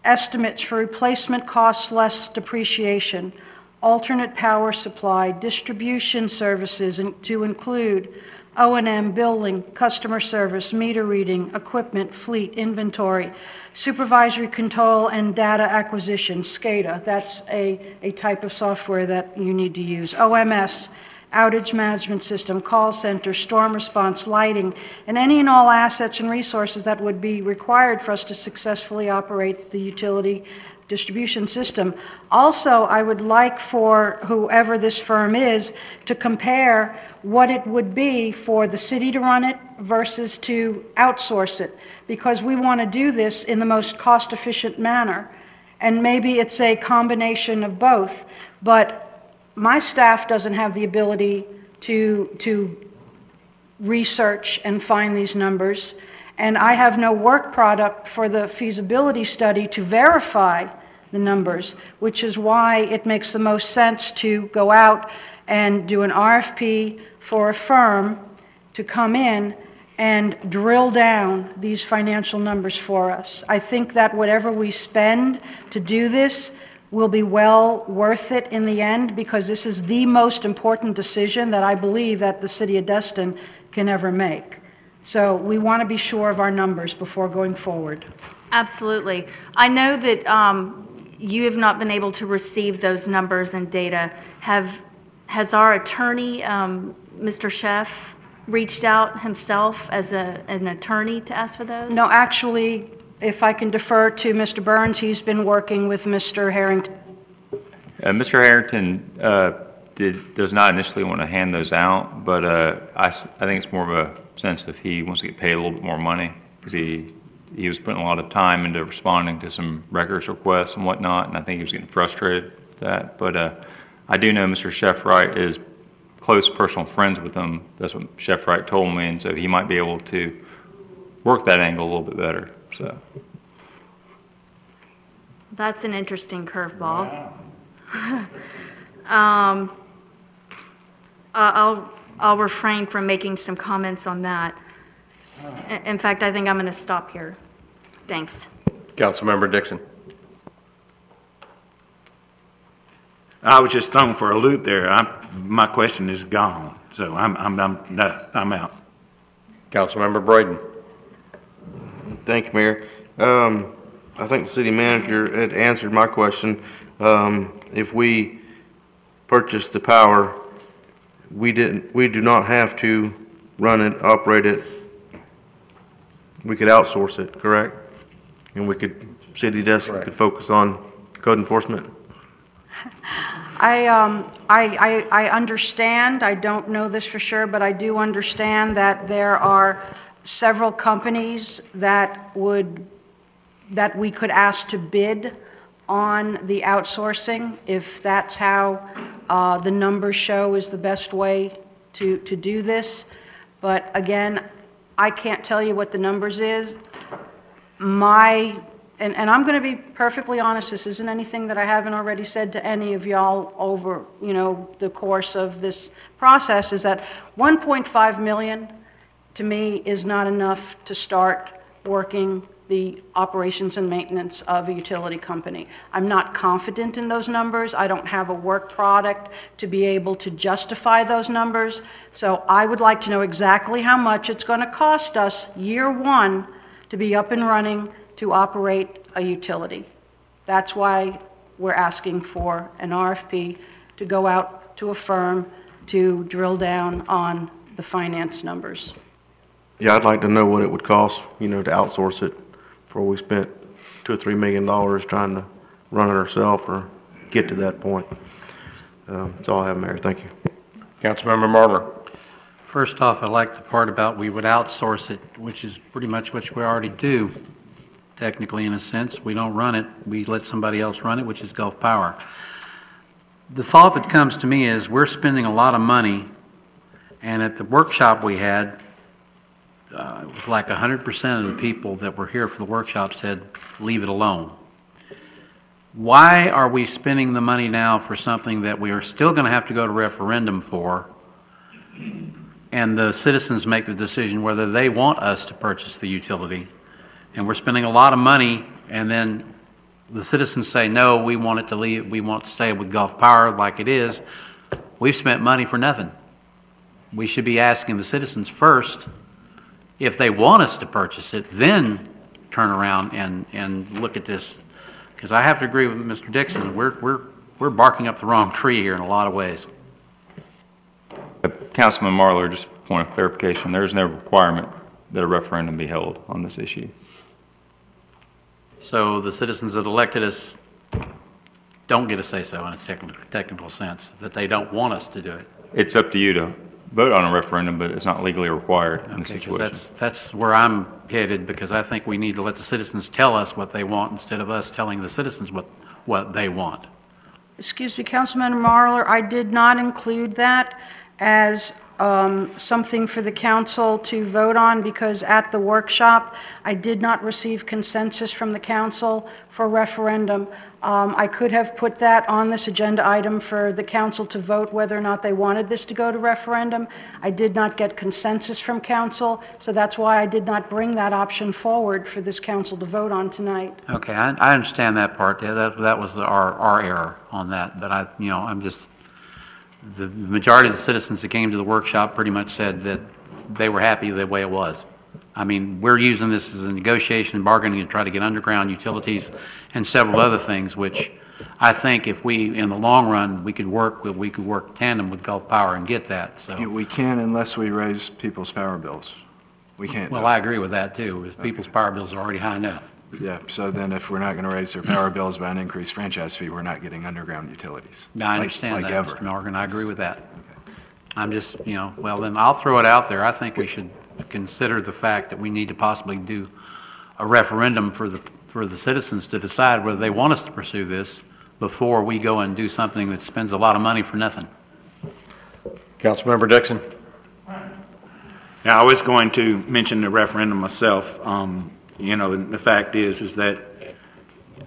S11: estimates for replacement costs less depreciation, alternate power supply, distribution services to include O&M, billing, customer service, meter reading, equipment, fleet, inventory, supervisory control, and data acquisition, SCADA. That's a type of software that you need to use. OMS, outage management system, call center, storm response, lighting, and any and all assets and resources that would be required for us to successfully operate the utility distribution system. Also, I would like for whoever this firm is to compare what it would be for the city to run it versus to outsource it, because we want to do this in the most cost-efficient manner. And maybe it's a combination of both, but my staff doesn't have the ability to research and find these numbers, and I have no work product for the feasibility study to verify the numbers, which is why it makes the most sense to go out and do an RFP for a firm to come in and drill down these financial numbers for us. I think that whatever we spend to do this will be well worth it in the end, because this is the most important decision that I believe that the city of Destin can ever make. So we want to be sure of our numbers before going forward.
S13: Absolutely. I know that you have not been able to receive those numbers and data. Has our attorney, Mr. Chef, reached out himself as an attorney to ask for those?
S11: No, actually, if I can defer to Mr. Burns, he's been working with Mr. Harrington.
S4: Mr. Harrington does not initially want to hand those out, but I think it's more of a sense if he wants to get paid a little bit more money, because he was putting a lot of time into responding to some records requests and whatnot, and I think he was getting frustrated with that. But I do know Mr. Chef Wright is close personal friends with him. That's what Chef Wright told me, and so he might be able to work that angle a little bit better. So
S13: that's an interesting curveball. I'll refrain from making some comments on that. In fact, I think I'm going to stop here. Thanks.
S1: Councilmember Dixon.
S15: I was just thrown for a loop there. My question is gone, so I'm out.
S1: Councilmember Braden.
S3: Thank you, Mayor. I think the city manager had answered my question. If we purchase the power, we do not have to run it, operate it. We could outsource it, correct? And we could city desk could focus on code enforcement?
S11: I understand, I don't know this for sure, but I do understand that there are several companies that we could ask to bid on the outsourcing, if that's how the numbers show is the best way to do this. But again, I can't tell you what the numbers is. And I'm going to be perfectly honest, this isn't anything that I haven't already said to any of y'all over, the course of this process, is that 1.5 million to me is not enough to start working the operations and maintenance of a utility company. I'm not confident in those numbers. I don't have a work product to be able to justify those numbers. So I would like to know exactly how much it's going to cost us year one to be up and running to operate a utility. That's why we're asking for an RFP to go out to a firm to drill down on the finance numbers.
S3: Yeah, I'd like to know what it would cost, to outsource it before we spent $2 or $3 million trying to run it ourselves or get to that point. That's all I have, Mayor. Thank you.
S1: Councilmember Marler.
S2: First off, I like the part about we would outsource it, which is pretty much what we already do. Technically, in a sense, we don't run it. We let somebody else run it, which is Gulf Power. The thought that comes to me is we're spending a lot of money, and at the workshop we had, it was like 100% of the people that were here for the workshop said, leave it alone. Why are we spending the money now for something that we are still going to have to go to referendum for, and the citizens make the decision whether they want us to purchase the utility? And we're spending a lot of money, and then the citizens say, no, we want it to leave, we want to stay with Gulf Power like it is. We've spent money for nothing. We should be asking the citizens first if they want us to purchase it, then turn around and look at this. Because I have to agree with Mr. Dixon, we're barking up the wrong tree here in a lot of ways.
S4: Councilman Marler, just a point of clarification, there is no requirement that a referendum be held on this issue.
S2: So the citizens that elected us don't get a say-so in a technical sense, that they don't want us to do it.
S4: It's up to you to vote on a referendum, but it's not legally required in the situation.
S2: That's where I'm headed, because I think we need to let the citizens tell us what they want instead of us telling the citizens what they want.
S11: Excuse me, Councilman Marler, I did not include that as something for the council to vote on, because at the workshop, I did not receive consensus from the council for referendum. I could have put that on this agenda item for the council to vote whether or not they wanted this to go to referendum. I did not get consensus from council, so that's why I did not bring that option forward for this council to vote on tonight.
S2: Okay, I understand that part. Yeah, that was our error on that. But I'm just, the majority of the citizens that came to the workshop pretty much said that they were happy the way it was. I mean, we're using this as a negotiation and bargaining to try to get underground utilities and several other things, which I think if we, in the long run, we could work tandem with Gulf Power and get that. So
S17: We can't unless we raise people's power bills. We can't.
S2: Well, I agree with that too. People's power bills are already high enough.
S17: Yeah, so then if we're not going to raise their power bills by an increased franchise fee, we're not getting underground utilities.
S2: I understand
S17: like
S2: that,
S17: ever.
S2: Mr. Morgan. I agree with that. I'm just, well, then I'll throw it out there. I think we should consider the fact that we need to possibly do a referendum for the citizens to decide whether they want us to pursue this before we go and do something that spends a lot of money for nothing.
S1: Councilmember Dixon.
S15: Now, I was going to mention the referendum myself. The fact is that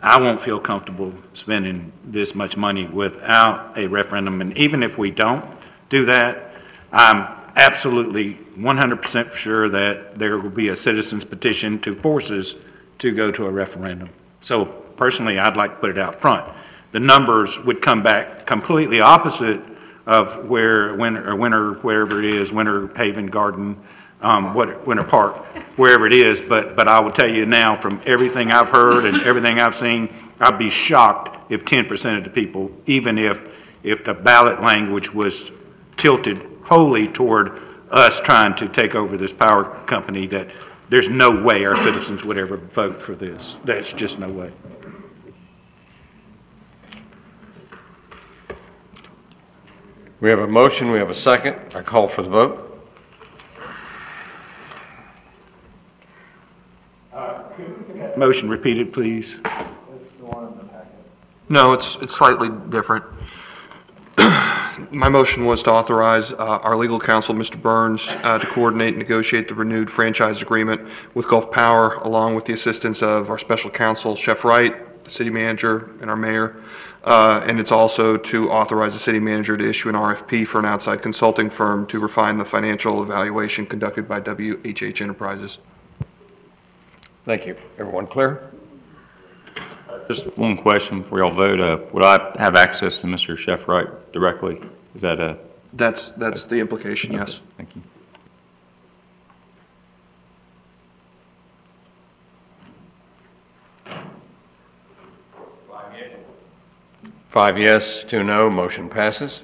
S15: I won't feel comfortable spending this much money without a referendum. And even if we don't do that, I'm absolutely 100% for sure that there will be a citizen's petition to force us to go to a referendum. So personally, I'd like to put it out front. The numbers would come back completely opposite of wherever it is, Winter Haven Garden, Winter Park, wherever it is. But I will tell you now, from everything I've heard and everything I've seen, I'd be shocked if 10% of the people, even if the ballot language was tilted wholly toward us trying to take over this power company, that there's no way our citizens would ever vote for this. There's just no way.
S1: We have a motion, we have a second. I call for the vote.
S15: Motion repeated, please.
S16: No, it's slightly different. My motion was to authorize our legal counsel, Mr. Burns, to coordinate and negotiate the renewed franchise agreement with Gulf Power, along with the assistance of our special counsel, Chef Wright, the city manager, and our mayor. And it's also to authorize the city manager to issue an RFP for an outside consulting firm to refine the financial evaluation conducted by WHH Enterprises.
S1: Thank you. Everyone clear?
S4: Just one question before y'all vote. Would I have access to Mr. Chef Wright directly? Is that a?
S16: That's the implication, yes.
S4: Thank you.
S1: Five yes, 2 no, motion passes.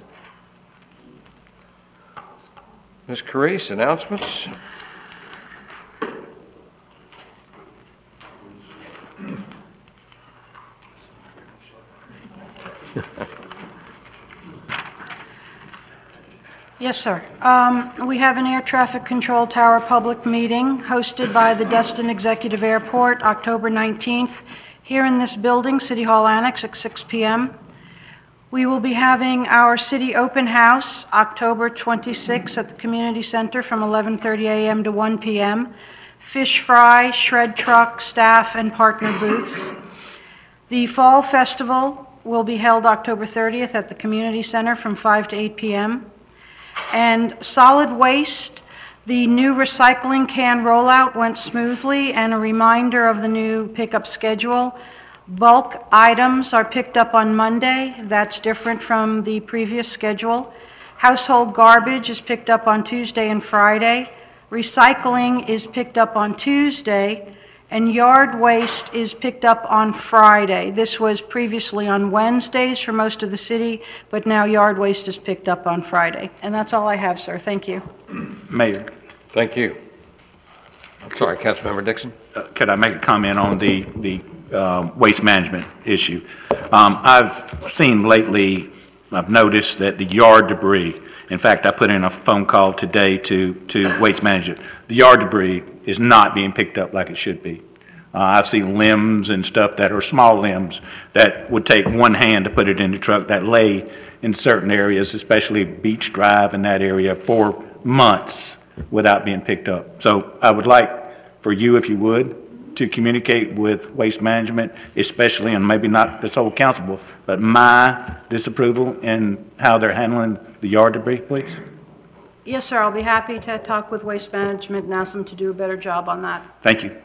S1: Ms. Carice, announcements?
S11: Yes, sir. We have an air traffic control tower public meeting hosted by the Destin Executive Airport, October 19th, here in this building, City Hall Annex at 6 p.m. We will be having our city open house October 26th at the Community Center from 11:30 a.m. to 1 p.m. Fish fry, shred truck, staff, and partner booths. The Fall Festival will be held October 30th at the Community Center from 5 to 8 p.m. And solid waste, the new recycling can rollout went smoothly, and a reminder of the new pickup schedule. Bulk items are picked up on Monday. That's different from the previous schedule. Household garbage is picked up on Tuesday and Friday. Recycling is picked up on Tuesday, and yard waste is picked up on Friday. This was previously on Wednesdays for most of the city, but now yard waste is picked up on Friday. And that's all I have, sir. Thank you.
S15: Mayor.
S1: Thank you. I'm sorry, Councilmember Dixon.
S15: Could I make a comment on the waste management issue? I've seen lately, I've noticed that the yard debris, in fact, I put in a phone call today to Waste Management. The yard debris is not being picked up like it should be. I've seen limbs and stuff that are small limbs that would take one hand to put it in the truck that lay in certain areas, especially Beach Drive and that area, for months without being picked up. So I would like for you, if you would, to communicate with Waste Management, especially, and maybe not this whole council, but my disapproval in how they're handling the yard debris, please.
S11: Yes, sir. I'll be happy to talk with Waste Management and ask them to do a better job on that.
S15: Thank you.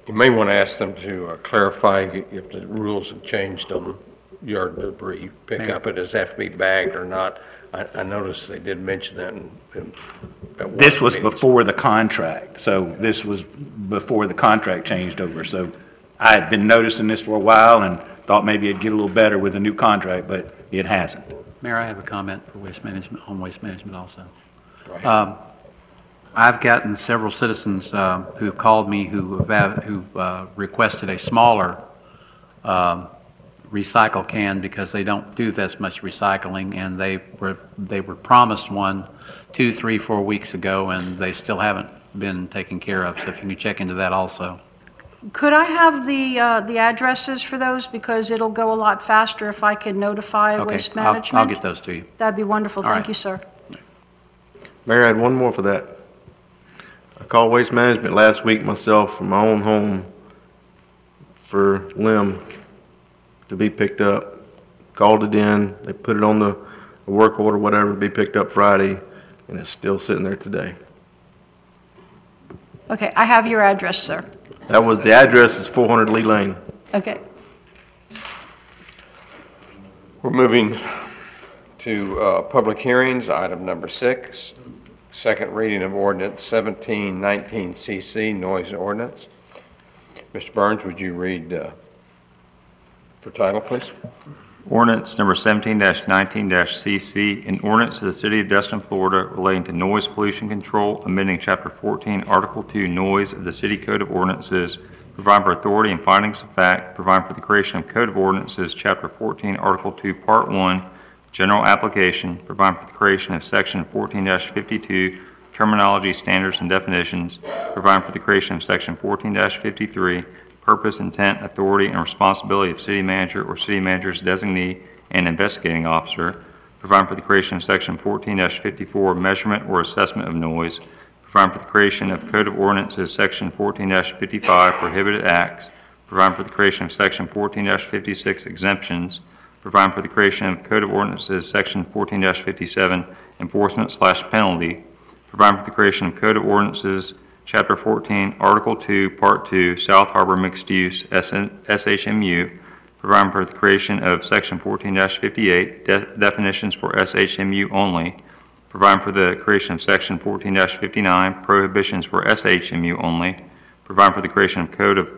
S1: You may want to ask them to clarify if the rules have changed on yard debris pickup. It does have to be bagged or not. I noticed they did mention that at
S15: this was
S1: meetings.
S15: before the contract, so this was before the contract changed over. So I had been noticing this for a while and thought maybe it'd get a little better with the new contract, but it hasn't.
S2: Mayor, I have a comment for Waste Management, on Waste Management also. I've gotten several citizens who've called me who requested a smaller recycle can because they don't do this much recycling, and they were promised one 2, 3, 4 weeks ago, and they still haven't been taken care of. So if you can check into that also.
S11: Could I have the addresses for those, because it'll go a lot faster if I could notify
S2: Okay,
S11: Waste Management?
S2: I'll get those to you.
S11: That'd be wonderful.
S2: All
S11: Thank
S2: right.
S11: you, sir.
S3: Mayor, I had one more for that. I called Waste Management last week myself from my own home for limb to be picked up. Called it in, they put it on the work order, whatever, to be picked up Friday, and it's still sitting there today.
S11: Okay, I have your address, sir.
S3: That was, the address is 400 Lee Lane.
S11: Okay.
S1: We're moving to public hearings, item number 6, second reading of ordinance 1719 CC, noise ordinance. Mr. Burns, would you read for title, please?
S4: Ordinance number 17-19-CC, an ordinance of the City of Destin, Florida relating to noise pollution control, amending Chapter 14, Article 2, Noise of the City Code of Ordinances, providing for authority and findings of fact, providing for the creation of Code of Ordinances, Chapter 14, Article 2, Part 1, General Application, providing for the creation of Section 14-52, Terminology, Standards, and Definitions, providing for the creation of Section 14-53, Purpose, Intent, Authority, and Responsibility of City Manager or City Manager's designee and investigating officer, providing for the creation of Section 14-54, Measurement or Assessment of Noise, providing for the creation of Code of Ordinances, Section 14-55, Prohibited Acts, providing for the creation of Section 14-56, Exemptions, providing for the creation of Code of Ordinances, Section 14-57, Enforcement/Penalty, providing for the creation of Code of Ordinances, Chapter 14, Article 2, Part 2, South Harbor Mixed Use, SHMU, providing for the creation of Section 14-58, Definitions for SHMU only, providing for the creation of Section 14-59, Prohibitions for SHMU only, providing for the creation of Code of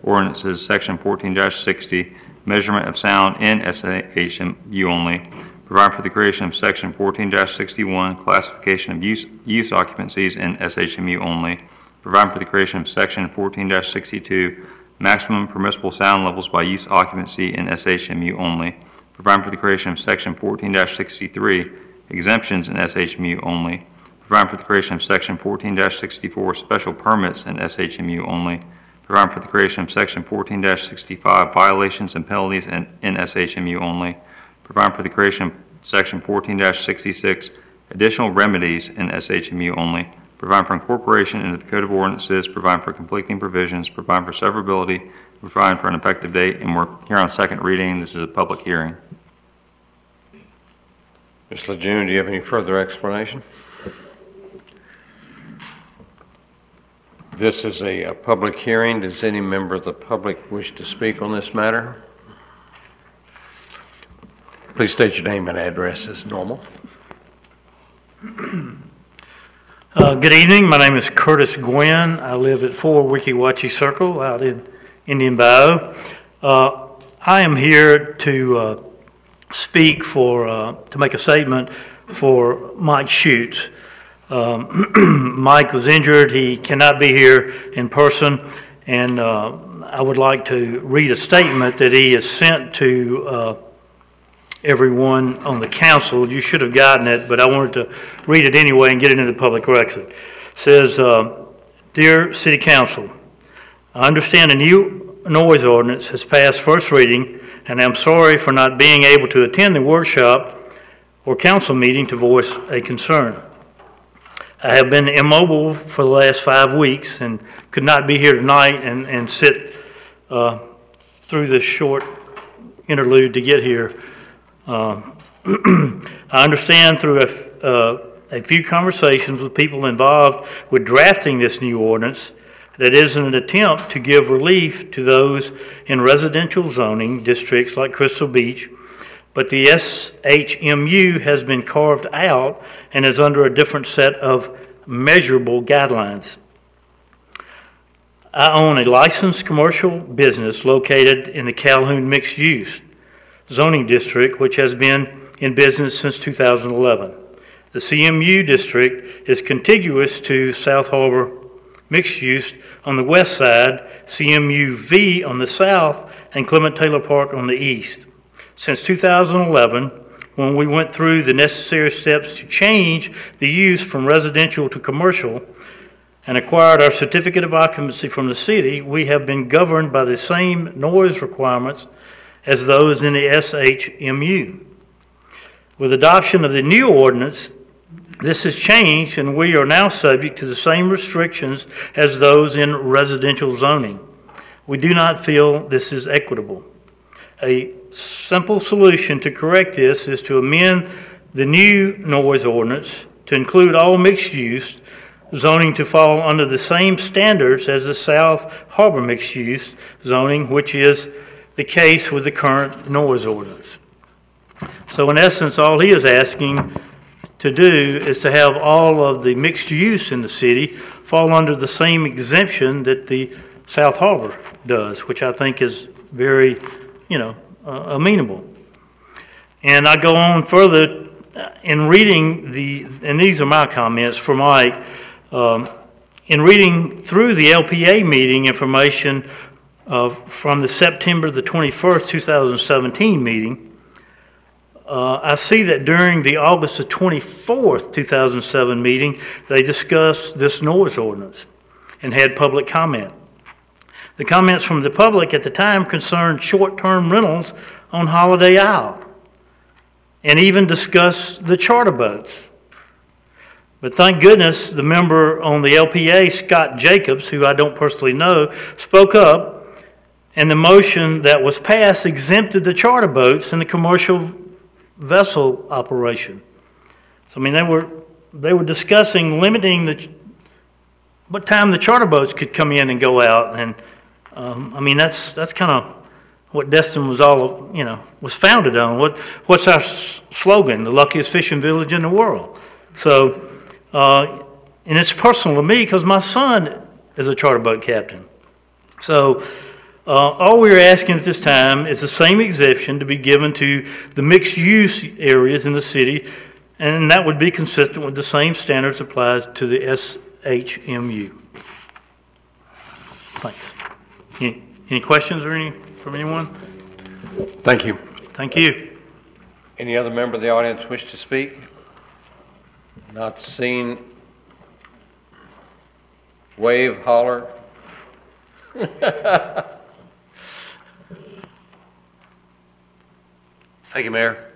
S4: Ordinances, Section 14-60, Measurement of Sound in SHMU only, providing for the creation of Section 14-61, Classification of use occupancies in SHMU only, providing for the creation of Section 14-62, Maximum Permissible Sound Levels by Use Occupancy in SHMU only, providing for the creation of Section 14-63, Exemptions in SHMU only, providing for the creation of Section 14-64, Special Permits in SHMU only, providing for the creation of Section 14-65, Violations and Penalties in SHMU only, providing for the creation of Section 14-66, Additional Remedies in SHMU only, providing for incorporation into the Code of Ordinances, providing for conflicting provisions, providing for severability, providing for an effective date, and we're here on second reading. This is a public hearing.
S1: Ms. Lejeune, do you have any further explanation? This is a public hearing. Does any member of the public wish to speak on this matter? Please state your name and address as normal.
S21: Good evening. My name is Curtis Gwynn. I live at 4 Weeki Wachee Circle out in Indian Bayou. I am here to speak to make a statement for Mike Schutz. Mike was injured. He cannot be here in person, and I would like to read a statement that he has sent to everyone on the council. You should have gotten it, but I wanted to read it anyway and get it into the public record. It says, Dear City Council, I understand a new noise ordinance has passed first reading, and I'm sorry for not being able to attend the workshop or council meeting to voice a concern. I have been immobile for the last 5 weeks and could not be here tonight and sit through this short interlude to get here. I understand through a few conversations with people involved with drafting this new ordinance that it is an attempt to give relief to those in residential zoning districts like Crystal Beach, but the SHMU has been carved out and is under a different set of measurable guidelines. I own a licensed commercial business located in the Calhoun Mixed Use zoning district, which has been in business since 2011. The CMU district is contiguous to South Harbor Mixed Use on the west side, CMU-V on the south, and Clement Taylor Park on the east. Since 2011, when we went through the necessary steps to change the use from residential to commercial and acquired our certificate of occupancy from the city, we have been governed by the same noise requirements as those in the SHMU. With adoption of the new ordinance, this has changed, and we are now subject to the same restrictions as those in residential zoning. We do not feel this is equitable. A simple solution to correct this is to amend the new noise ordinance to include all mixed use zoning to fall under the same standards as the South Harbor Mixed Use zoning, which is the case with the current noise ordinance. So in essence, all he is asking to do is to have all of the mixed use in the city fall under the same exemption that the South Harbor does, which I think is very, amenable. And I go on further in reading and these are my comments for Mike, in reading through the LPA meeting information from the September the 21st, 2017 meeting, I see that during the August the 24th, 2007 meeting, they discussed this noise ordinance and had public comment. The comments from the public at the time concerned short-term rentals on Holiday Isle and even discussed the charter boats. But thank goodness the member on the LPA, Scott Jacobs, who I don't personally know, spoke up, and the motion that was passed exempted the charter boats and the commercial vessel operation. So, I mean, they were discussing limiting what time the charter boats could come in and go out, and I mean, that's kind of what Destin was all, was founded on. What's our slogan? The luckiest fishing village in the world. So, and it's personal to me because my son is a charter boat captain. So, all we're asking at this time is the same exemption to be given to the mixed-use areas in the city, and that would be consistent with the same standards applied to the SHMU. Thanks. Any questions from anyone?
S1: Thank you.
S21: Thank you.
S1: Any other member of the audience wish to speak? Not seen. Wave, holler.
S5: Thank you, Mayor.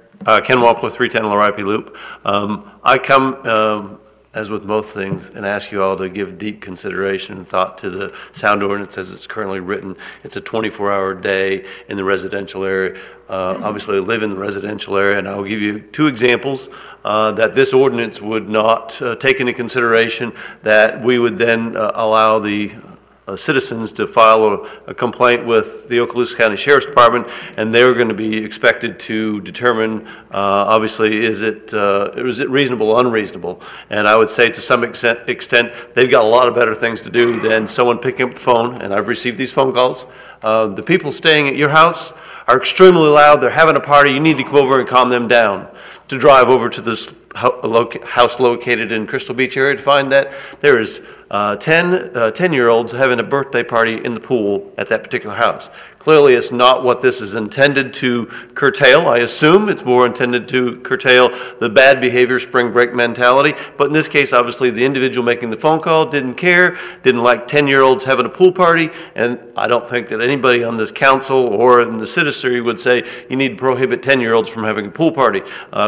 S5: Ken Walp with 310 Laripe Loop. I come, as with most things, and ask you all to give deep consideration and thought to the sound ordinance as it's currently written. It's a 24-hour day in the residential area. Obviously, I live in the residential area, and I'll give you two examples that this ordinance would not take into consideration, that we would then allow the citizens to file a complaint with the Okaloosa County Sheriff's Department, and they're going to be expected to determine, obviously, is it reasonable or unreasonable? And I would say to some extent, they've got a lot of better things to do than someone picking up the phone, and I've received these phone calls. The people staying at your house are extremely loud, they're having a party, you need to come over and calm them down. To drive over to this house located in Crystal Beach area to find that there is 10-year-olds having a birthday party in the pool at that particular house. Clearly, it's not what this is intended to curtail. I assume it's more intended to curtail the bad behavior, spring break mentality. But in this case, obviously, the individual making the phone call didn't care, didn't like 10-year-olds having a pool party, and I don't think that anybody on this council or in the citizenry would say you need to prohibit 10-year-olds from having a pool party.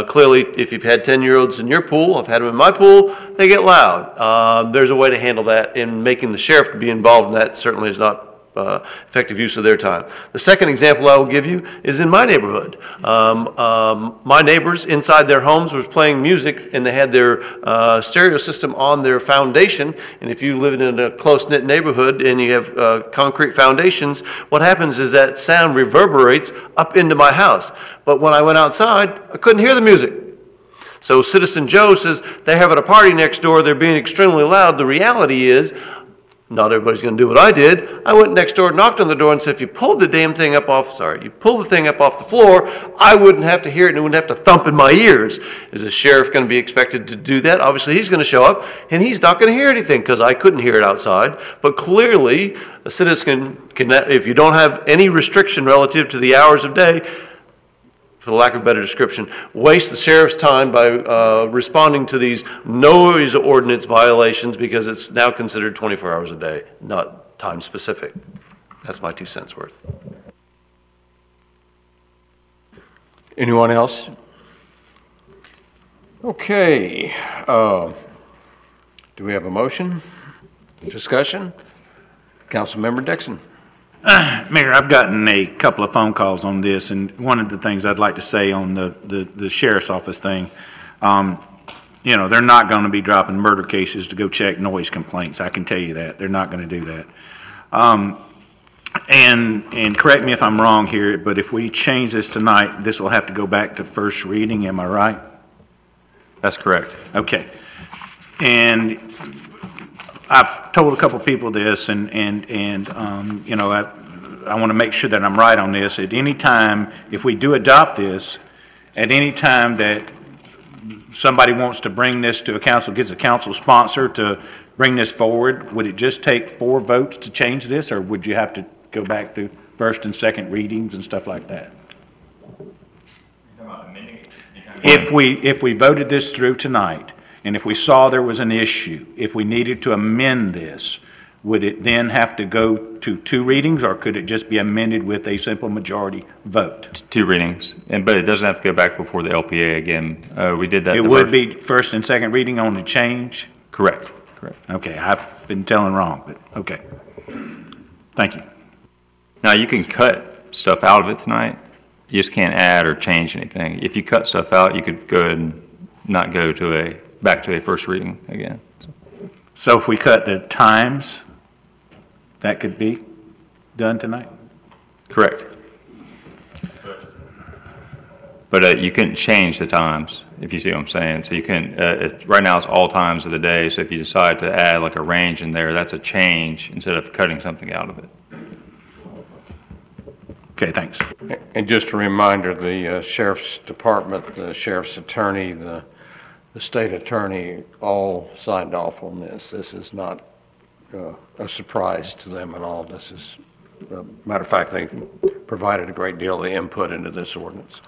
S5: Clearly, if you've had 10-year-olds in your pool, I've had them in my pool, they get loud. There's a way to handle that, and making the sheriff to be involved in that certainly is not effective use of their time. The second example I will give you is in my neighborhood. My neighbors inside their homes was playing music, and they had their stereo system on their foundation. And if you live in a close-knit neighborhood and you have concrete foundations, what happens is that sound reverberates up into my house. But when I went outside, I couldn't hear the music. So Citizen Joe says they're having a party next door, they're being extremely loud. The reality is, not everybody's going to do what I did. I went next door, knocked on the door, and said, if you pulled the damn thing up off, you pulled the thing up off the floor, I wouldn't have to hear it and it wouldn't have to thump in my ears. Is the sheriff going to be expected to do that? Obviously, he's going to show up, and he's not going to hear anything because I couldn't hear it outside. But clearly, a citizen can, if you don't have any restriction relative to the hours of day, for the lack of a better description, waste the sheriff's time by responding to these noise ordinance violations because it's now considered 24 hours a day, not time specific. That's my 2 cents worth.
S1: Anyone else? Okay. Do we have a motion? Discussion? Councilmember Dixon.
S15: Mayor, I've gotten a couple of phone calls on this, and one of the things I'd like to say on the sheriff's office thing, you know, they're not going to be dropping murder cases to go check noise complaints. I can tell you that. They're not going to do that. And correct me if I'm wrong here, but if we change this tonight, this will have to go back to first reading. Am I right?
S5: That's correct.
S15: Okay. And I've told a couple people this, and you know, I want to make sure that I'm right on this. At any time, if we do adopt this, at any time that somebody wants to bring this to a council, gets a council sponsor to bring this forward, would it just take 4 votes to change this, or would you have to go back through first and second readings and stuff like that? If we voted this through tonight, and if we saw there was an issue, if we needed to amend this, would it then have to go to 2 readings, or could it just be amended with a simple majority vote?
S4: 2 readings, but it doesn't have to go back before the LPA again. We did that.
S15: It would be first and second reading on the change?
S4: Correct.
S15: Okay, I've been telling wrong, but okay. Thank you.
S4: Now, you can cut stuff out of it tonight. You just can't add or change anything. If you cut stuff out, you could go ahead and not go to back to a first reading again.
S15: So if we cut the times, that could be done tonight?
S4: Correct. But you couldn't change the times, if you see what I'm saying. So you can, right now it's all times of the day, so if you decide to add like a range in there, that's a change instead of cutting something out of it.
S15: Okay, thanks.
S1: And just a reminder, the Sheriff's Department, the Sheriff's Attorney, the State Attorney all signed off on this. This is not a surprise to them at all. This is, matter of fact, they provided a great deal of input into this ordinance.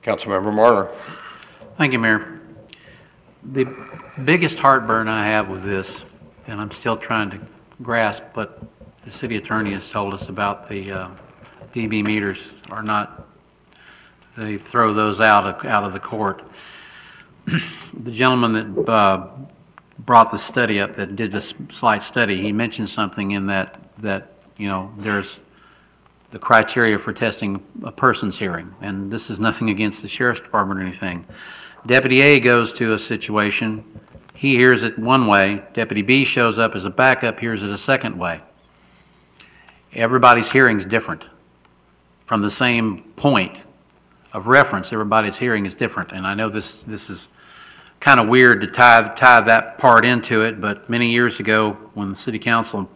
S1: Councilmember Marler.
S2: Thank you, Mayor. The biggest heartburn I have with this, and I'm still trying to grasp, but the city attorney has told us about the dB meters are not, they throw those out of the court. The gentleman that brought the study up, that did this slight study, he mentioned something in that you know, there's the criteria for testing a person's hearing, and this is nothing against the Sheriff's Department or anything. Deputy A goes to a situation, he hears it one way, Deputy B shows up as a backup, hears it a second way. Everybody's hearing is different. From the same point of reference, everybody's hearing is different, and I know this is kind of weird to tie that part into it, but many years ago when the City Council,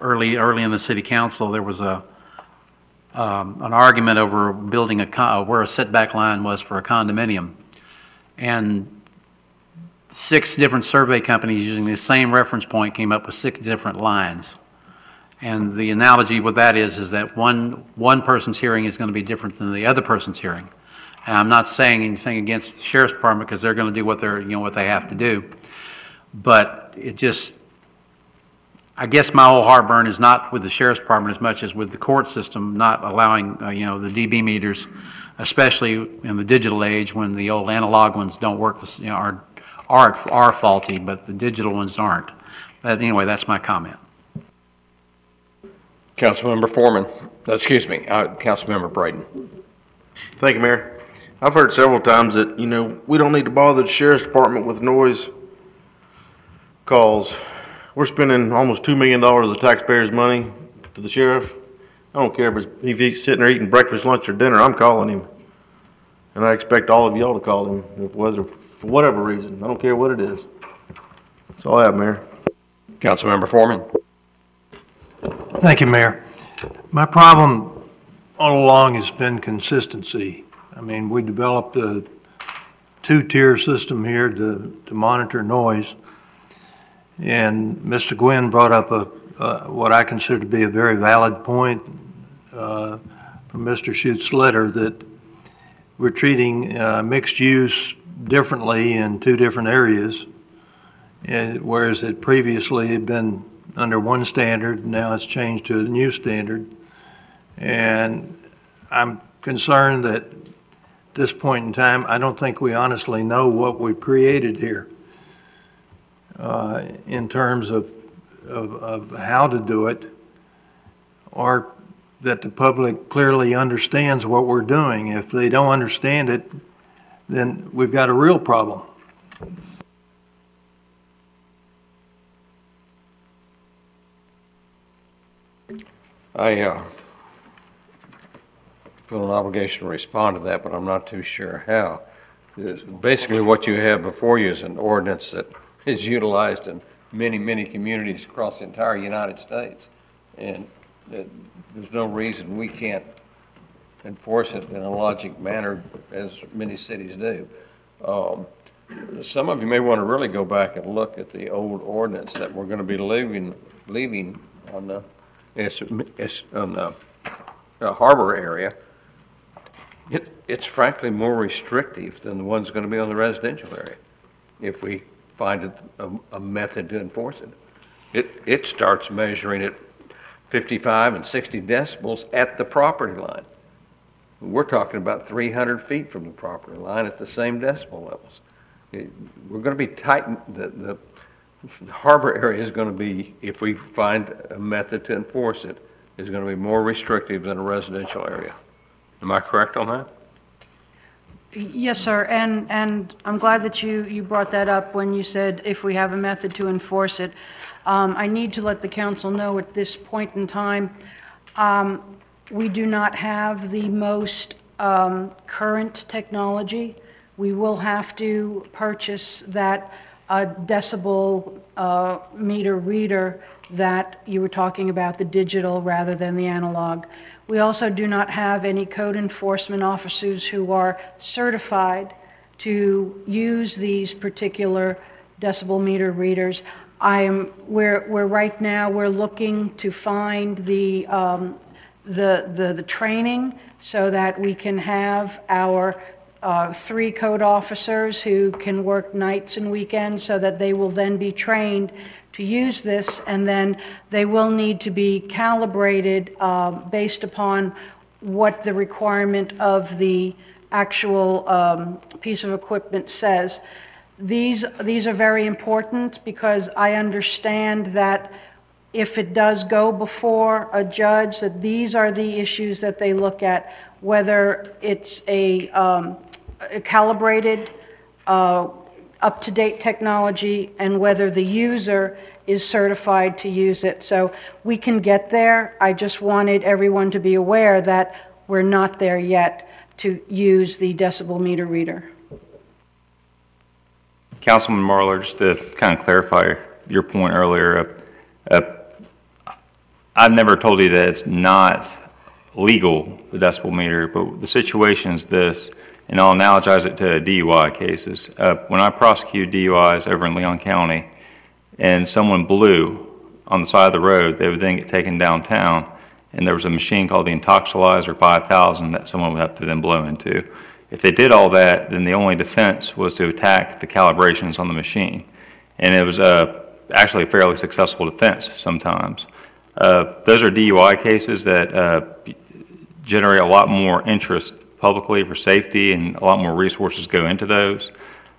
S2: early in the City Council, there was an argument over building where a setback line was for a condominium, and 6 different survey companies using the same reference point came up with 6 different lines. And the analogy with that is that one person's hearing is going to be different than the other person's hearing. And I'm not saying anything against the Sheriff's Department because they're going to do what they have to do, but it just, I guess my whole heartburn is not with the Sheriff's Department as much as with the court system not allowing the dB meters, especially in the digital age when the old analog ones don't work, are faulty, but the digital ones aren't. But anyway, that's my comment.
S1: Councilmember Foreman, Councilmember Braden.
S3: Thank you, Mayor. I've heard several times that, we don't need to bother the Sheriff's Department with noise calls. We're spending almost $2 million of the taxpayers' money to the sheriff. I don't care if he's sitting there eating breakfast, lunch, or dinner, I'm calling him. And I expect all of y'all to call him, for whatever reason. I don't care what it is. That's all I have, Mayor.
S1: Councilmember Foreman.
S19: Thank you, Mayor. My problem all along has been consistency. I mean, we developed a 2-tier system here to monitor noise. And Mr. Gwynn brought up what I consider to be a very valid point from Mr. Schutz's letter, that we're treating mixed use differently in 2 different areas, whereas it previously had been under one standard, now it's changed to a new standard. And I'm concerned that at this point in time, I don't think we honestly know what we've created here in terms of how to do it, or that the public clearly understands what we're doing. If they don't understand it, then we've got a real problem.
S1: I feel an obligation to respond to that, but I'm not too sure how. Basically, what you have before you is an ordinance that is utilized in many, many communities across the entire United States. And there's no reason we can't enforce it in a logic manner as many cities do. Some of you may want to really go back and look at the old ordinance that we're going to be leaving on the, on the harbor area. It's frankly more restrictive than the one's going to be on the residential area, if we find a method to enforce it. It starts measuring at 55 and 60 decibels at the property line. We're talking about 300 feet from the property line at the same decibel levels. We're going to be tightened. The harbor area is going to be, if we find a method to enforce it, is going to be more restrictive than a residential area. Am I correct on that?
S11: Yes, sir, and I'm glad that you brought that up when you said if we have a method to enforce it. I need to let the council know at this point in time, we do not have the most current technology. We will have to purchase that decibel meter reader that you were talking about, the digital rather than the analog. We also do not have any code enforcement officers who are certified to use these particular decibel meter readers. We're right now, we're looking to find the training so that we can have our 3 code officers who can work nights and weekends so that they will then be trained to use this, and then they will need to be calibrated based upon what the requirement of the actual piece of equipment says. These are very important because I understand that if it does go before a judge, that these are the issues that they look at, whether it's a calibrated, up-to-date technology, and whether the user is certified to use it. So we can get there. I just wanted everyone to be aware that we're not there yet to use the decibel meter reader.
S4: Councilman Marlar, just to kind of clarify your point earlier, I've never told you that it's not legal, the decibel meter, but the situation is this, and I'll analogize it to DUI cases. When I prosecute DUIs over in Leon County and someone blew on the side of the road, they would then get taken downtown, and there was a machine called the Intoxilizer 5000 that someone would have to then blow into. If they did all that, then the only defense was to attack the calibrations on the machine. And it was actually a fairly successful defense sometimes. Those are DUI cases that generate a lot more interest publicly for safety, and a lot more resources go into those.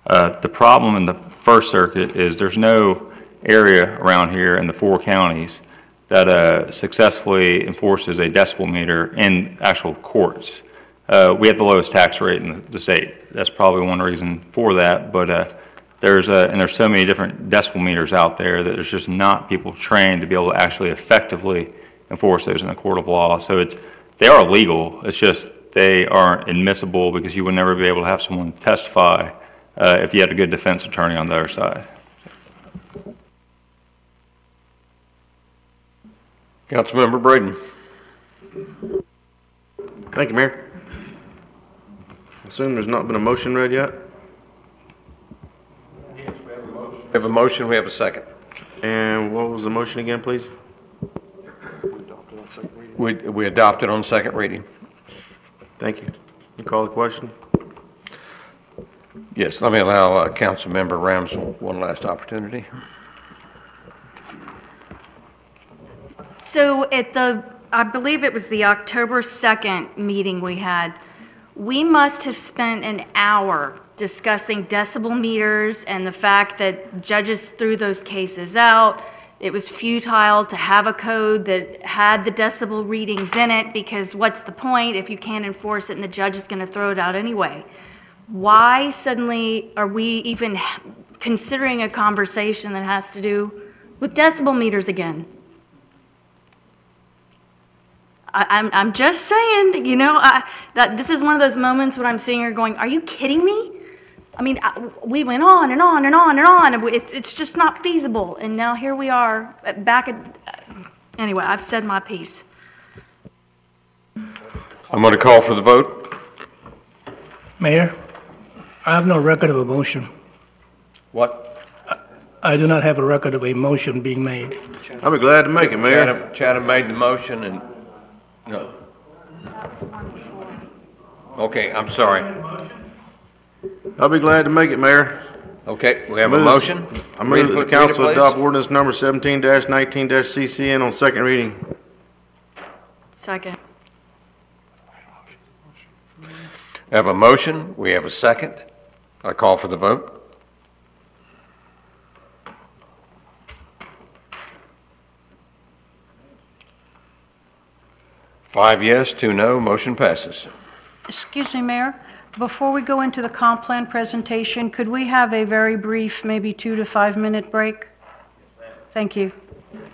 S4: The problem in the First Circuit is there's no area around here in the 4 counties that successfully enforces a decibel meter in actual courts. We have the lowest tax rate in the state. That's probably one reason for that, but there's so many different decibel meters out there that there's just not people trained to be able to actually effectively enforce those in the court of law. So they are legal, it's just they aren't admissible because you would never be able to have someone testify if you had a good defense attorney on the other side.
S1: Councilmember Braden.
S3: Thank you, Mayor. I assume there's not been a motion read yet?
S1: We have a motion, we have a second.
S3: And what was the motion again, please?
S1: We adopted on second reading.
S3: Thank you. You call the question?
S1: Yes, let me allow Councilmember Ramsell one last opportunity.
S13: So I believe it was the October 2nd meeting we had, we must have spent an hour discussing decibel meters and the fact that judges threw those cases out. It was futile to have a code that had the decibel readings in it, because what's the point if you can't enforce it and the judge is going to throw it out anyway? Why suddenly are we even considering a conversation that has to do with decibel meters again? I'm just saying, you know, that this is one of those moments when I'm sitting here going, are you kidding me? I mean, we went on and on and on and on. It's just not feasible. And now here we are back at, anyway, I've said my piece.
S1: I'm going to call for the vote.
S18: Mayor, I have no record of a motion.
S1: What?
S18: I do not have a record of a motion being made.
S3: I'll be glad to make it, Mayor.
S1: Chatham made the motion and, no. Okay, I'm sorry.
S3: I'll be glad to make it, Mayor.
S1: Okay, we have a motion.
S3: I move that the council adopt ordinance number 17-19-CCN on second reading.
S13: Second.
S1: We have a motion, we have a second. I call for the vote. Five yes, 2 no, motion passes.
S11: Excuse me, Mayor. Before we go into the comp plan presentation, could we have a very brief, maybe 2 to 5 minute break? Thank you.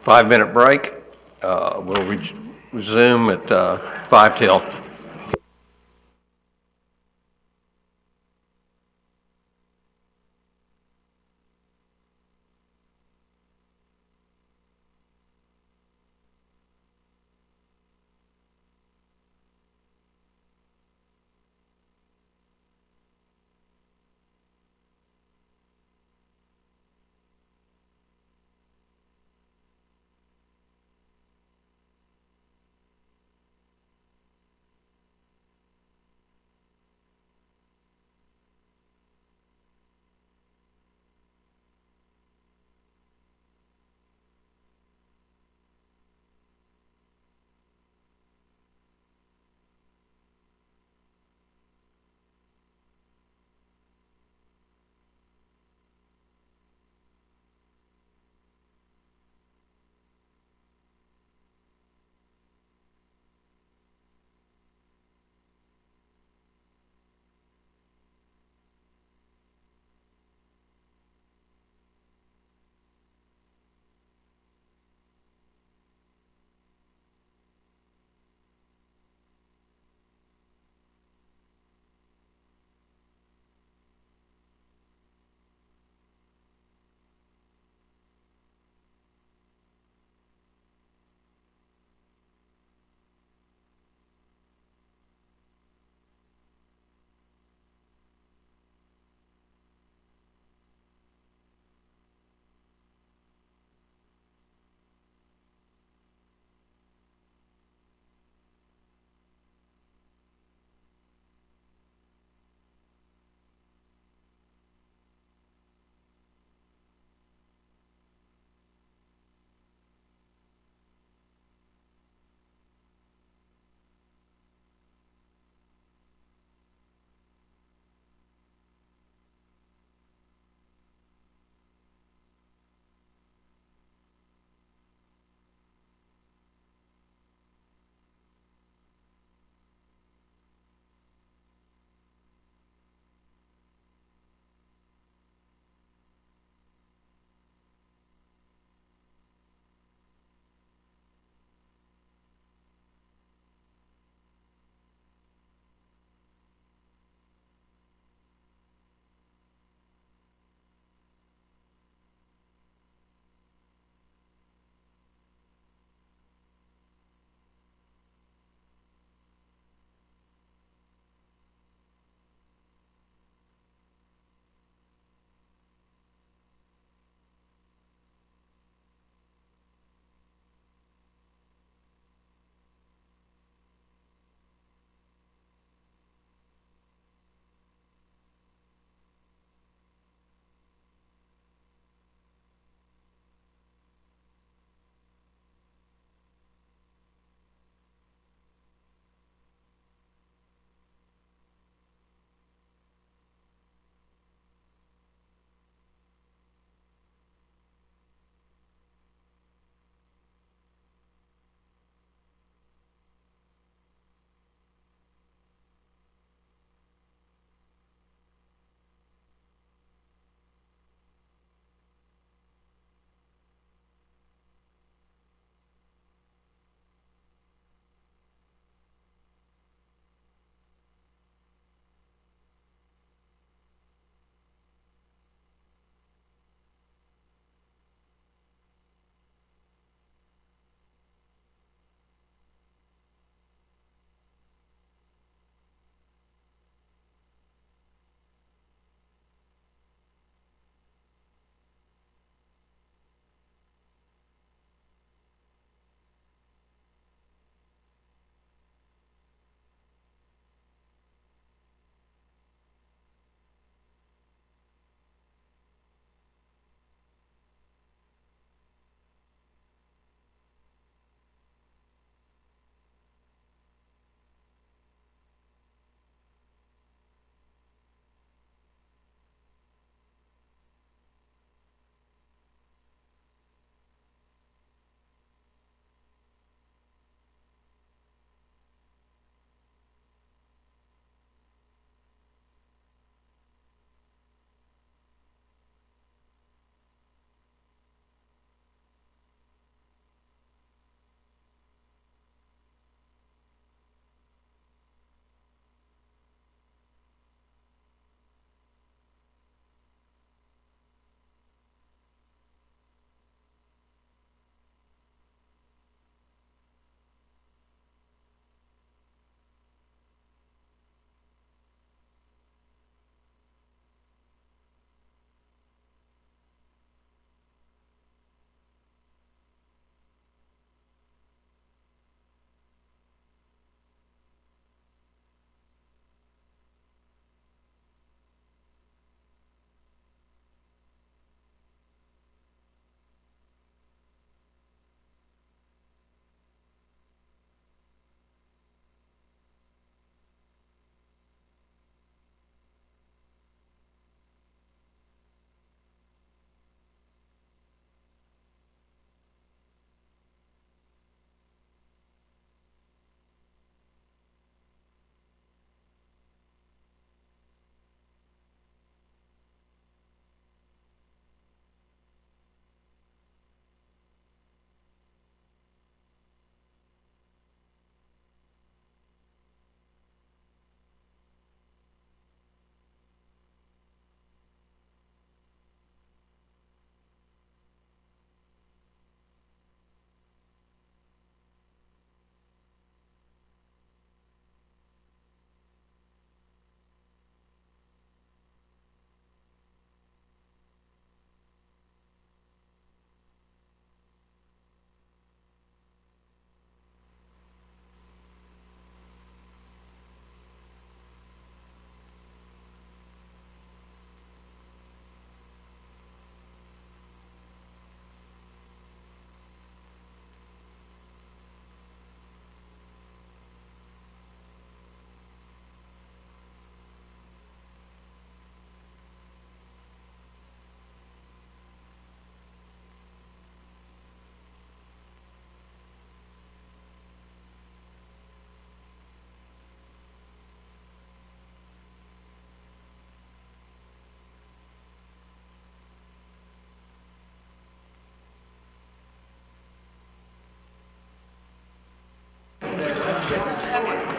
S1: 5-minute break. We'll resume at 5 till.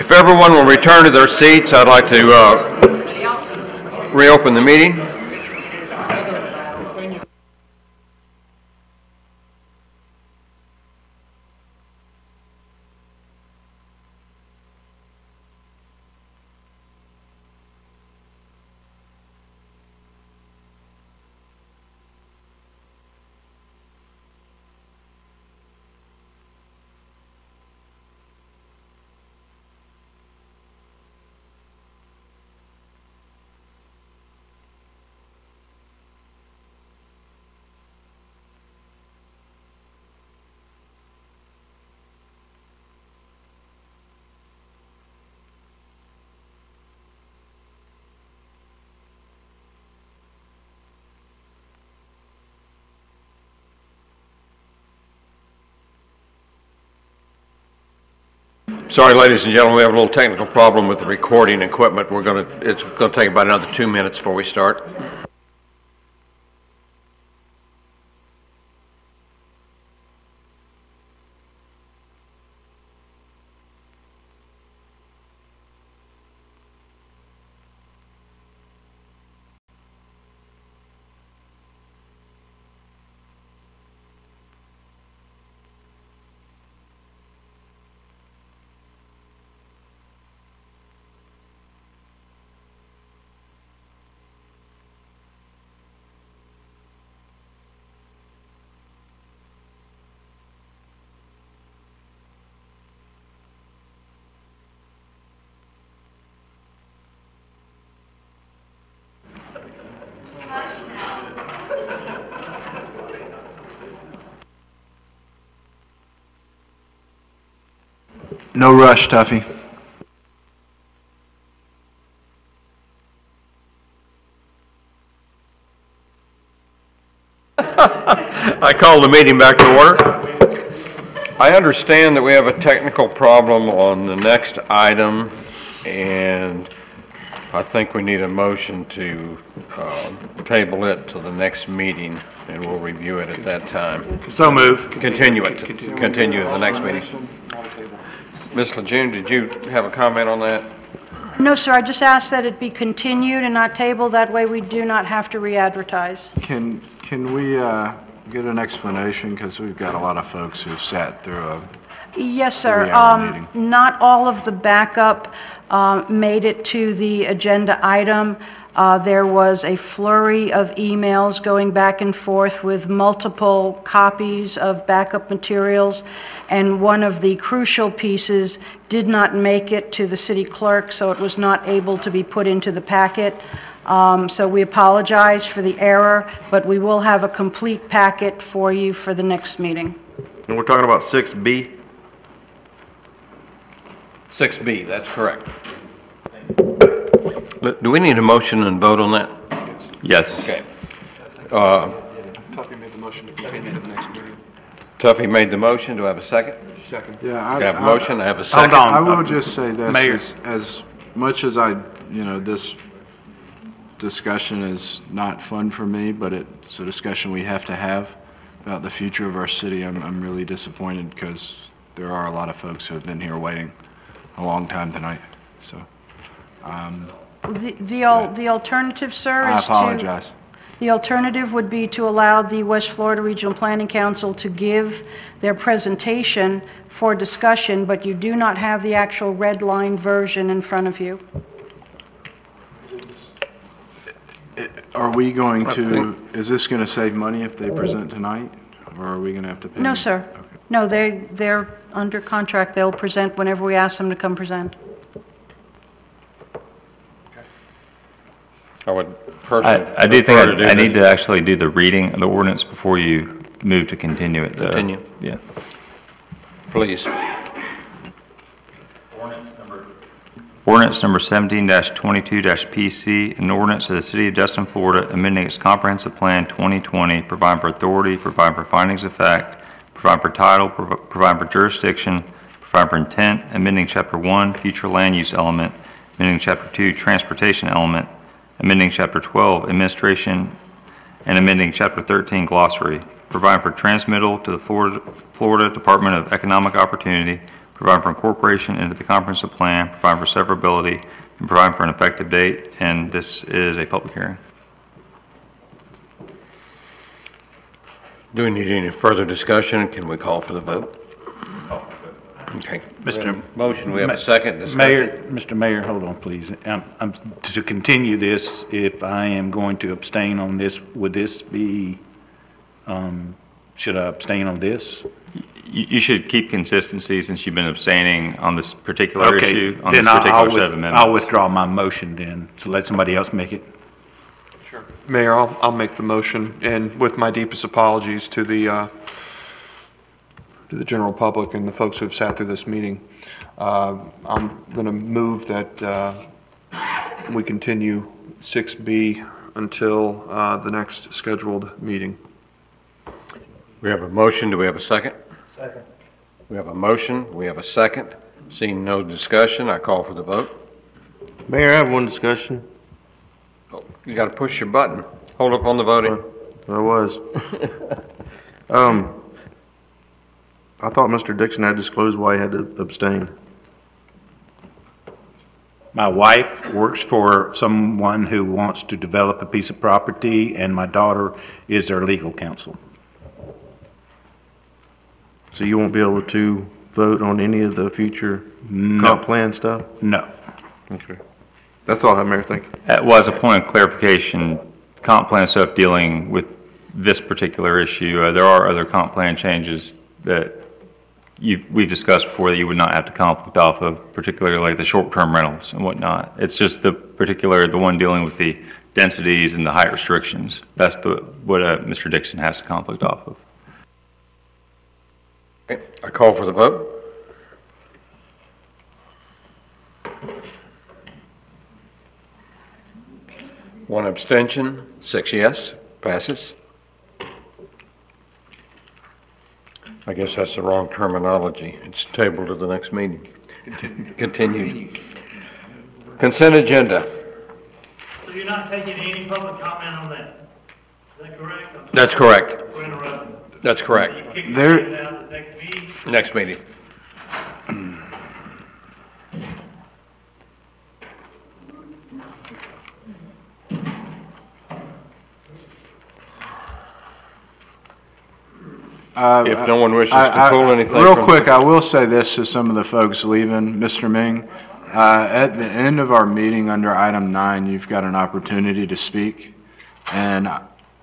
S1: If everyone will return to their seats, I'd like to reopen the meeting. Sorry, ladies and gentlemen, we have a little technical problem with the recording equipment. It's going to take about another 2 minutes before we start.
S17: No rush, Tuffy.
S1: I call the meeting back to order. I understand that we have a technical problem on the next item, and I think we need a motion to table it to the next meeting, and we'll review it at that time.
S15: So moved.
S1: Continue it, continue the next meeting. Ms. Lejeune, did you have a comment on that?
S11: No, sir, I just asked that it be continued and not tabled. That way we do not have to re-advertise.
S17: Can we get an explanation, because we've got a lot of folks who've sat through a
S11: Yes, sir.
S17: 3-hour meeting.
S11: Not all of the backup made it to the agenda item. There was a flurry of emails going back and forth with multiple copies of backup materials, and one of the crucial pieces did not make it to the city clerk, so it was not able to be put into the packet. So we apologize for the error, but we will have a complete packet for you for the next meeting.
S3: And we're talking about 6B?
S1: 6B, that's correct. Do we need a motion and vote on that?
S4: Yes.
S1: Okay.
S16: Tuffy made the motion to continue to the next meeting.
S1: Tuffy made the motion. Do I have a second?
S16: Second.
S17: Yeah,
S1: I have a motion. I have a second.
S17: I will just say this,
S15: Mayor.
S17: as much as this discussion is not fun for me, but it's a discussion we have to have about the future of our city. I'm really disappointed because there are a lot of folks who have been here waiting a long time tonight, so.
S11: The alternative, sir,
S17: I
S11: is to...
S17: apologize.
S11: The alternative would be to allow the West Florida Regional Planning Council to give their presentation for discussion, but you do not have the actual red line version in front of you.
S17: Are we going to, is this going to save money if they present tonight, or are we going to have to pay?
S11: No, sir.
S17: Okay.
S11: No, they're under contract. They'll present whenever we ask them to come present.
S1: I would personally
S4: I do think
S1: prefer to do
S4: I need
S1: this.
S4: to actually do the reading of the ordinance before you move to continue it, though.
S1: Continue.
S4: Yeah.
S1: Please.
S4: Ordinance number 17-22-PC, an ordinance of the City of Destin, Florida, amending its comprehensive plan 2020, providing for authority, providing for findings of fact, providing for title, providing for jurisdiction, providing for intent, amending Chapter 1, future land use element, amending Chapter 2, transportation element, amending Chapter 12, administration, and amending Chapter 13, glossary, providing for transmittal to the Florida Department of Economic Opportunity, providing for incorporation into the comprehensive plan, providing for severability, and providing for an effective date, and this is a public hearing.
S1: Do we need any further discussion? Can we call for the vote? Okay. Motion, we have a second discussion.
S15: Mr. Mayor, hold on, please. To continue this, if I am going to abstain on this, would this be, should I abstain on this?
S4: You should keep consistency since you've been abstaining on this particular issue, on this
S15: then
S4: particular set of amendments.
S15: I'll withdraw my motion then, so let somebody else make it.
S16: Sure. Mayor, I'll make the motion, and with my deepest apologies to the general public and the folks who have sat through this meeting. I'm going to move that we continue 6B until the next scheduled meeting.
S1: We have a motion. Do we have a second?
S18: Second.
S1: We have a motion. We have a second. Seeing no discussion, I call for the vote.
S3: Mayor, I have one discussion.
S1: Oh, you got to push your button. Hold up on the voting.
S3: I was. I thought Mr. Dixon had disclosed why he had to abstain.
S15: My wife works for someone who wants to develop a piece of property, and my daughter is their legal counsel.
S3: So you won't be able to vote on any of the future comp plan stuff?
S15: No.
S3: Okay. That's all I have, Mayor. Thank you.
S4: Well, as a point of clarification, comp plan stuff dealing with this particular issue, there are other comp plan changes that we've discussed before that you would not have to conflict off of, particularly like the short-term rentals and whatnot. It's just the one dealing with the densities and the height restrictions. That's what Mr. Dixon has to conflict off of.
S1: Okay. I call for the vote. One abstention, 6 yes, passes. I guess that's the wrong terminology. It's tabled to the next meeting. Continue. Consent agenda.
S21: So you're not taking any public comment on that? Is that correct?
S1: That's correct.
S21: We're interrupting.
S1: That's correct.
S21: You kick it out the next meeting?
S1: Next meeting. If no one wishes to pull anything
S17: real
S1: from
S17: quick, I will say this to some of the folks leaving, Mr. Ming. At the end of our meeting under item 9, you've got an opportunity to speak. And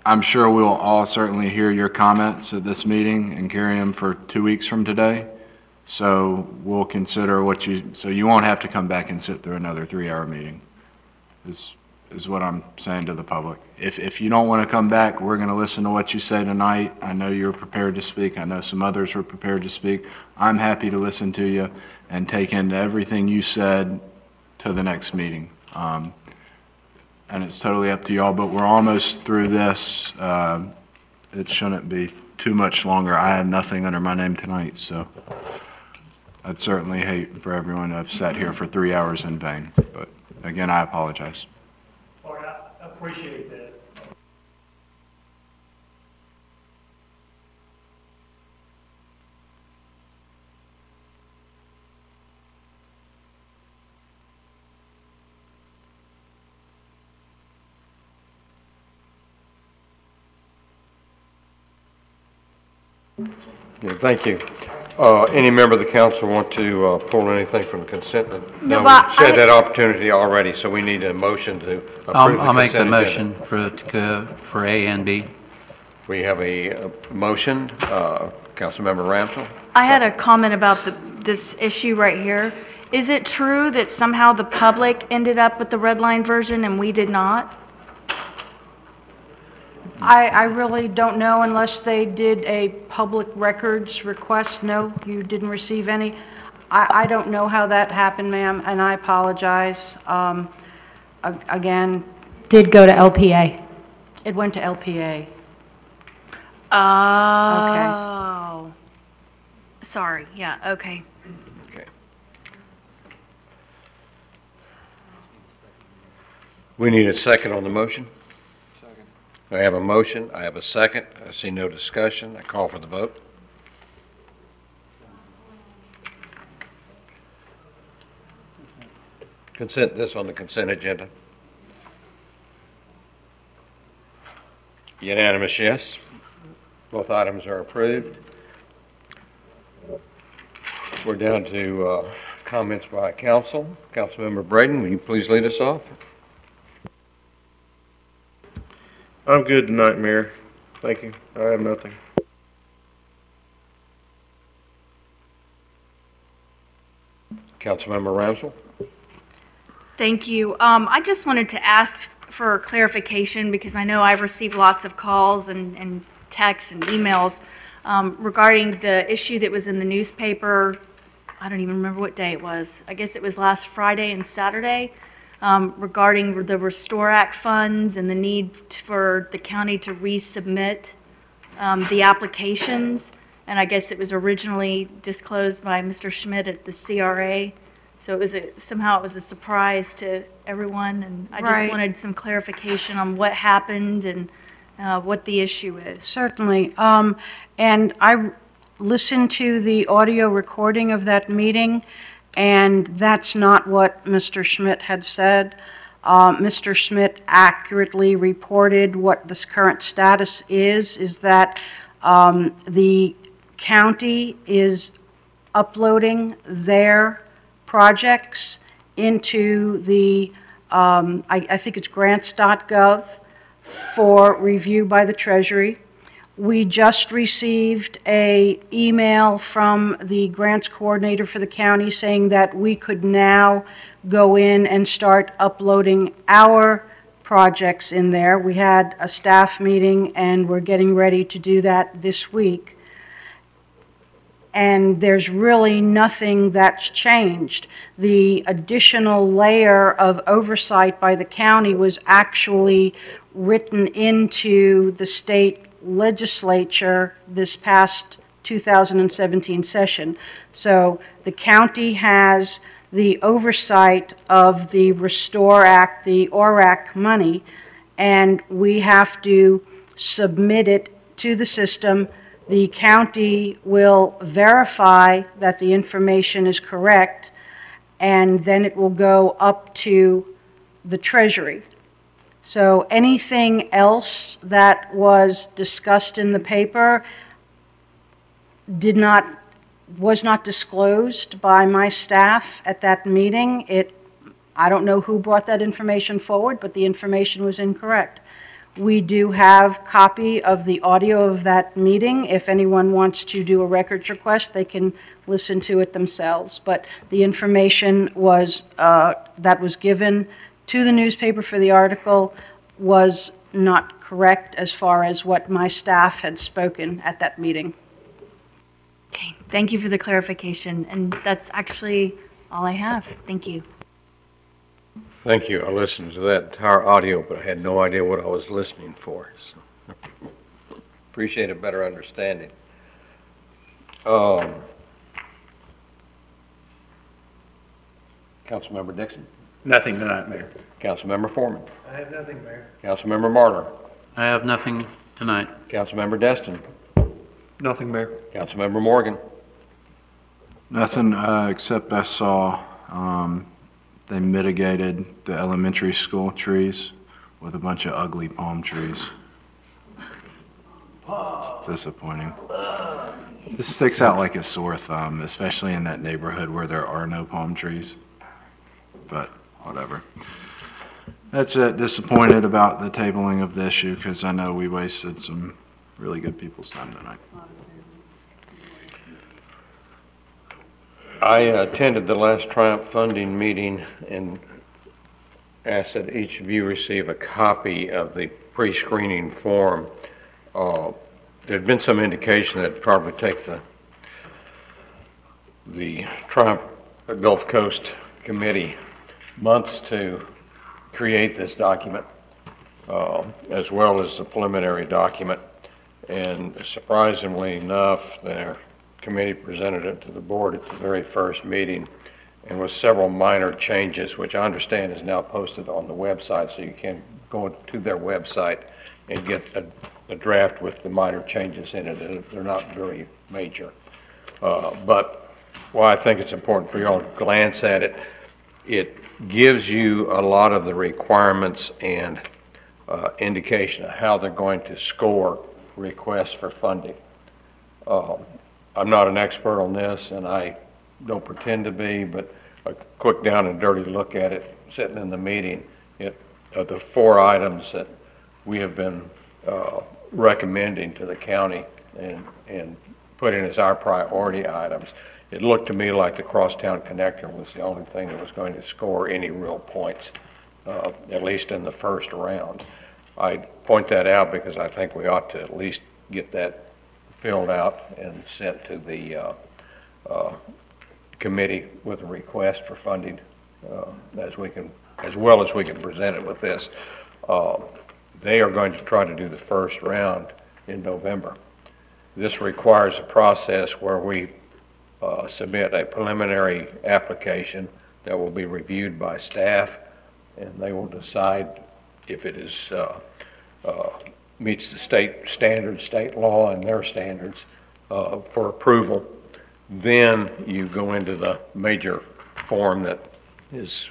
S17: I'm sure we'll all certainly hear your comments at this meeting and carry them for 2 weeks from today. So we'll consider so you won't have to come back and sit through another 3-hour meeting, is what I'm saying to the public. If you don't want to come back, we're going to listen to what you say tonight. I know you're prepared to speak. I know some others were prepared to speak. I'm happy to listen to you and take into everything you said to the next meeting. And it's totally up to y'all, but we're almost through this. It shouldn't be too much longer. I have nothing under my name tonight, so I'd certainly hate for everyone to have sat here for 3 hours in vain. But again, I apologize.
S21: All right, I appreciate that.
S1: Yeah, thank you. Any member of the council want to pull anything from the consent? No,
S2: but
S1: we had that opportunity already, so we need a motion to approve the consent agenda.
S2: I'll make the motion for A and B.
S1: We have a motion, Councilmember Ramsell.
S13: I had a comment about this issue right here. Is it true that somehow the public ended up with the red line version and we did not?
S11: I really don't know unless they did a public records request. No, you didn't receive any. I don't know how that happened, ma'am, and I apologize. Again.
S14: Did go to LPA.
S11: It went to LPA.
S13: Oh. Okay. Sorry, yeah, okay.
S1: Okay. We need a second on the motion. I have a motion, I have a second, I see no discussion, I call for the vote. this on the consent agenda? Unanimous, yes. Both items are approved. We're down to comments by council. Councilmember Braden, will you please lead us off?
S3: I'm good tonight, Mayor. Thank you. I have nothing.
S1: Councilmember Ramsell.
S13: Thank you. I just wanted to ask for clarification because I know I've received lots of calls and texts and emails regarding the issue that was in the newspaper. I don't even remember what day it was. I guess it was last Friday and Saturday regarding the Restore Act funds and the need for the county to resubmit the applications. And I guess it was originally disclosed by Mr. Schmidt at the CRA. So it was somehow it was a surprise to everyone, and I just wanted some clarification on what happened and what the issue is.
S11: Certainly. And I listened to the audio recording of that meeting, and that's not what Mr. Schmidt had said. Mr. Schmidt accurately reported what this current status is that the county is uploading their projects into the, I think it's grants.gov for review by the Treasury. We just received an email from the grants coordinator for the county saying that we could now go in and start uploading our projects in there. We had a staff meeting and we're getting ready to do that this week. And there's really nothing that's changed. The additional layer of oversight by the county was actually written into the state legislature this past 2017 session. So the county has the oversight of the Restore Act, the ORAC money, and we have to submit it to the system. The county will verify that the information is correct, and then it will go up to the Treasury. So anything else that was discussed in the paper was not disclosed by my staff at that meeting. I don't know who brought that information forward, but the information was incorrect. We do have copy of the audio of that meeting. If anyone wants to do a records request, they can listen to it themselves. But the information that was given to the newspaper for the article was not correct as far as what my staff had spoken at that meeting.
S13: Okay, thank you for the clarification, and that's actually all I have. Thank you.
S1: Thank you. I listened to that entire audio, but I had no idea what I was listening for. So appreciate a better understanding. Councilmember Dixon?
S15: Nothing tonight, Mayor.
S1: Councilmember Foreman?
S19: I have nothing, Mayor.
S1: Councilmember Marler?
S2: I have nothing tonight.
S1: Councilmember Destin?
S16: Nothing, Mayor.
S1: Councilmember Morgan?
S17: Nothing, except I saw they mitigated the elementary school trees with a bunch of ugly palm trees. It's disappointing. This sticks out like a sore thumb, especially in that neighborhood where there are no palm trees. But whatever. That's it. Disappointed about the tabling of the issue because I know we wasted some really good people's time tonight.
S1: I attended the last Triumph funding meeting and asked that each of you receive a copy of the pre-screening form. There had been some indication that it'd probably take the Triumph Gulf Coast Committee months to create this document, as well as the preliminary document. And surprisingly enough, their committee presented it to the board at the very first meeting, and with several minor changes, which I understand is now posted on the website, so you can go to their website and get a draft with the minor changes in it. They're not very major. But why I think it's important for you all to glance at it it gives you a lot of the requirements and indication of how they're going to score requests for funding. I'm not an expert on this, and I don't pretend to be, but a quick down and dirty look at it, sitting in the meeting, the 4 items that we have been recommending to the county and putting as our priority items, it looked to me like the Crosstown Connector was the only thing that was going to score any real points, at least in the first round. I point that out because I think we ought to at least get that filled out and sent to the committee with a request for funding as well as we can present it with this. They are going to try to do the first round in November. This requires a process where we submit a preliminary application that will be reviewed by staff, and they will decide if it is meets the state standards, state law and their standards for approval. Then you go into the major form that is,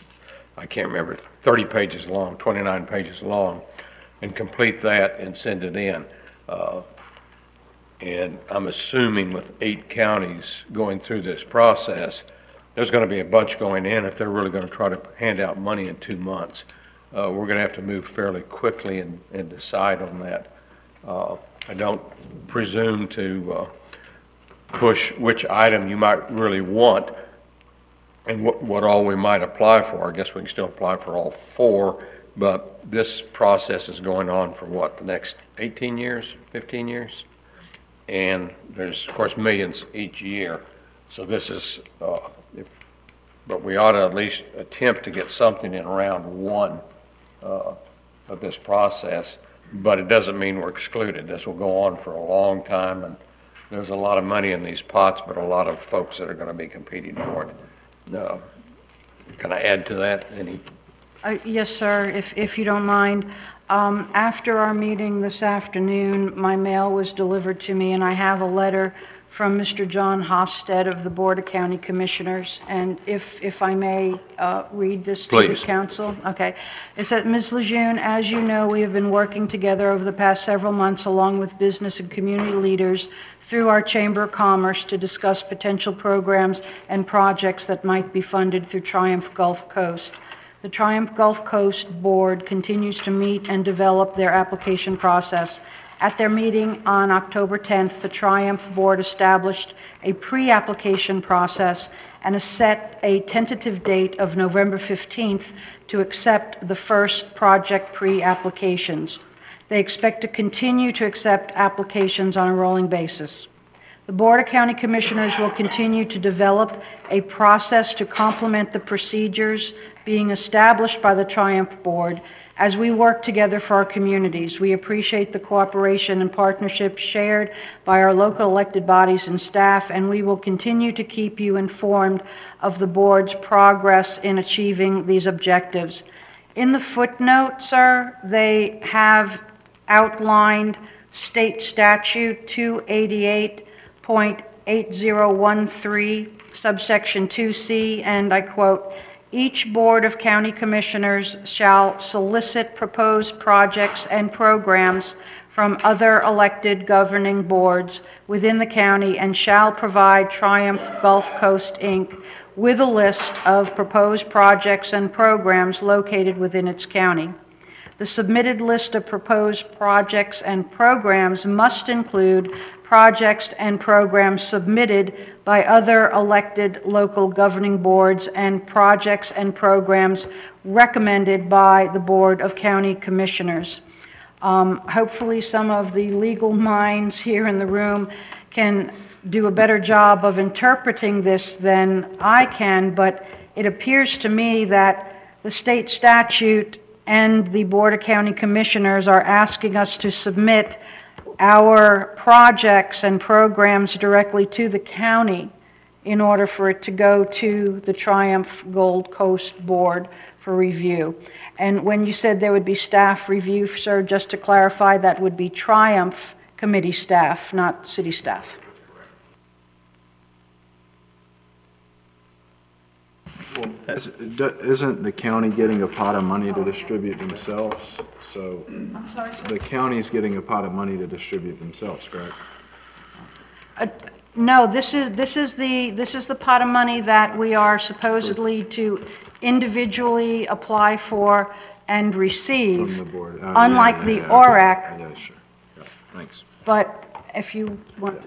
S1: I can't remember, 30 pages long, 29 pages long, and complete that and send it in. And I'm assuming with 8 counties going through this process, there's going to be a bunch going in if they're really going to try to hand out money in 2 months. We're going to have to move fairly quickly and decide on that. I don't presume to push which item you might really want and what all we might apply for. I guess we can still apply for all 4, but this process is going on for what, the next 18 years, 15 years? And there's, of course, millions each year. So this is, but we ought to at least attempt to get something in round 1 of this process. But it doesn't mean we're excluded. This will go on for a long time, and there's a lot of money in these pots, but a lot of folks that are going to be competing for it. Can I add to that? Any?
S11: Yes, sir, if you don't mind. After our meeting this afternoon, my mail was delivered to me, and I have a letter from Mr. John Hofstad of the Board of County Commissioners, and if I may read this to the council. Okay. It says, Ms. Lejeune, as you know, we have been working together over the past several months along with business and community leaders through our Chamber of Commerce to discuss potential programs and projects that might be funded through Triumph Gulf Coast. The Triumph Gulf Coast Board continues to meet and develop their application process. At their meeting on October 10th, the Triumph Board established a pre-application process and set a tentative date of November 15th to accept the first project pre-applications. They expect to continue to accept applications on a rolling basis. The Board of County Commissioners will continue to develop a process to complement the procedures being established by the Triumph Board as we work together for our communities. We appreciate the cooperation and partnership shared by our local elected bodies and staff, and we will continue to keep you informed of the board's progress in achieving these objectives. In the footnote, sir, they have outlined state statute 288.8013, subsection 2C, and I quote, "Each Board of County Commissioners shall solicit proposed projects and programs from other elected governing boards within the county and shall provide Triumph Gulf Coast, Inc. with a list of proposed projects and programs located within its county. The submitted list of proposed projects and programs must include projects and programs submitted by other elected local governing boards and projects and programs recommended by the Board of County Commissioners." Hopefully some of the legal minds here in the room can do a better job of interpreting this than I can, but it appears to me that the state statute and the Board of County Commissioners are asking us to submit our projects and programs directly to the county in order for it to go to the Triumph Gold Coast Board for review. And when you said there would be staff review, sir, just to clarify, that would be Triumph committee staff, not city staff.
S6: Well,
S17: Isn't the county getting a pot of money to distribute themselves? So
S11: I'm sorry, sir?
S17: the county's getting a pot of money to distribute themselves, correct?
S11: No, this is the pot of money that we are supposedly to individually apply for and receive.
S17: From the board.
S11: Unlike the ORAC.
S17: Yeah, sure. Yeah, thanks.
S11: But if you want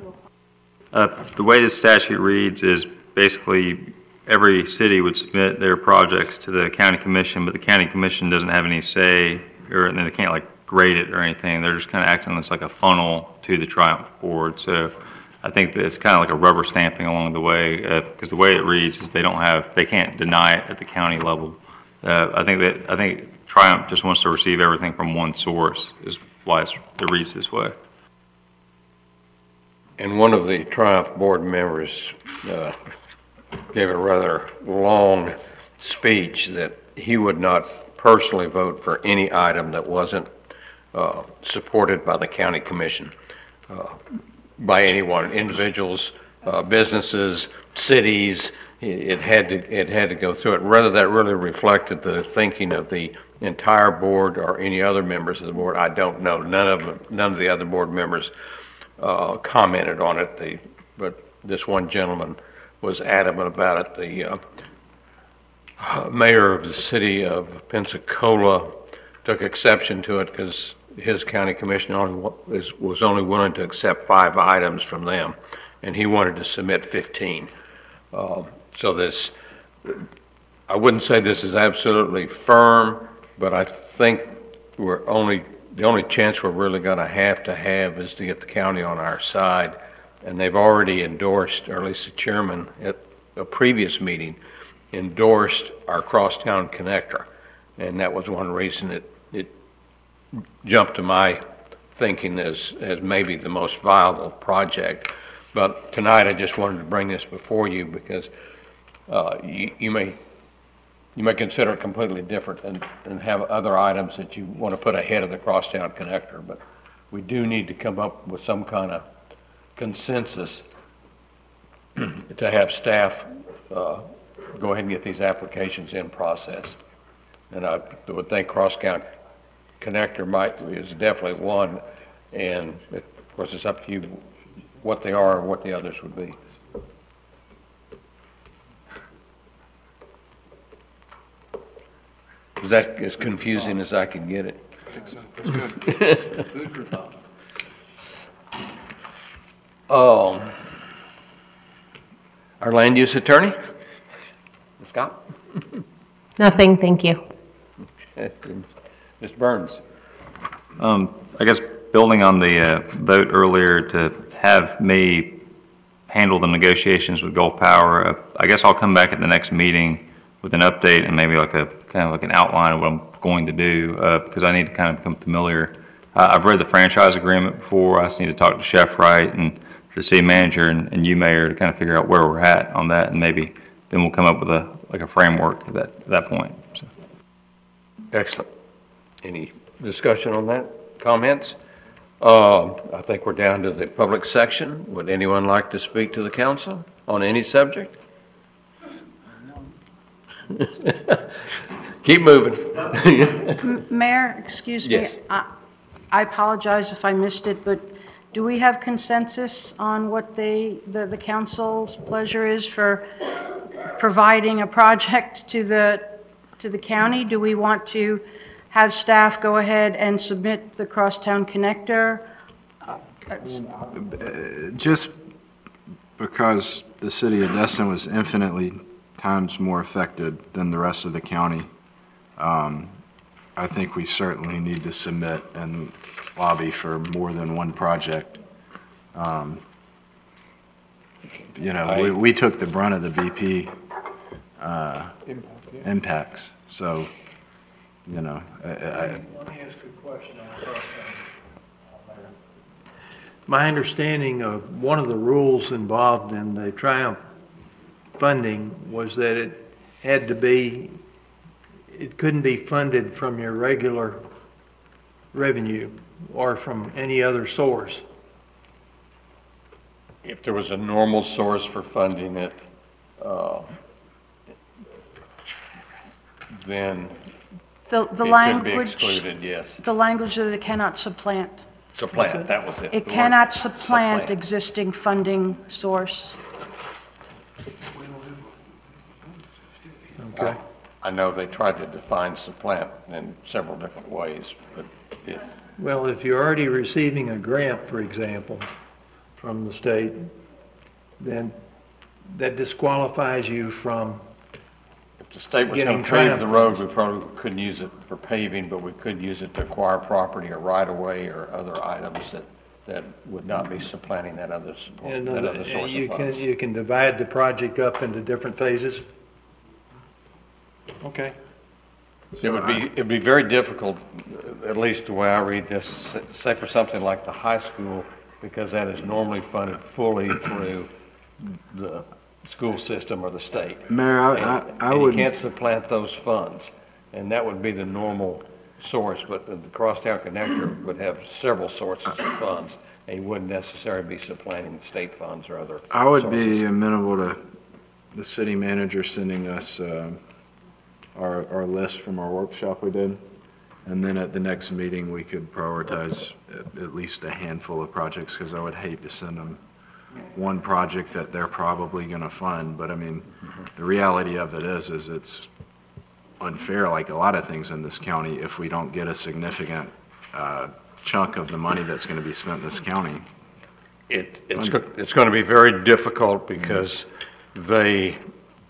S11: to.
S4: The way the statute reads is basically every city would submit their projects to the county commission, but the county commission doesn't have any say, or they can't like grade it or anything. They're just kind of acting as like a funnel to the Triumph board. So I think that it's kind of like a rubber stamping along the way, because the way it reads is they can't deny it at the county level. I think Triumph just wants to receive everything from one source, is why it reads this way.
S1: And one of the Triumph board members gave a rather long speech that he would not personally vote for any item that wasn't supported by the county commission, by anyone, individuals, businesses, cities. It had to go through it. Whether that really reflected the thinking of the entire board or any other members of the board, I don't know. None of the other board members commented on it. But this one gentleman was adamant about it. The mayor of the city of Pensacola took exception to it because his county commission was only willing to accept 5 items from them, and he wanted to submit 15. So this, I wouldn't say this is absolutely firm, but I think the only chance we're really going to have is to get the county on our side. And they've already endorsed, or at least the chairman at a previous meeting, endorsed our crosstown connector. And that was one reason it jumped to my thinking as maybe the most viable project. But tonight I just wanted to bring this before you because you may consider it completely different and have other items that you want to put ahead of the crosstown connector. But we do need to come up with some kind of consensus to have staff go ahead and get these applications in process. And I would think crosstown connector is definitely one, and of course it's up to you what they are and what the others would be. Is that as confusing as I can get it?
S16: I think so. That's good. Food for thought.
S1: Our land use attorney, Scott?
S14: Nothing, thank you.
S1: Mr. Burns.
S4: I guess building on the vote earlier to have me handle the negotiations with Gulf Power, I guess I'll come back at the next meeting with an update and maybe like an outline of what I'm going to do, because I need to kind of become familiar. I've read the franchise agreement before. I just need to talk to Chef Wright and the city manager and you, Mayor, to kind of figure out where we're at on that, and maybe then we'll come up with a framework at that point. So.
S1: Excellent. Any discussion on that? Comments? I think we're down to the public section. Would anyone like to speak to the council on any subject? Keep moving.
S11: Mayor, excuse me.
S1: Yes.
S11: I apologize if I missed it, but do we have consensus on what the council's pleasure is for providing a project to the county? Do we want to have staff go ahead and submit the crosstown connector?
S17: Just because the city of Destin was infinitely times more affected than the rest of the county, I think we certainly need to submit and lobby for more than one project. We took the brunt of the BP impacts, so,
S19: Let me ask a question. My understanding of one of the rules involved in the Triumph funding was that it couldn't be funded from your regular revenue or from any other source.
S1: If there was a normal source for funding it, then
S11: The
S1: it could be
S11: language,
S1: excluded, yes.
S11: the language that it cannot supplant.
S1: Supplant, that was it.
S11: It
S1: The word
S11: cannot supplant
S1: supplant.
S11: existing funding source.
S1: Okay. I know they tried to define supplant in several different ways, but it,
S19: Well, if you're already receiving a grant, for example, from the state, then that disqualifies you from
S1: if the state was going
S19: getting
S1: to pave the
S19: traffic.
S1: road, we probably couldn't use it for paving, but we could use it to acquire property or right-of-way or other items that would not be supplanting that other support,
S19: And
S1: that other source of funds.
S19: you can divide the project up into different phases? Okay.
S1: It'd be very difficult, at least the way I read this, say for something like the high school, because that is normally funded fully through the school system or the state.
S17: Mayor, I
S1: And
S17: would.
S1: you can't supplant those funds, and that would be the normal source, but the Crosstown Connector would have several sources of funds, and you wouldn't necessarily be supplanting state funds or other
S17: I would
S1: sources.
S17: be amenable to the city manager sending us our list from our workshop we did. And then at the next meeting, we could prioritize at least a handful of projects, because I would hate to send them one project that they're probably going to fund. But I mean, the reality of it is it's unfair, like a lot of things in this county, if we don't get a significant chunk of the money that's going to be spent in this county.
S1: It's going to be very difficult because they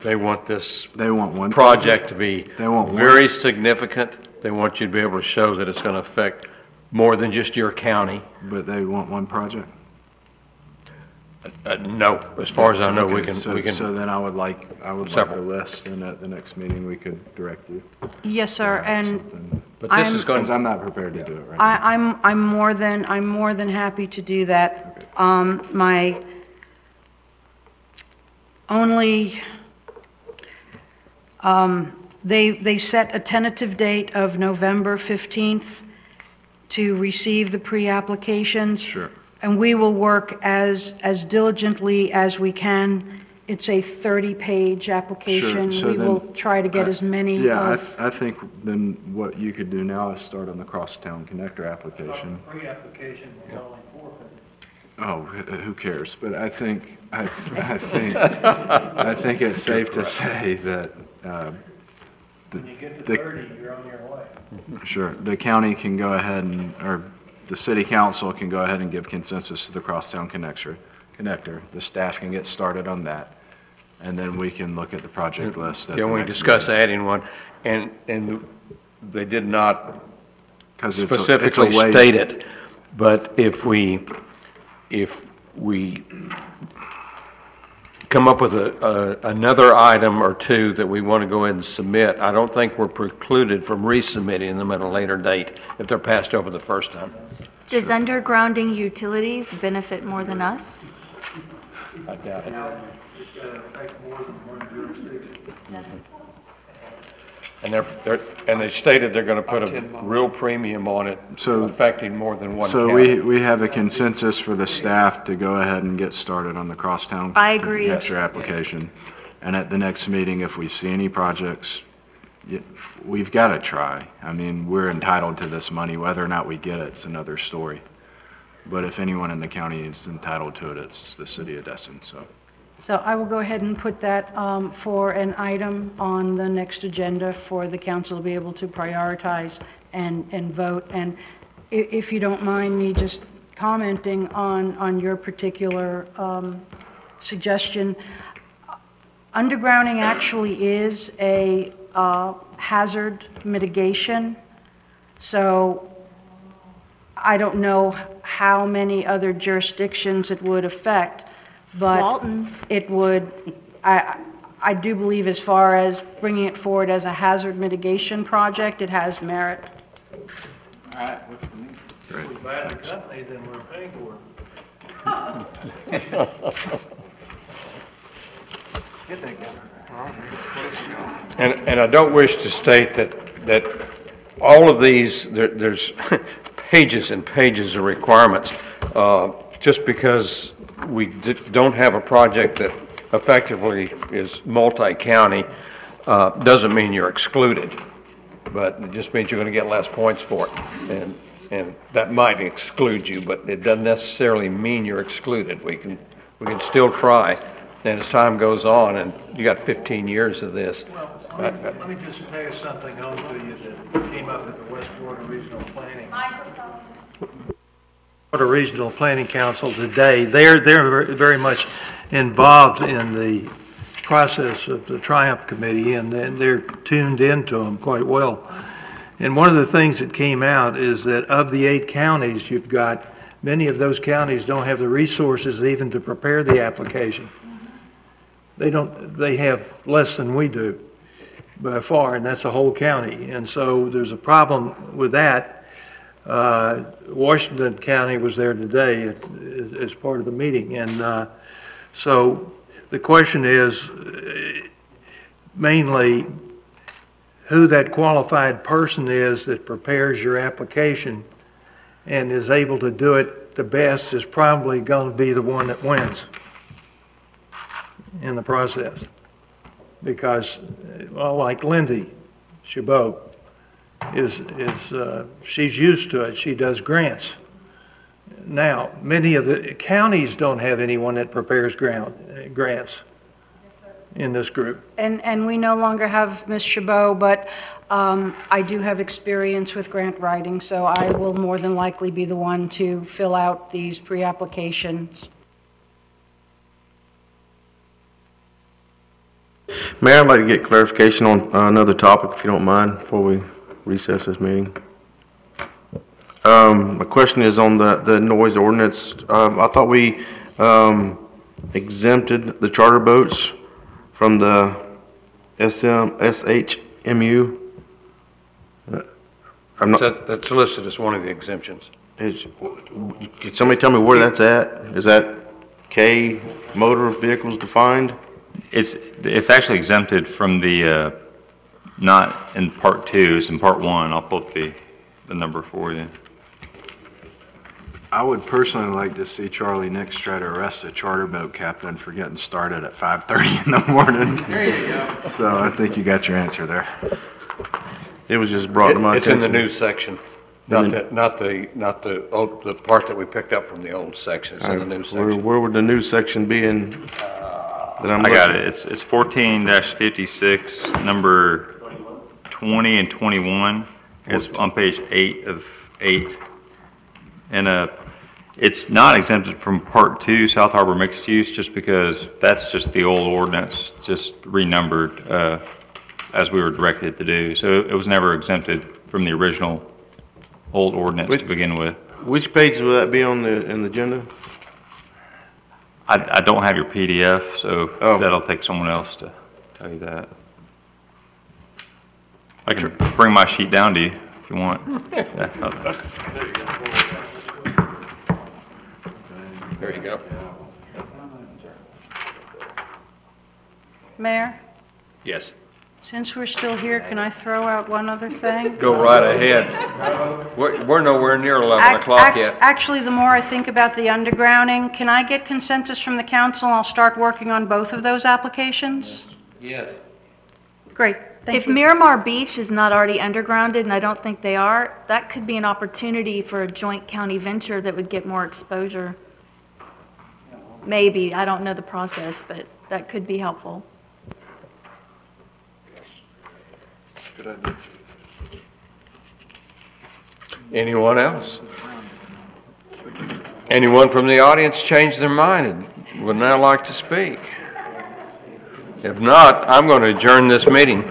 S1: want this
S17: one
S1: project to be
S17: one.
S1: very significant. They want you to be able to show that it's going to affect more than just your county.
S17: But they want one project?
S1: No, as far as I know, we
S17: Okay,
S1: can.
S17: So then I would like a list, and at the next meeting, we could direct you.
S11: Yes, sir, and
S1: But this is going
S17: Because I'm not prepared to do it right now.
S11: I'm more than happy to do that. My only, they set a tentative date of November 15th to receive the pre-applications.
S17: Sure.
S11: And we will work as diligently as we can. It's a 30-page application.
S17: Sure, so
S11: We will
S17: then,
S11: try to get as many
S17: Yeah,
S11: of.
S17: I think then what you could do now is start on the Crosstown Connector application.
S10: Pre-application was only 4 pages.
S17: Oh, who cares? But I think it's safe to say that,
S10: When you get to 30, you're on your way.
S17: sure, the county can go ahead or the city council can go ahead and give consensus to the Crosstown Connector. The staff can get started on that, and then we can look at the project list.
S1: Yeah, we discuss adding one, and they did not
S17: 'Cause it's a
S1: specifically
S17: way-
S1: state it, but if we come up with another item or two that we want to go ahead and submit, I don't think we're precluded from resubmitting them at a later date if they're passed over the first time.
S13: Does undergrounding utilities benefit more than us?
S1: I doubt it. And they stated they're going to put a real premium on it,
S17: So-
S1: affecting more than one
S17: So
S1: county.
S17: we have a consensus for the staff to go ahead and get started on the Crosstown.
S13: I agree.
S17: Connector application. And at the next meeting, if we see any projects, we've got to try. I mean, we're entitled to this money. Whether or not we get it, it's another story. But if anyone in the county is entitled to it, it's the city of Destin, so.
S11: So I will go ahead and put that for an item on the next agenda for the council to be able to prioritize and vote. And if you don't mind me just commenting on your particular suggestion, undergrounding actually is a hazard mitigation. So I don't know how many other jurisdictions it would affect, but
S13: Walton.
S11: it would, I do believe as far as bringing it forward as a hazard mitigation project, it has merit.
S19: All right, what you need. If we buy the company, then we're paying for it. Get that guy.
S1: And I don't wish to state that all of these, there's pages and pages of requirements. Just because we don't have a project that effectively is multi-county, Doesn't mean you're excluded, but it just means you're going to get less points for it. And that might exclude you, but it doesn't necessarily mean you're excluded. We can still try. And as time goes on, and you got 15 years of this.
S19: Let me just pass something on to you that came up at the West Florida Regional Planning. Florida Regional Planning Council today. They're very much involved in the process of the Triumph Committee, and they're tuned into them quite well. And one of the things that came out is that of the 8 counties you've got, many of those counties don't have the resources even to prepare the application. They have less than we do by far, and that's a whole county. And so there's a problem with that. Washington County was there today as part of the meeting. And so the question is mainly who that qualified person is that prepares your application and is able to do it the best is probably going to be the one that wins in the process. Because, well, like Lindsay Chabot she's used to it. She does grants. Now, many of the counties don't have anyone that prepares grants in this group.
S11: And we no longer have Ms. Chabot, but I do have experience with grant writing, so I will more than likely be the one to fill out these pre-applications.
S3: Mayor, I'd like to get clarification on another topic, if you don't mind, before we recess this meeting. My question is on the noise ordinance. I thought we exempted the charter boats from the SHMU.
S1: That's listed as one of the exemptions.
S3: Could somebody tell me where that's at? Is that K motor vehicles defined?
S4: It's actually exempted from the, not in part 2, it's in part 1. I'll pull up the number for you.
S17: I would personally like to see Charlie Nix try to arrest a charter boat captain for getting started at 5:30 in the morning. There you go. So I think you got your answer there.
S3: It was just brought to my attention.
S1: It's in the new section, not the part that we picked up from the old section. It's in the new section.
S3: Where would the new section be in?
S4: I got it. It's 14-56, number 20 and 21. It's on page 8 of 8. And it's not exempted from part 2, South Harbor mixed use, just because that's just the old ordinance, just renumbered as we were directed to do. So it was never exempted from the original old ordinance to begin with.
S3: Which page will that be on in the agenda?
S4: I don't have your PDF, so that'll take someone else to tell you that. I can bring my sheet down to you if you want.
S1: There you go.
S11: Mayor,
S1: Yes.
S11: since we're still here, can I throw out one other thing?
S1: Go right ahead. We're nowhere near 11 o'clock yet.
S11: Actually, the more I think about the undergrounding, can I get consensus from the council and I'll start working on both of those applications?
S1: Yes.
S11: Great, thank you.
S13: If Miramar Beach is not already undergrounded, and I don't think they are, that could be an opportunity for a joint county venture that would get more exposure. Maybe, I don't know the process, but that could be helpful.
S1: Good idea. Anyone else? Anyone from the audience change their mind and would now like to speak? If not, I'm going to adjourn this meeting.